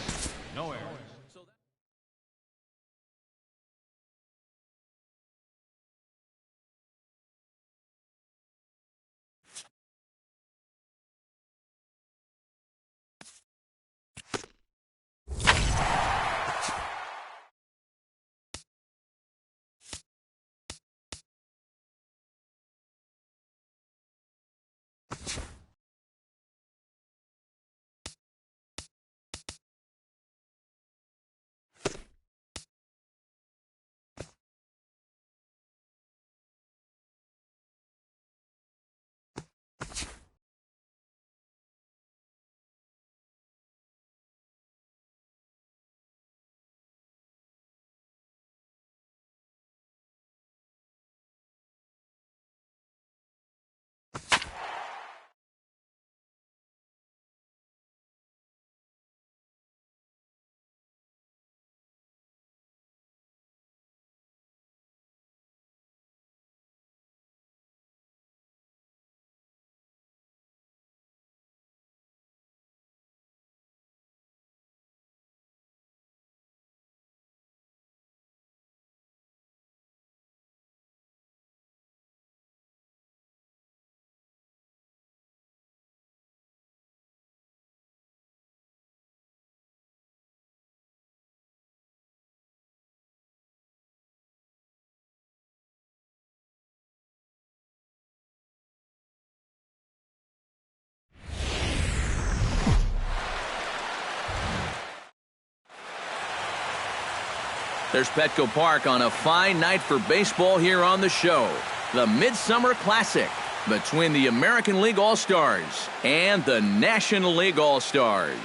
There's Petco Park on a fine night for baseball here on the show. The Midsummer Classic between the American League All-Stars and the National League All-Stars.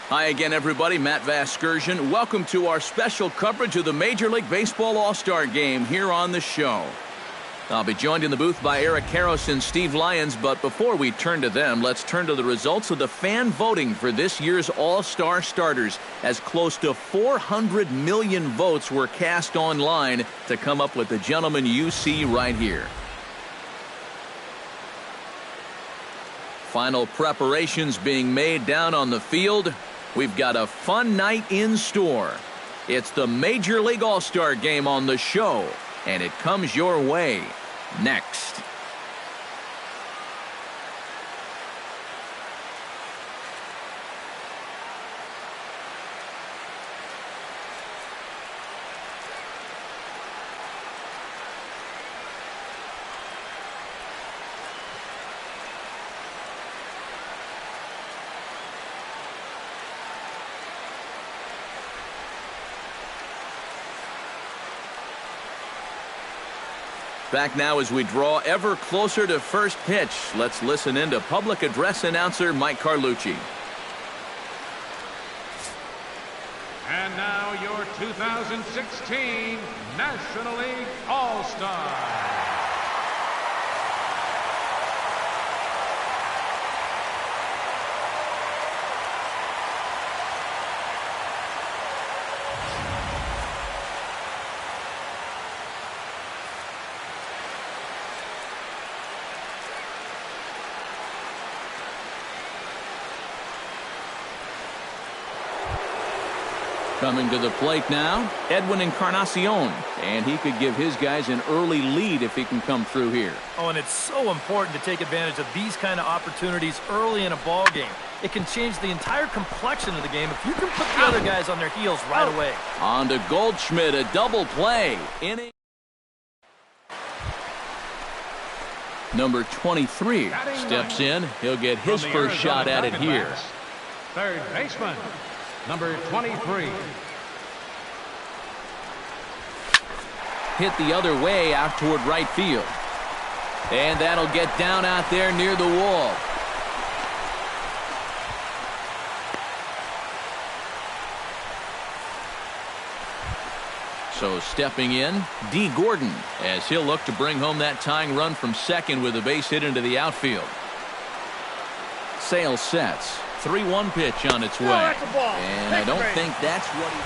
Hi again, everybody. Matt Vasgersian. Welcome to our special coverage of the Major League Baseball All-Star Game here on the show. I'll be joined in the booth by Eric Karros and Steve Lyons, but before we turn to them, let's turn to the results of the fan voting for this year's All-Star starters, as close to 400 million votes were cast online to come up with the gentleman you see right here. Final preparations being made down on the field. We've got a fun night in store. It's the Major League All-Star Game on the show, and it comes your way next. Back now as we draw ever closer to first pitch. Let's listen in to public address announcer Mike Carlucci. And now your 2016 National League All-Star. Coming to the plate now, Edwin Encarnacion, and he could give his guys an early lead if he can come through here. Oh, and it's so important to take advantage of these kind of opportunities early in a ball game. It can change the entire complexion of the game if you can put the other guys on their heels right away. On to Goldschmidt, a double play. Inning number 23 steps in. He'll get his first shot at it here. Third baseman, number 23. Hit the other way out toward right field. And that'll get down out there near the wall. So stepping in, D. Gordon, as he'll look to bring home that tying run from second with a base hit into the outfield. Sale sets. 3-1 pitch on its way. And I don't think that's what he...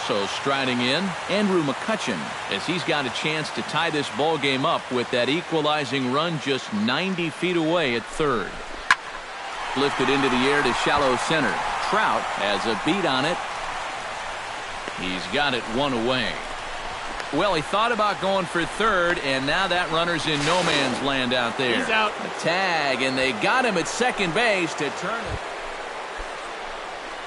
So striding in, Andrew McCutchen, as he's got a chance to tie this ball game up with that equalizing run just 90 feet away at third. Lifted into the air to shallow center. Trout has a beat on it. He's got it one away. Well, he thought about going for third, and now that runner's in no man's land out there. He's out. A tag, and they got him at second base to turn it.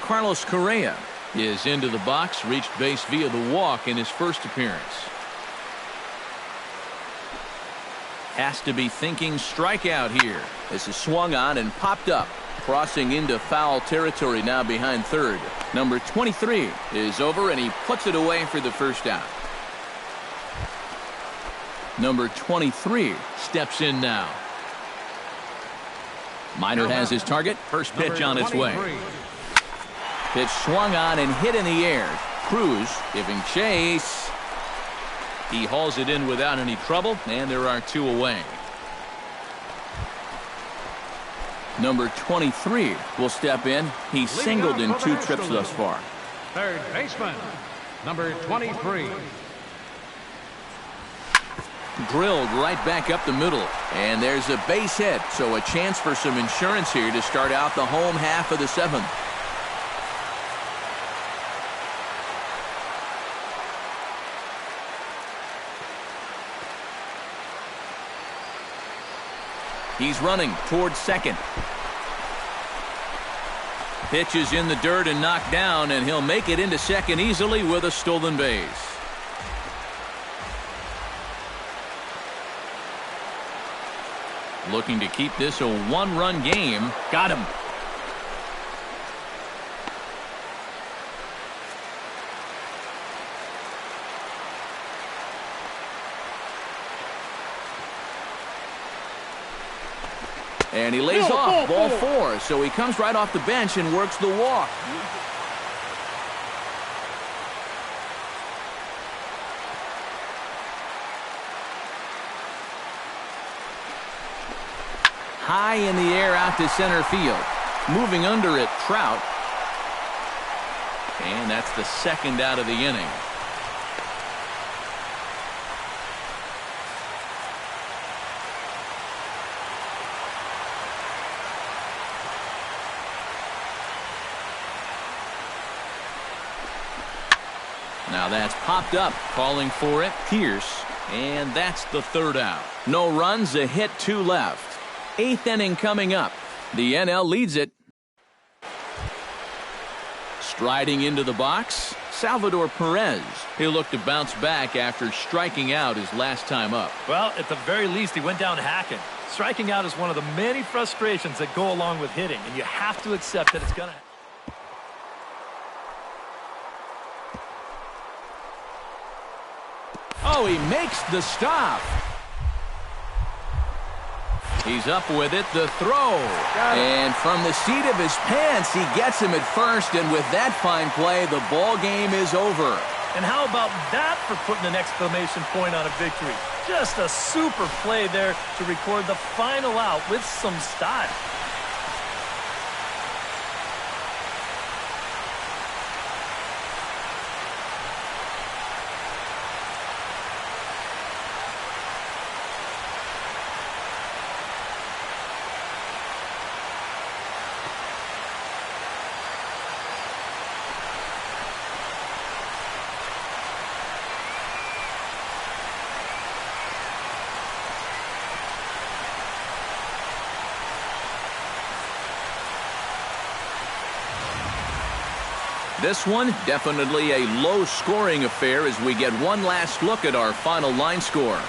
Carlos Correa is into the box, reached base via the walk in his first appearance. Has to be thinking strikeout here. This is swung on and popped up. Crossing into foul territory now behind third. Number 23 is over, and he puts it away for the first out. Number 23 steps in now. Minor has his target. First pitch on its way. Pitch swung on and hit in the air. Cruz giving chase. He hauls it in without any trouble, and there are two away. Number 23 will step in. He's singled in 2 trips thus far. Third baseman, number 23. Drilled right back up the middle, and there's a base hit, so a chance for some insurance here to start out the home half of the 7th. He's running towards second. Pitch is in the dirt and knocked down, and he'll make it into second easily with a stolen base. Looking to keep this a 1-run game. Got him. And he lays off ball 4, so he comes right off the bench and works the walk. high in the air out to center field. Moving under it, Trout. And that's the second out of the inning. Now that's popped up, calling for it, Pierce, and that's the third out. No runs, a hit, 2 left. 8th inning coming up. The NL leads it. Striding into the box, Salvador Perez. He'll look to bounce back after striking out his last time up. Well, at the very least, he went down hacking. Striking out is one of the many frustrations that go along with hitting, and you have to accept that it's going to. Oh, he makes the stop. He's up with it, the throw. And from the seat of his pants, he gets him at first, and with that fine play, the ball game is over. And how about that for putting an exclamation point on a victory? Just a super play there to record the final out with some style. This one, definitely a low-scoring affair as we get one last look at our final line score.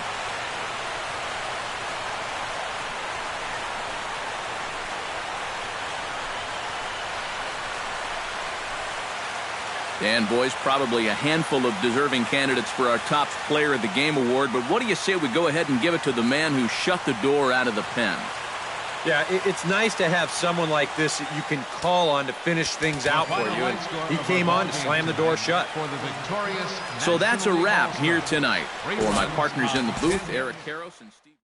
And, boys, probably a handful of deserving candidates for our top player of the game award, but what do you say we go ahead and give it to the man who shut the door out of the pen? Yeah, it's nice to have someone like this that you can call on to finish things out for you. And he came on to slam the door shut. So that's a wrap here tonight. For my partners in the booth, Eric Karros and Steve.